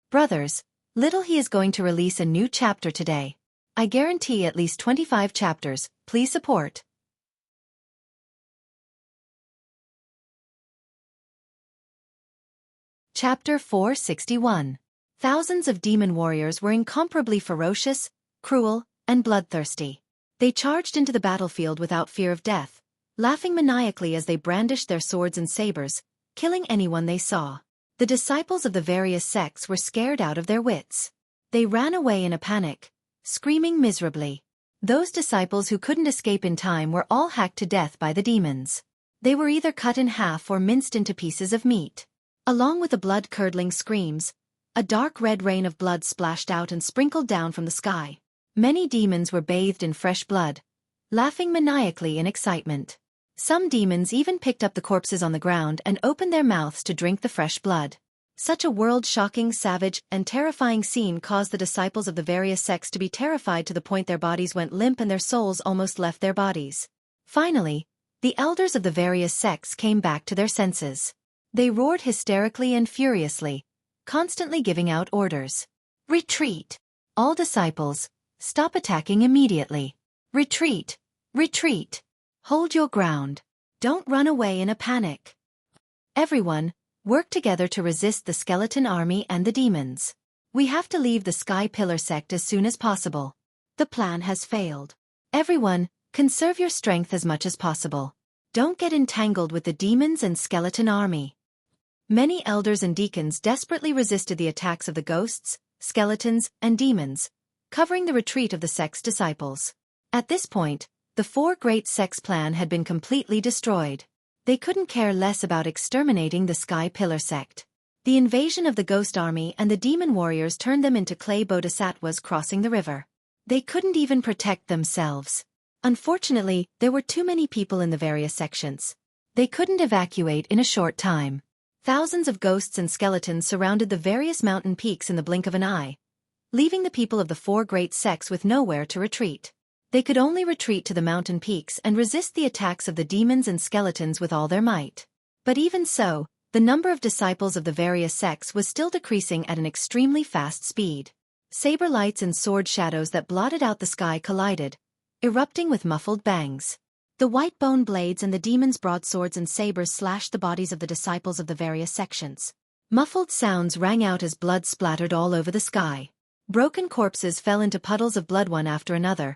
Brothers, little he is going to release a new chapter today. I guarantee at least 25 chapters, please support. Chapter 461. Thousands of demon warriors were incomparably ferocious, cruel, and bloodthirsty. They charged into the battlefield without fear of death, laughing maniacally as they brandished their swords and sabers, killing anyone they saw. The disciples of the various sects were scared out of their wits. They ran away in a panic, screaming miserably. Those disciples who couldn't escape in time were all hacked to death by the demons. They were either cut in half or minced into pieces of meat. Along with the blood-curdling screams, a dark red rain of blood splashed out and sprinkled down from the sky. Many demons were bathed in fresh blood, laughing maniacally in excitement. Some demons even picked up the corpses on the ground and opened their mouths to drink the fresh blood. Such a world-shocking, savage, and terrifying scene caused the disciples of the various sects to be terrified to the point their bodies went limp and their souls almost left their bodies. Finally, the elders of the various sects came back to their senses. They roared hysterically and furiously, constantly giving out orders. Retreat! All disciples, stop attacking immediately. Retreat! Retreat! Hold your ground. Don't run away in a panic. Everyone, work together to resist the skeleton army and the demons. We have to leave the Sky Pillar sect as soon as possible. The plan has failed. Everyone, conserve your strength as much as possible. Don't get entangled with the demons and skeleton army. Many elders and deacons desperately resisted the attacks of the ghosts, skeletons, and demons, covering the retreat of the sect's disciples. At this point, the 4 great sects' plan had been completely destroyed. They couldn't care less about exterminating the Sky Pillar sect. The invasion of the ghost army and the demon warriors turned them into clay bodhisattvas crossing the river. They couldn't even protect themselves. Unfortunately, there were too many people in the various sections. They couldn't evacuate in a short time. Thousands of ghosts and skeletons surrounded the various mountain peaks in the blink of an eye, leaving the people of the 4 great sects with nowhere to retreat. They could only retreat to the mountain peaks and resist the attacks of the demons and skeletons with all their might. But even so, the number of disciples of the various sects was still decreasing at an extremely fast speed. Saber lights and sword shadows that blotted out the sky collided, erupting with muffled bangs. The white bone blades and the demons' broadswords and sabers slashed the bodies of the disciples of the various sections. Muffled sounds rang out as blood splattered all over the sky. Broken corpses fell into puddles of blood one after another,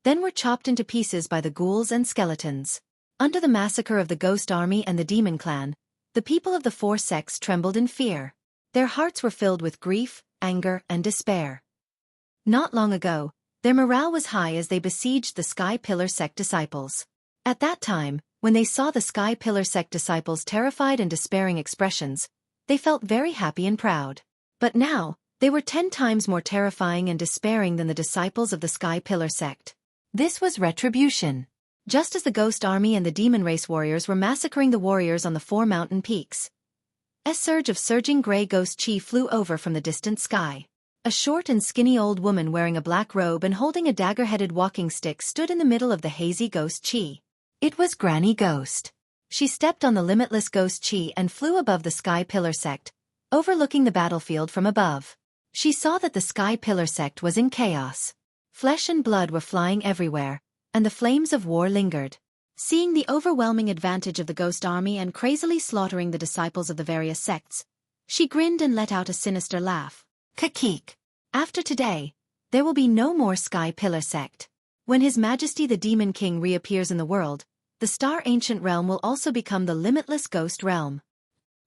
then were chopped into pieces by the ghouls and skeletons. Under the massacre of the ghost army and the demon clan, the people of the 4 sects trembled in fear. Their hearts were filled with grief, anger, and despair. Not long ago, their morale was high as they besieged the Sky Pillar sect disciples. At that time, when they saw the Sky Pillar sect disciples' terrified and despairing expressions, they felt very happy and proud. But now, they were 10 times more terrifying and despairing than the disciples of the Sky Pillar sect. This was retribution. Just as the ghost army and the demon race warriors were massacring the warriors on the 4 mountain peaks, a surge of surging gray ghost chi flew over from the distant sky. A short and skinny old woman wearing a black robe and holding a dagger-headed walking stick stood in the middle of the hazy ghost chi. It was Granny Ghost. She stepped on the limitless ghost chi and flew above the sky pillar sect, overlooking the battlefield from above. She saw that the sky pillar sect was in chaos. Flesh and blood were flying everywhere, and the flames of war lingered. Seeing the overwhelming advantage of the ghost army and crazily slaughtering the disciples of the various sects, she grinned and let out a sinister laugh. Kakik. After today, there will be no more Sky Pillar sect. When His Majesty the Demon King reappears in the world, the Star Ancient Realm will also become the limitless ghost realm.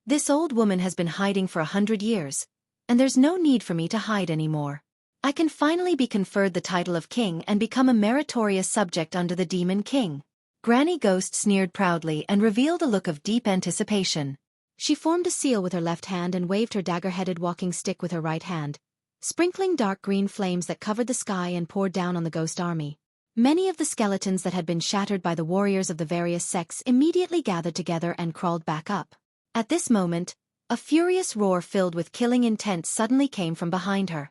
This old woman has been hiding for 100 years, and there's no need for me to hide anymore. I can finally be conferred the title of king and become a meritorious subject under the Demon King. Granny Ghost sneered proudly and revealed a look of deep anticipation. She formed a seal with her left hand and waved her dagger-headed walking stick with her right hand, sprinkling dark green flames that covered the sky and poured down on the ghost army. Many of the skeletons that had been shattered by the warriors of the various sects immediately gathered together and crawled back up. At this moment, a furious roar filled with killing intent suddenly came from behind her.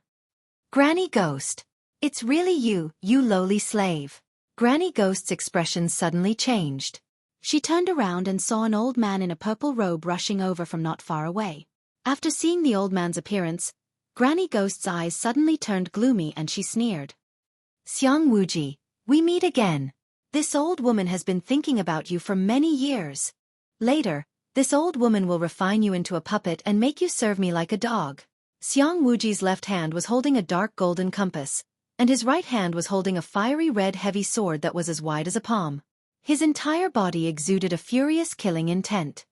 Granny Ghost! It's really you, you lowly slave! Granny Ghost's expression suddenly changed. She turned around and saw an old man in a purple robe rushing over from not far away. After seeing the old man's appearance, Granny Ghost's eyes suddenly turned gloomy and she sneered. Xiang Wuji, we meet again. This old woman has been thinking about you for many years. Later, this old woman will refine you into a puppet and make you serve me like a dog. Xiang Wuji's left hand was holding a dark golden compass, and his right hand was holding a fiery red heavy sword that was as wide as a palm. His entire body exuded a furious killing intent.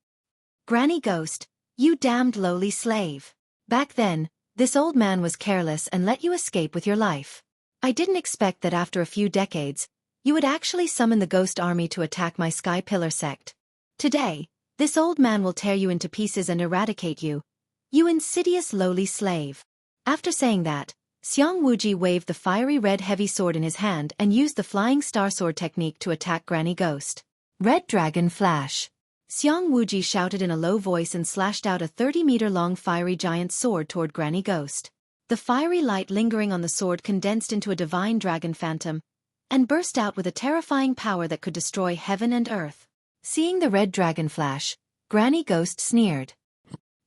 Granny Ghost, you damned lowly slave. Back then, this old man was careless and let you escape with your life. I didn't expect that after a few decades, you would actually summon the ghost army to attack my Sky Pillar sect. Today, this old man will tear you into pieces and eradicate you, you insidious lowly slave. After saying that, Xiang Wuji waved the fiery red heavy sword in his hand and used the flying star sword technique to attack Granny Ghost. Red Dragon Flash. Xiang Wuji shouted in a low voice and slashed out a 30-meter-long fiery giant sword toward Granny Ghost. The fiery light lingering on the sword condensed into a divine dragon phantom, and burst out with a terrifying power that could destroy heaven and earth. Seeing the red dragon flash, Granny Ghost sneered.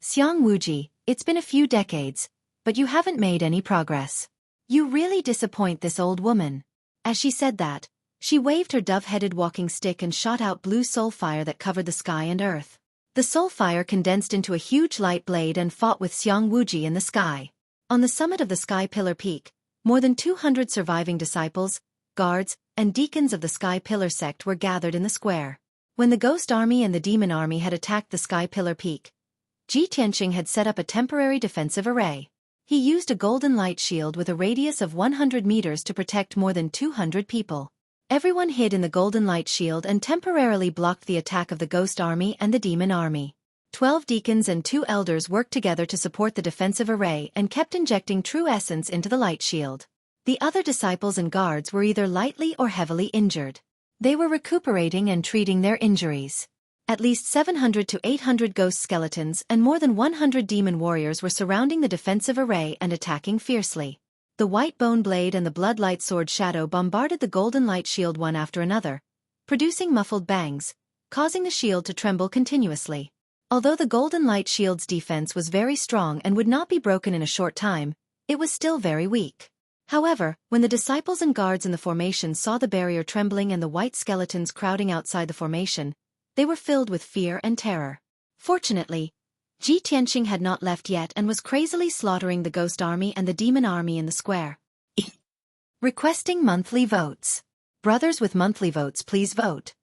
Xiang Wuji, it's been a few decades, but you haven't made any progress. You really disappoint this old woman. As she said that, she waved her dove-headed walking stick and shot out blue soul fire that covered the sky and earth. The soul fire condensed into a huge light blade and fought with Xiang Wuji in the sky. On the summit of the Sky Pillar Peak, more than 200 surviving disciples, guards, and deacons of the Sky Pillar sect were gathered in the square. When the Ghost Army and the Demon Army had attacked the Sky Pillar Peak, Ji Tianqing had set up a temporary defensive array. He used a golden light shield with a radius of 100 meters to protect more than 200 people. Everyone hid in the golden light shield and temporarily blocked the attack of the Ghost Army and the Demon Army. 12 deacons and 2 elders worked together to support the defensive array and kept injecting true essence into the light shield. The other disciples and guards were either lightly or heavily injured. They were recuperating and treating their injuries. At least 700 to 800 ghost skeletons and more than 100 demon warriors were surrounding the defensive array and attacking fiercely. The white bone blade and the bloodlight sword shadow bombarded the golden light shield one after another, producing muffled bangs, causing the shield to tremble continuously. Although the golden light shield's defense was very strong and would not be broken in a short time, it was still very weak. However, when the disciples and guards in the formation saw the barrier trembling and the white skeletons crowding outside the formation, they were filled with fear and terror. Fortunately, Ji Tianqing had not left yet and was crazily slaughtering the Ghost Army and the Demon Army in the square. Requesting monthly votes. Brothers with monthly votes, please vote.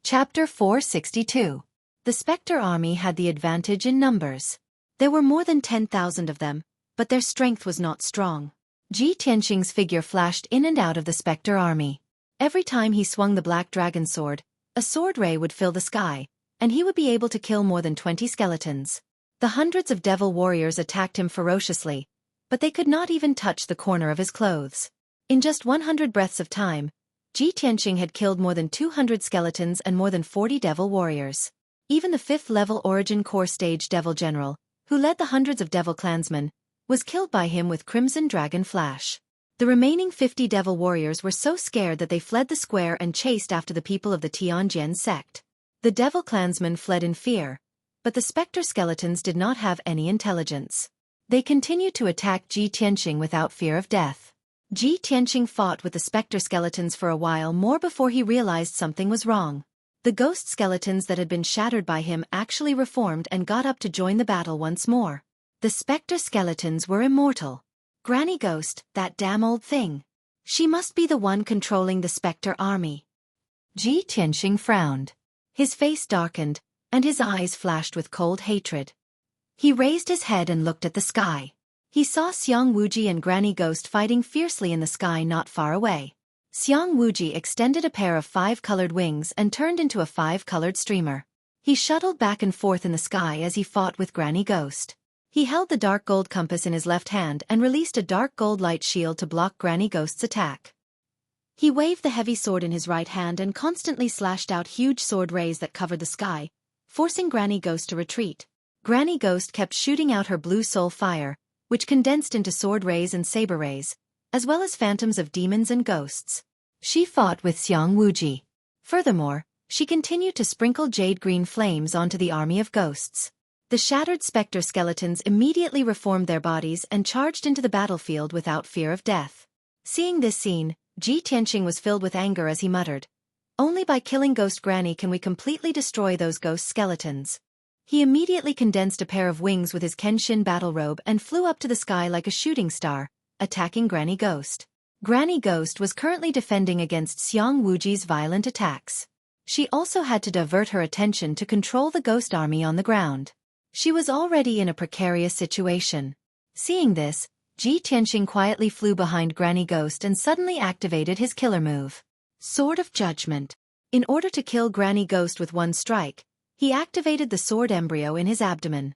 Chapter 462. The Spectre Army had the advantage in numbers. There were more than 10,000 of them, but their strength was not strong. Ji Tianqing's figure flashed in and out of the Spectre Army. Every time he swung the black dragon sword, a sword ray would fill the sky, and he would be able to kill more than 20 skeletons. The hundreds of devil warriors attacked him ferociously, but they could not even touch the corner of his clothes. In just 100 breaths of time, Ji Tianqing had killed more than 200 skeletons and more than 40 devil warriors. Even the 5th-level Origin Core Stage Devil General, who led the hundreds of Devil Clansmen, was killed by him with Crimson Dragon Flash. The remaining 50 Devil Warriors were so scared that they fled the square and chased after the people of the Tianjian sect. The Devil Clansmen fled in fear, but the Spectre Skeletons did not have any intelligence. They continued to attack Ji Tianqing without fear of death. Ji Tianqing fought with the Spectre Skeletons for a while more before he realized something was wrong. The ghost skeletons that had been shattered by him actually reformed and got up to join the battle once more. The Spectre Skeletons were immortal. Granny Ghost, that damn old thing. She must be the one controlling the Spectre army. Ji Tianqing frowned. His face darkened, and his eyes flashed with cold hatred. He raised his head and looked at the sky. He saw Xiang Wuji and Granny Ghost fighting fiercely in the sky not far away. Xiang Wuji extended a pair of 5-colored wings and turned into a 5-colored streamer. He shuttled back and forth in the sky as he fought with Granny Ghost. He held the dark gold compass in his left hand and released a dark gold light shield to block Granny Ghost's attack. He waved the heavy sword in his right hand and constantly slashed out huge sword rays that covered the sky, forcing Granny Ghost to retreat. Granny Ghost kept shooting out her blue soul fire, which condensed into sword rays and saber rays, as well as phantoms of demons and ghosts. She fought with Xiang Wuji. Furthermore, she continued to sprinkle jade-green flames onto the army of ghosts. The shattered Spectre Skeletons immediately reformed their bodies and charged into the battlefield without fear of death. Seeing this scene, Ji Tianqing was filled with anger as he muttered, "Only by killing Ghost Granny can we completely destroy those ghost skeletons." He immediately condensed a pair of wings with his Kenshin battle robe and flew up to the sky like a shooting star, attacking Granny Ghost. Granny Ghost was currently defending against Xiang Wuji's violent attacks. She also had to divert her attention to control the ghost army on the ground. She was already in a precarious situation. Seeing this, Ji Tianqing quietly flew behind Granny Ghost and suddenly activated his killer move, Sword of Judgment. In order to kill Granny Ghost with one strike, he activated the sword embryo in his abdomen.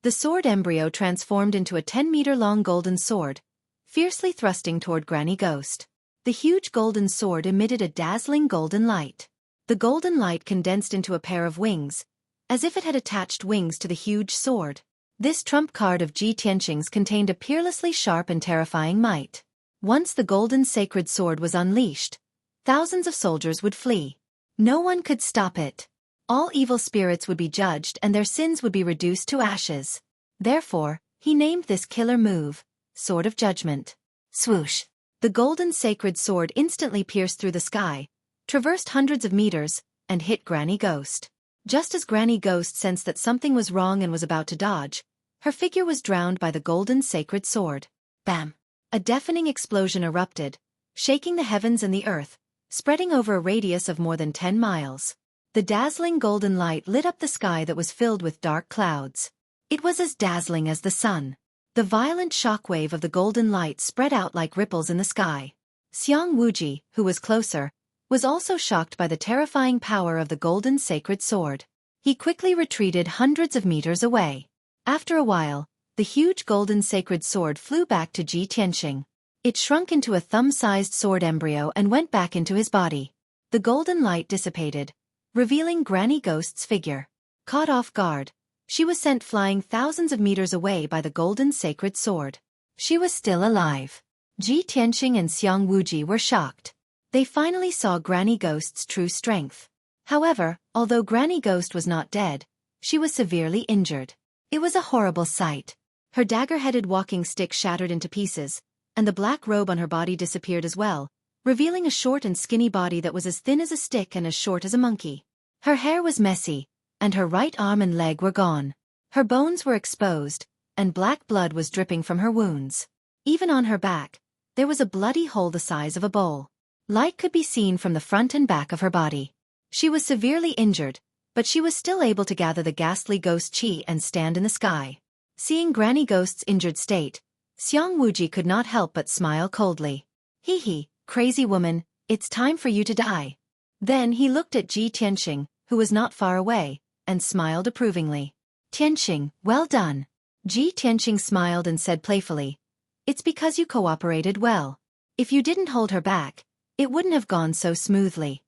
The sword embryo transformed into a 10-meter-long golden sword, fiercely thrusting toward Granny Ghost. The huge golden sword emitted a dazzling golden light. The golden light condensed into a pair of wings, as if it had attached wings to the huge sword. This trump card of Ji Tianqing's contained a peerlessly sharp and terrifying might. Once the golden sacred sword was unleashed, thousands of soldiers would flee. No one could stop it. All evil spirits would be judged and their sins would be reduced to ashes. Therefore, he named this killer move, Sword of Judgment. Swoosh! The golden sacred sword instantly pierced through the sky, traversed hundreds of meters, and hit Granny Ghost. Just as Granny Ghost sensed that something was wrong and was about to dodge, her figure was drowned by the golden sacred sword. Bam! A deafening explosion erupted, shaking the heavens and the earth, spreading over a radius of more than 10 miles. The dazzling golden light lit up the sky that was filled with dark clouds. It was as dazzling as the sun. The violent shockwave of the golden light spread out like ripples in the sky. Xiang Wuji, who was closer, was also shocked by the terrifying power of the golden sacred sword. He quickly retreated hundreds of meters away. After a while, the huge golden sacred sword flew back to Ji Tianqing. It shrunk into a thumb-sized sword embryo and went back into his body. The golden light dissipated, revealing Granny Ghost's figure. Caught off guard, she was sent flying thousands of meters away by the golden sacred sword. She was still alive. Ji Tianqing and Xiang Wuji were shocked. They finally saw Granny Ghost's true strength. However, although Granny Ghost was not dead, she was severely injured. It was a horrible sight. Her dagger-headed walking stick shattered into pieces, and the black robe on her body disappeared as well, revealing a short and skinny body that was as thin as a stick and as short as a monkey. Her hair was messy, and her right arm and leg were gone. Her bones were exposed, and black blood was dripping from her wounds. Even on her back, there was a bloody hole the size of a bowl. Light could be seen from the front and back of her body. She was severely injured, but she was still able to gather the ghastly ghost chi and stand in the sky. Seeing Granny Ghost's injured state, Xiang Wuji could not help but smile coldly. "Hee hee, crazy woman, it's time for you to die." Then he looked at Ji Tianqing, who was not far away, and smiled approvingly. "Tianqing, well done." Ji Tianqing smiled and said playfully, "It's because you cooperated well. If you didn't hold her back, it wouldn't have gone so smoothly."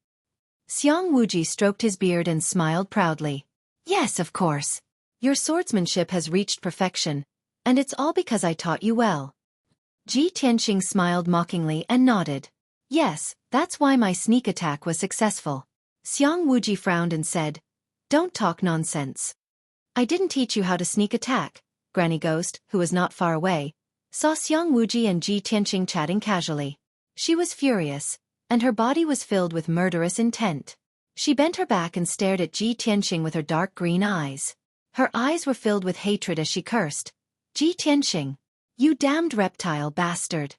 Xiang Wuji stroked his beard and smiled proudly. Yes, of course. Your swordsmanship has reached perfection, and it's all because I taught you well. Ji Tianxing smiled mockingly and nodded. Yes, that's why my sneak attack was successful. Xiang Wuji frowned and said, Don't talk nonsense. I didn't teach you how to sneak attack. Granny Ghost, who was not far away, saw Xiang Wuji and Ji Tianxing chatting casually. She was furious, and her body was filled with murderous intent. She bent her back and stared at Ji Tianxing with her dark green eyes. Her eyes were filled with hatred as she cursed. Ji Tianxing, you damned reptile bastard.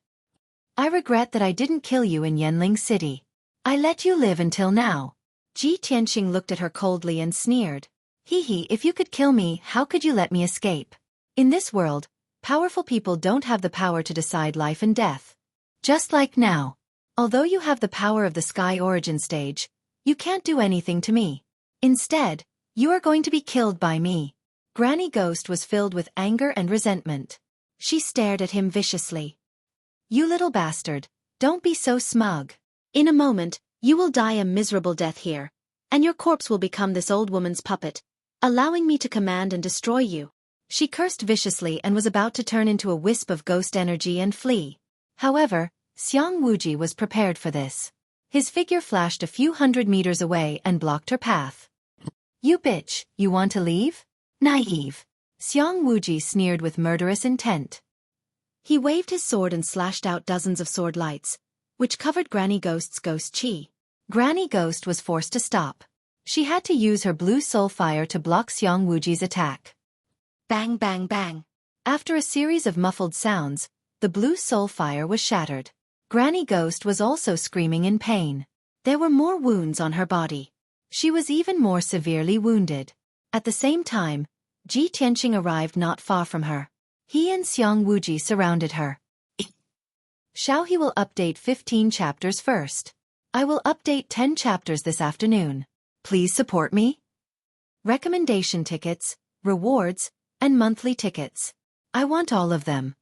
I regret that I didn't kill you in Yanling City. I let you live until now. Ji Tianxing looked at her coldly and sneered. Hee hee, if you could kill me, how could you let me escape? In this world, powerful people don't have the power to decide life and death. Just like now. Although you have the power of the Sky Origin stage, you can't do anything to me. Instead, you are going to be killed by me. Granny Ghost was filled with anger and resentment. She stared at him viciously. You little bastard, don't be so smug. In a moment, you will die a miserable death here, and your corpse will become this old woman's puppet, allowing me to command and destroy you. She cursed viciously and was about to turn into a wisp of ghost energy and flee. However, Xiang Wuji was prepared for this. His figure flashed a few hundred meters away and blocked her path. You bitch, you want to leave? Naive. Xiang Wuji sneered with murderous intent. He waved his sword and slashed out dozens of sword lights, which covered Granny Ghost's ghost chi. Granny Ghost was forced to stop. She had to use her blue soul fire to block Xiang Wuji's attack. Bang bang bang. After a series of muffled sounds, the blue soul fire was shattered. Granny Ghost was also screaming in pain. There were more wounds on her body. She was even more severely wounded. At the same time, Ji Tianxing arrived not far from her. He and Xiang Wuji surrounded her. Xueqi will update 15 chapters first. I will update 10 chapters this afternoon. Please support me. Recommendation tickets, rewards, and monthly tickets. I want all of them.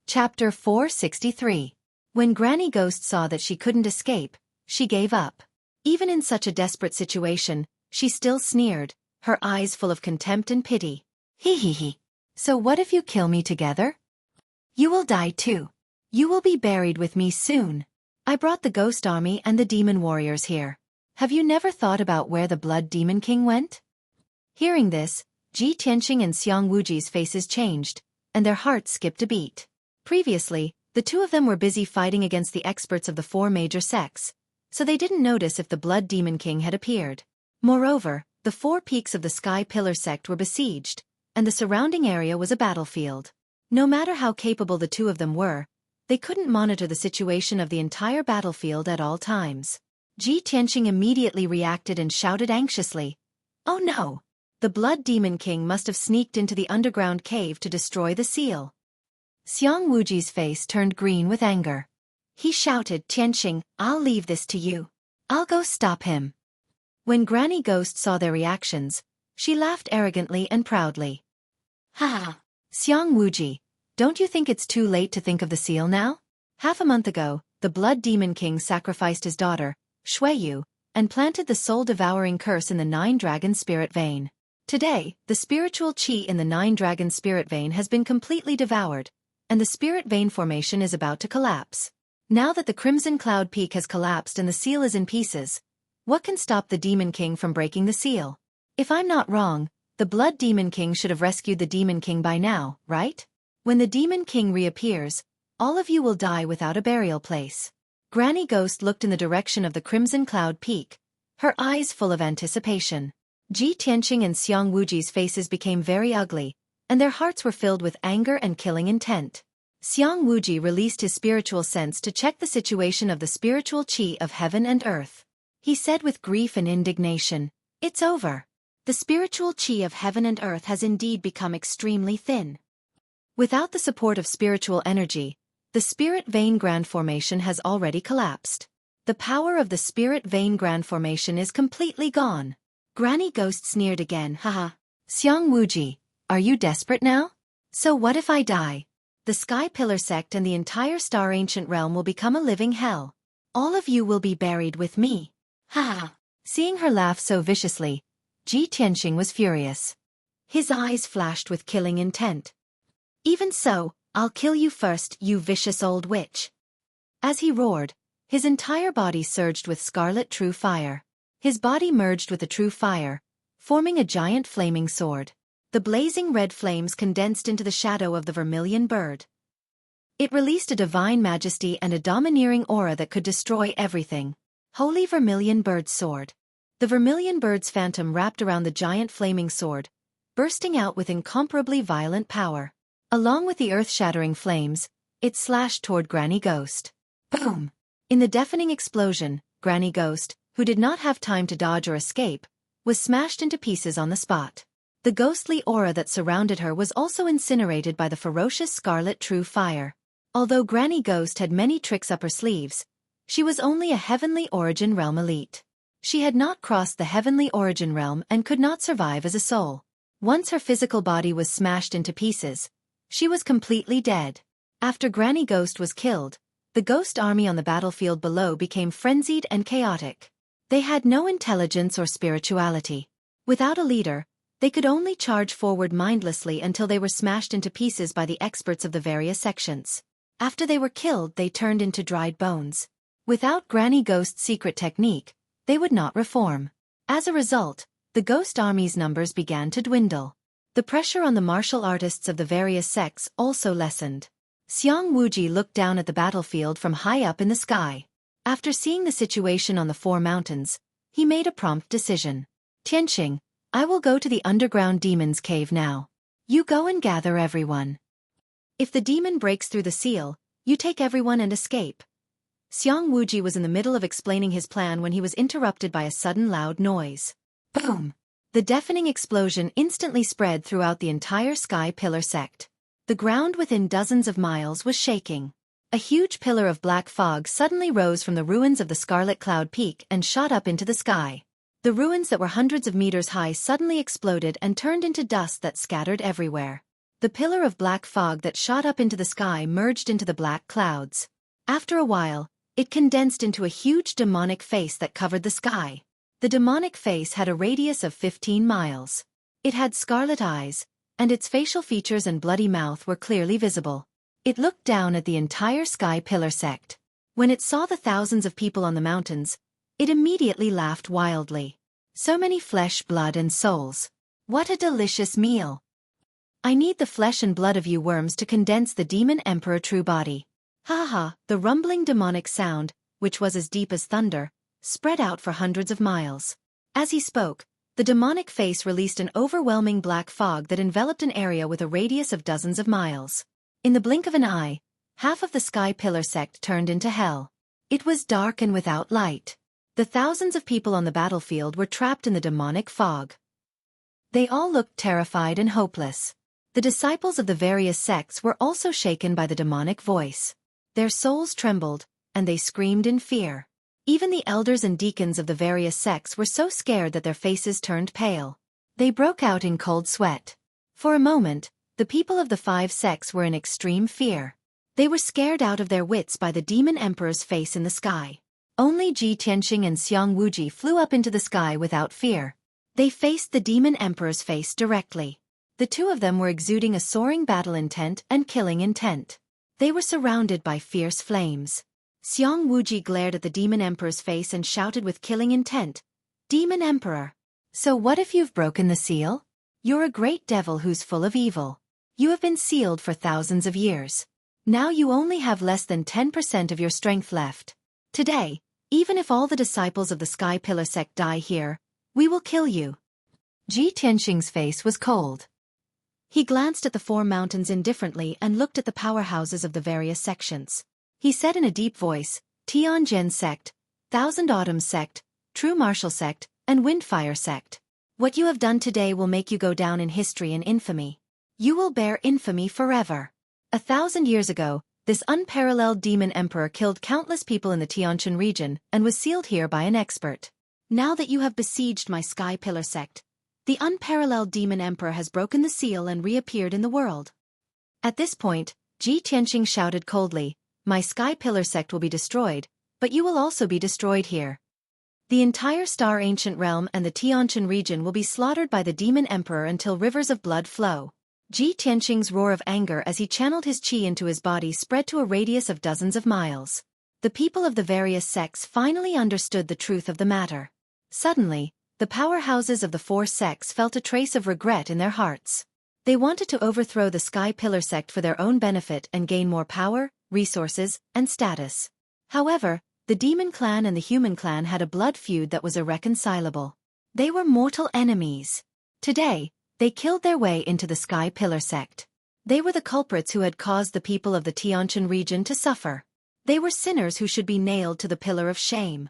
Chapter 463. When Granny Ghost saw that she couldn't escape, she gave up. Even in such a desperate situation, she still sneered, her eyes full of contempt and pity. Hee hee hee. So what if you kill me together? You will die too. You will be buried with me soon. I brought the ghost army and the demon warriors here. Have you never thought about where the Blood Demon King went? Hearing this, Ji Tianxing and Xiang Wuji's faces changed, and their hearts skipped a beat. Previously, the two of them were busy fighting against the experts of the 4 major sects, so they didn't notice if the Blood Demon King had appeared. Moreover, the 4 peaks of the Sky Pillar sect were besieged, and the surrounding area was a battlefield. No matter how capable the two of them were, they couldn't monitor the situation of the entire battlefield at all times. Ji Tianxing immediately reacted and shouted anxiously, "Oh no! The Blood Demon King must have sneaked into the underground cave to destroy the seal." Xiang Wuji's face turned green with anger. He shouted, "Tianxing, I'll leave this to you. I'll go stop him." When Granny Ghost saw their reactions, she laughed arrogantly and proudly. Ha ha! Xiang Wuji, don't you think it's too late to think of the seal now? Half a month ago, the Blood Demon King sacrificed his daughter, Xueqi, and planted the soul-devouring curse in the 9-dragon spirit vein. Today, the spiritual qi in the 9-dragon spirit vein has been completely devoured, and the spirit vein formation is about to collapse. Now that the Crimson Cloud Peak has collapsed and the seal is in pieces, what can stop the Demon King from breaking the seal? If I'm not wrong, the Blood Demon King should have rescued the Demon King by now, right? When the Demon King reappears, all of you will die without a burial place. Granny Ghost looked in the direction of the Crimson Cloud Peak, her eyes full of anticipation. Ji Tianxing and Xiang Wuji's faces became very ugly, and their hearts were filled with anger and killing intent. Xiang Wuji released his spiritual sense to check the situation of the spiritual qi of heaven and earth. He said with grief and indignation, "It's over. The spiritual qi of heaven and earth has indeed become extremely thin. Without the support of spiritual energy, the spirit vein grand formation has already collapsed. The power of the spirit vein grand formation is completely gone." Granny Ghost sneered again, "Haha. Xiang Wuji, are you desperate now? So what if I die? the Sky Pillar sect and the entire Star Ancient Realm will become a living hell. All of you will be buried with me. Ha! Seeing her laugh so viciously, Ji Tianxing was furious. His eyes flashed with killing intent. Even so, I'll kill you first, you vicious old witch. As he roared, his entire body surged with scarlet true fire. His body merged with the true fire, forming a giant flaming sword. The blazing red flames condensed into the shadow of the vermilion bird. It released a divine majesty and a domineering aura that could destroy everything. Holy Vermilion Bird's sword. The vermilion bird's phantom wrapped around the giant flaming sword, bursting out with incomparably violent power. Along with the earth-shattering flames, it slashed toward Granny Ghost. Boom! In the deafening explosion, Granny Ghost, who did not have time to dodge or escape, was smashed into pieces on the spot. The ghostly aura that surrounded her was also incinerated by the ferocious scarlet true fire. Although Granny Ghost had many tricks up her sleeves, she was only a Heavenly Origin Realm elite. She had not crossed the Heavenly Origin Realm and could not survive as a soul. Once her physical body was smashed into pieces, she was completely dead. After Granny Ghost was killed, the ghost army on the battlefield below became frenzied and chaotic. They had no intelligence or spirituality. Without a leader, they could only charge forward mindlessly until they were smashed into pieces by the experts of the various sections. After they were killed, they turned into dried bones. Without Granny Ghost's secret technique, they would not reform. As a result, the ghost army's numbers began to dwindle. The pressure on the martial artists of the various sects also lessened. Xiang Wuji looked down at the battlefield from high up in the sky. After seeing the situation on the four mountains, he made a prompt decision. Tianxing, I will go to the underground demon's cave now. You go and gather everyone. If the demon breaks through the seal, you take everyone and escape. Xiang Wuji was in the middle of explaining his plan when he was interrupted by a sudden loud noise. Boom! The deafening explosion instantly spread throughout the entire Sky Pillar sect. The ground within dozens of miles was shaking. A huge pillar of black fog suddenly rose from the ruins of the Scarlet Cloud Peak and shot up into the sky. The ruins that were hundreds of meters high suddenly exploded and turned into dust that scattered everywhere. The pillar of black fog that shot up into the sky merged into the black clouds. After a while, it condensed into a huge demonic face that covered the sky. The demonic face had a radius of 15 miles. It had scarlet eyes, and its facial features and bloody mouth were clearly visible. It looked down at the entire Sky Pillar sect. When it saw the thousands of people on the mountains, it immediately laughed wildly. So many flesh, blood, and souls. What a delicious meal! I need the flesh and blood of you worms to condense the Demon Emperor true body. Ha ha! The rumbling demonic sound, which was as deep as thunder, spread out for hundreds of miles. As he spoke, the demonic face released an overwhelming black fog that enveloped an area with a radius of dozens of miles. In the blink of an eye, half of the Sky Pillar sect turned into hell. It was dark and without light. The thousands of people on the battlefield were trapped in the demonic fog. They all looked terrified and hopeless. The disciples of the various sects were also shaken by the demonic voice. Their souls trembled, and they screamed in fear. Even the elders and deacons of the various sects were so scared that their faces turned pale. They broke out in cold sweat. For a moment, the people of the 5 sects were in extreme fear. They were scared out of their wits by the Demon Emperor's face in the sky. Only Ji Tianxing and Xiang Wuji flew up into the sky without fear. They faced the Demon Emperor's face directly. The two of them were exuding a soaring battle intent and killing intent. They were surrounded by fierce flames. Xiang Wuji glared at the Demon Emperor's face and shouted with killing intent, "Demon Emperor! So what if you've broken the seal? You're a great devil who's full of evil. You have been sealed for thousands of years. Now you only have less than 10% of your strength left. Today, even if all the disciples of the Sky Pillar sect die here, we will kill you." Ji Tianxing's face was cold. He glanced at the 4 mountains indifferently and looked at the powerhouses of the various sections. He said in a deep voice, "Tianjin sect, Thousand Autumns sect, True Martial sect, and Windfire sect. What you have done today will make you go down in history and infamy. You will bear infamy forever. 1,000 years ago, this unparalleled Demon Emperor killed countless people in the Tianjin region and was sealed here by an expert. Now that you have besieged my Sky Pillar sect, the unparalleled Demon Emperor has broken the seal and reappeared in the world." At this point, Ji Tianqing shouted coldly, "My Sky Pillar sect will be destroyed, but you will also be destroyed here. The entire Star Ancient Realm and the Tianqian region will be slaughtered by the Demon Emperor until rivers of blood flow." Ji Tianqing's roar of anger as he channeled his qi into his body spread to a radius of dozens of miles. The people of the various sects finally understood the truth of the matter. Suddenly, the powerhouses of the four sects felt a trace of regret in their hearts. They wanted to overthrow the Sky Pillar sect for their own benefit and gain more power, resources, and status. However, the Demon Clan and the Human Clan had a blood feud that was irreconcilable. They were mortal enemies. Today, they killed their way into the Sky Pillar sect. They were the culprits who had caused the people of the Tianqian region to suffer. They were sinners who should be nailed to the pillar of shame.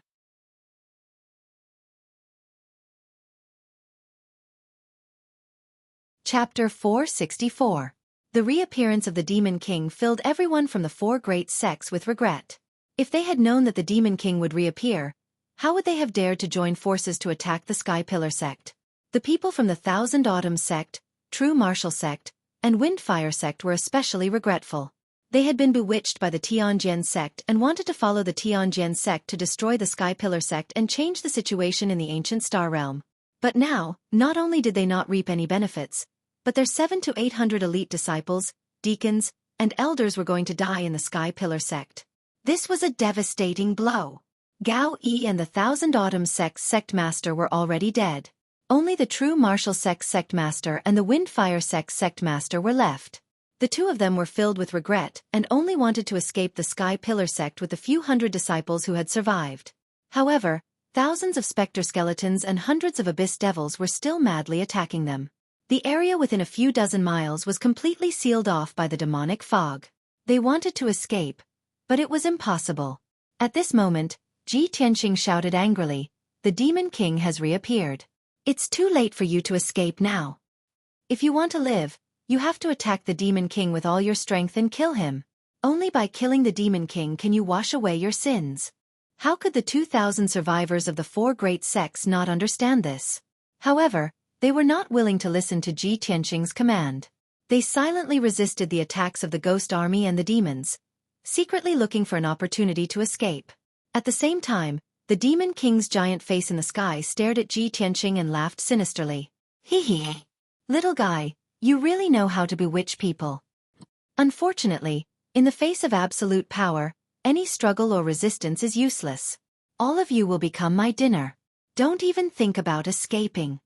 Chapter 464. The reappearance of the Demon King filled everyone from the four great sects with regret. If they had known that the Demon King would reappear, how would they have dared to join forces to attack the Sky Pillar sect? The people from the Thousand Autumns sect, True Martial sect, and Windfire sect were especially regretful. They had been bewitched by the Tianjian sect and wanted to follow the Tianjian sect to destroy the Sky Pillar sect and change the situation in the ancient star realm. But now, not only did they not reap any benefits, but their 700 to 800 elite disciples, deacons, and elders were going to die in the Sky Pillar sect. This was a devastating blow. Gao Yi and the Thousand Autumns sect's sect master were already dead. Only the True Martial sect's sect master and the Windfire sect's sect master were left. The two of them were filled with regret and only wanted to escape the Sky Pillar sect with the few hundred disciples who had survived. However, thousands of specter skeletons and hundreds of abyss devils were still madly attacking them. The area within a few dozen miles was completely sealed off by the demonic fog. They wanted to escape, but it was impossible. At this moment, Ji Tianqing shouted angrily, "The Demon King has reappeared. It's too late for you to escape now. If you want to live, you have to attack the Demon King with all your strength and kill him. Only by killing the Demon King can you wash away your sins." How could the 2,000 survivors of the four great sects not understand this? However, they were not willing to listen to Ji Tianqing's command. They silently resisted the attacks of the Ghost Army and the demons, secretly looking for an opportunity to escape. At the same time, the Demon King's giant face in the sky stared at Ji Tianqing and laughed sinisterly. "Hee hee. Little guy, you really know how to bewitch people." Unfortunately, in the face of absolute power, any struggle or resistance is useless. All of you will become my dinner. Don't even think about escaping.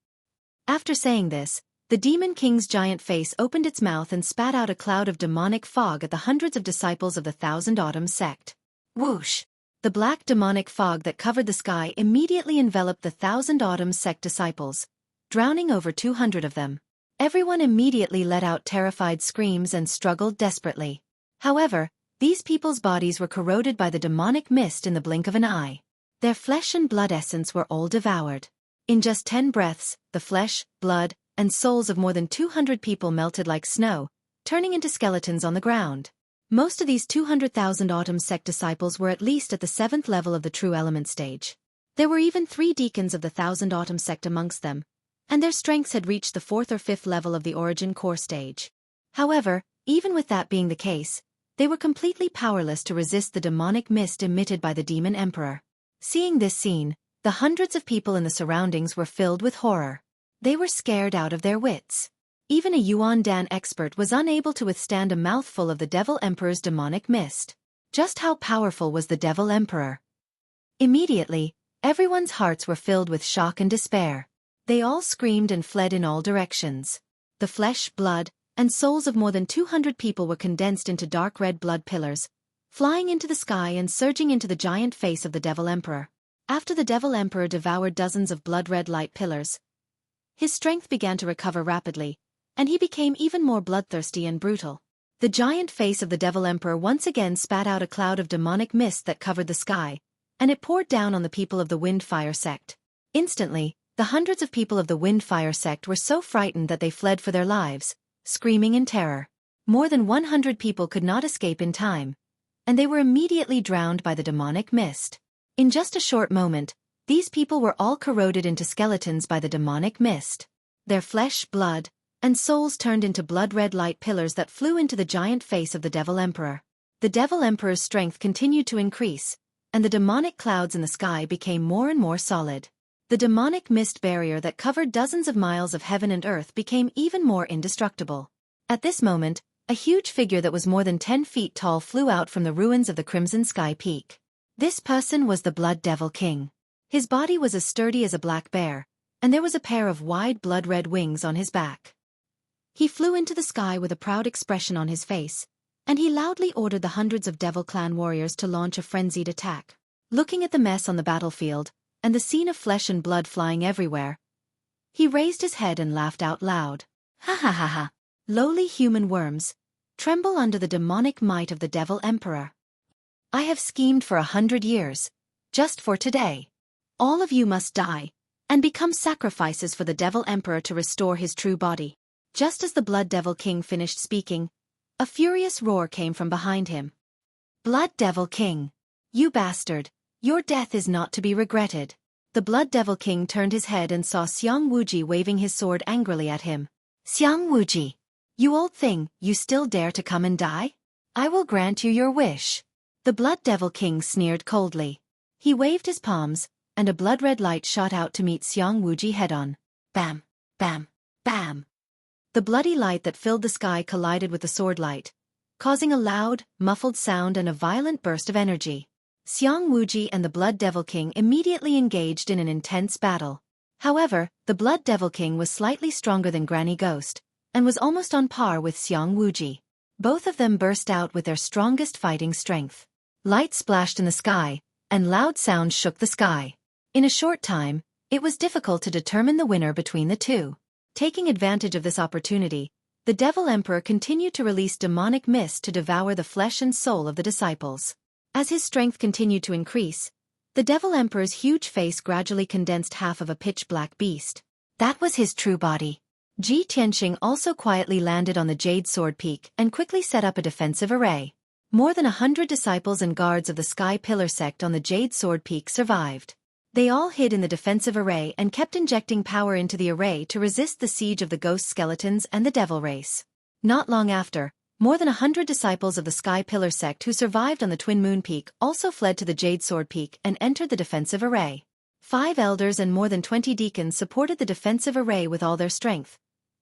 After saying this, the Demon King's giant face opened its mouth and spat out a cloud of demonic fog at the hundreds of disciples of the Thousand Autumns sect. Whoosh! The black demonic fog that covered the sky immediately enveloped the Thousand Autumns sect disciples, drowning over 200 of them. Everyone immediately let out terrified screams and struggled desperately. However, these people's bodies were corroded by the demonic mist in the blink of an eye. Their flesh and blood essence were all devoured. In just 10 breaths, the flesh, blood, and souls of more than 200 people melted like snow, turning into skeletons on the ground. Most of these 200,000 Autumn sect disciples were at least at the 7th level of the True Element stage. There were even 3 deacons of the Thousand Autumn sect amongst them, and their strengths had reached the 4th or 5th level of the Origin Core stage. However, even with that being the case, they were completely powerless to resist the demonic mist emitted by the Demon Emperor. Seeing this scene, the hundreds of people in the surroundings were filled with horror. They were scared out of their wits. Even a Yuan Dan expert was unable to withstand a mouthful of the Devil Emperor's demonic mist. Just how powerful was the Devil Emperor? Immediately, everyone's hearts were filled with shock and despair. They all screamed and fled in all directions. The flesh, blood, and souls of more than 200 people were condensed into dark red blood pillars, flying into the sky and surging into the giant face of the Devil Emperor. After the Devil Emperor devoured dozens of blood-red light pillars, his strength began to recover rapidly, and he became even more bloodthirsty and brutal. The giant face of the Devil Emperor once again spat out a cloud of demonic mist that covered the sky, and it poured down on the people of the Windfire sect. Instantly, the hundreds of people of the Windfire sect were so frightened that they fled for their lives, screaming in terror. More than 100 people could not escape in time, and they were immediately drowned by the demonic mist. In just a short moment, these people were all corroded into skeletons by the demonic mist. Their flesh, blood, and souls turned into blood-red light pillars that flew into the giant face of the Devil Emperor. The Devil Emperor's strength continued to increase, and the demonic clouds in the sky became more and more solid. The demonic mist barrier that covered dozens of miles of heaven and earth became even more indestructible. At this moment, a huge figure that was more than 10 feet tall flew out from the ruins of the Crimson Sky Peak. This person was the Blood Devil King. His body was as sturdy as a black bear, and there was a pair of wide blood-red wings on his back. He flew into the sky with a proud expression on his face, and he loudly ordered the hundreds of Devil Clan warriors to launch a frenzied attack. Looking at the mess on the battlefield, and the scene of flesh and blood flying everywhere, he raised his head and laughed out loud. Ha ha ha ha! Lowly human worms, tremble under the demonic might of the Devil Emperor. I have schemed for 100 years, just for today. All of you must die, and become sacrifices for the Devil Emperor to restore his true body. Just as the Blood Devil King finished speaking, a furious roar came from behind him. Blood Devil King! You bastard! Your death is not to be regretted. The Blood Devil King turned his head and saw Xiang Wuji waving his sword angrily at him. Xiang Wuji! You old thing, you still dare to come and die? I will grant you your wish. The Blood Devil King sneered coldly. He waved his palms, and a blood-red light shot out to meet Xiang Wuji head-on. Bam! Bam! Bam! The bloody light that filled the sky collided with the sword light, causing a loud, muffled sound and a violent burst of energy. Xiang Wuji and the Blood Devil King immediately engaged in an intense battle. However, the Blood Devil King was slightly stronger than Granny Ghost, and was almost on par with Xiang Wuji. Both of them burst out with their strongest fighting strength. Light splashed in the sky, and loud sounds shook the sky. In a short time, it was difficult to determine the winner between the two. Taking advantage of this opportunity, the Devil Emperor continued to release demonic mist to devour the flesh and soul of the disciples. As his strength continued to increase, the Devil Emperor's huge face gradually condensed half of a pitch-black beast. That was his true body. Ji Tianqing also quietly landed on the Jade Sword Peak and quickly set up a defensive array. More than 100 disciples and guards of the Sky Pillar sect on the Jade Sword Peak survived. They all hid in the defensive array and kept injecting power into the array to resist the siege of the ghost skeletons and the devil race. Not long after, more than 100 disciples of the Sky Pillar sect who survived on the Twin Moon Peak also fled to the Jade Sword Peak and entered the defensive array. 5 elders and more than 20 deacons supported the defensive array with all their strength,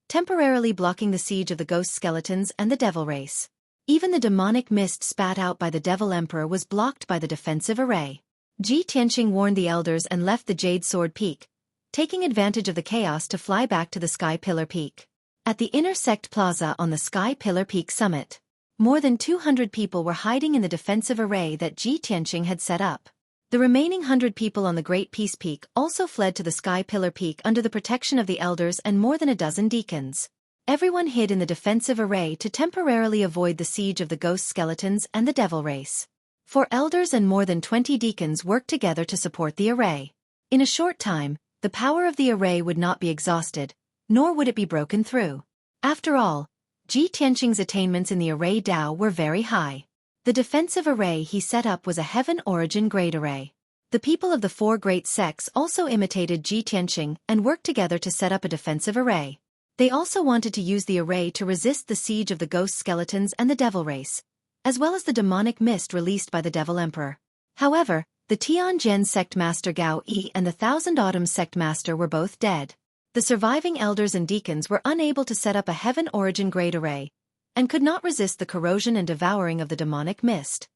temporarily blocking the siege of the ghost skeletons and the devil race. Even the demonic mist spat out by the Devil Emperor was blocked by the defensive array. Ji Tianqing warned the elders and left the Jade Sword Peak, taking advantage of the chaos to fly back to the Sky Pillar Peak. At the Inner Sect Plaza on the Sky Pillar Peak summit, more than 200 people were hiding in the defensive array that Ji Tianqing had set up. The remaining 100 people on the Great Peace Peak also fled to the Sky Pillar Peak under the protection of the elders and more than a dozen deacons. Everyone hid in the defensive array to temporarily avoid the siege of the ghost skeletons and the devil race. 4 elders and more than 20 deacons worked together to support the array. In a short time, the power of the array would not be exhausted, nor would it be broken through. After all, Ji Tianqing's attainments in the array Dao were very high. The defensive array he set up was a Heaven Origin Grade array. The people of the 4 great sects also imitated Ji Tianqing and worked together to set up a defensive array. They also wanted to use the array to resist the siege of the ghost skeletons and the devil race, as well as the demonic mist released by the Devil Emperor. However, the Tianjin sect master Gao Yi and the Thousand Autumns sect master were both dead. The surviving elders and deacons were unable to set up a Heaven Origin Grade array, and could not resist the corrosion and devouring of the demonic mist.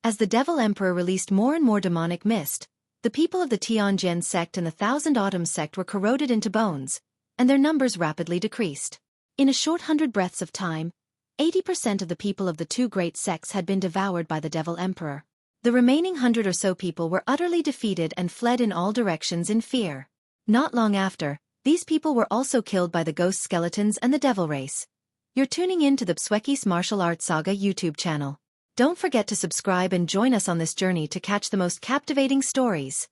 As the Devil Emperor released more and more demonic mist, the people of the Tianjin sect and the Thousand Autumns sect were corroded into bones, and their numbers rapidly decreased. In a short 100 breaths of time, 80% of the people of the 2 great sects had been devoured by the Devil Emperor. The remaining 100 or so people were utterly defeated and fled in all directions in fear. Not long after, these people were also killed by the ghost skeletons and the devil race. You're tuning in to the Xueqi's Martial Arts Saga YouTube channel. Don't forget to subscribe and join us on this journey to catch the most captivating stories.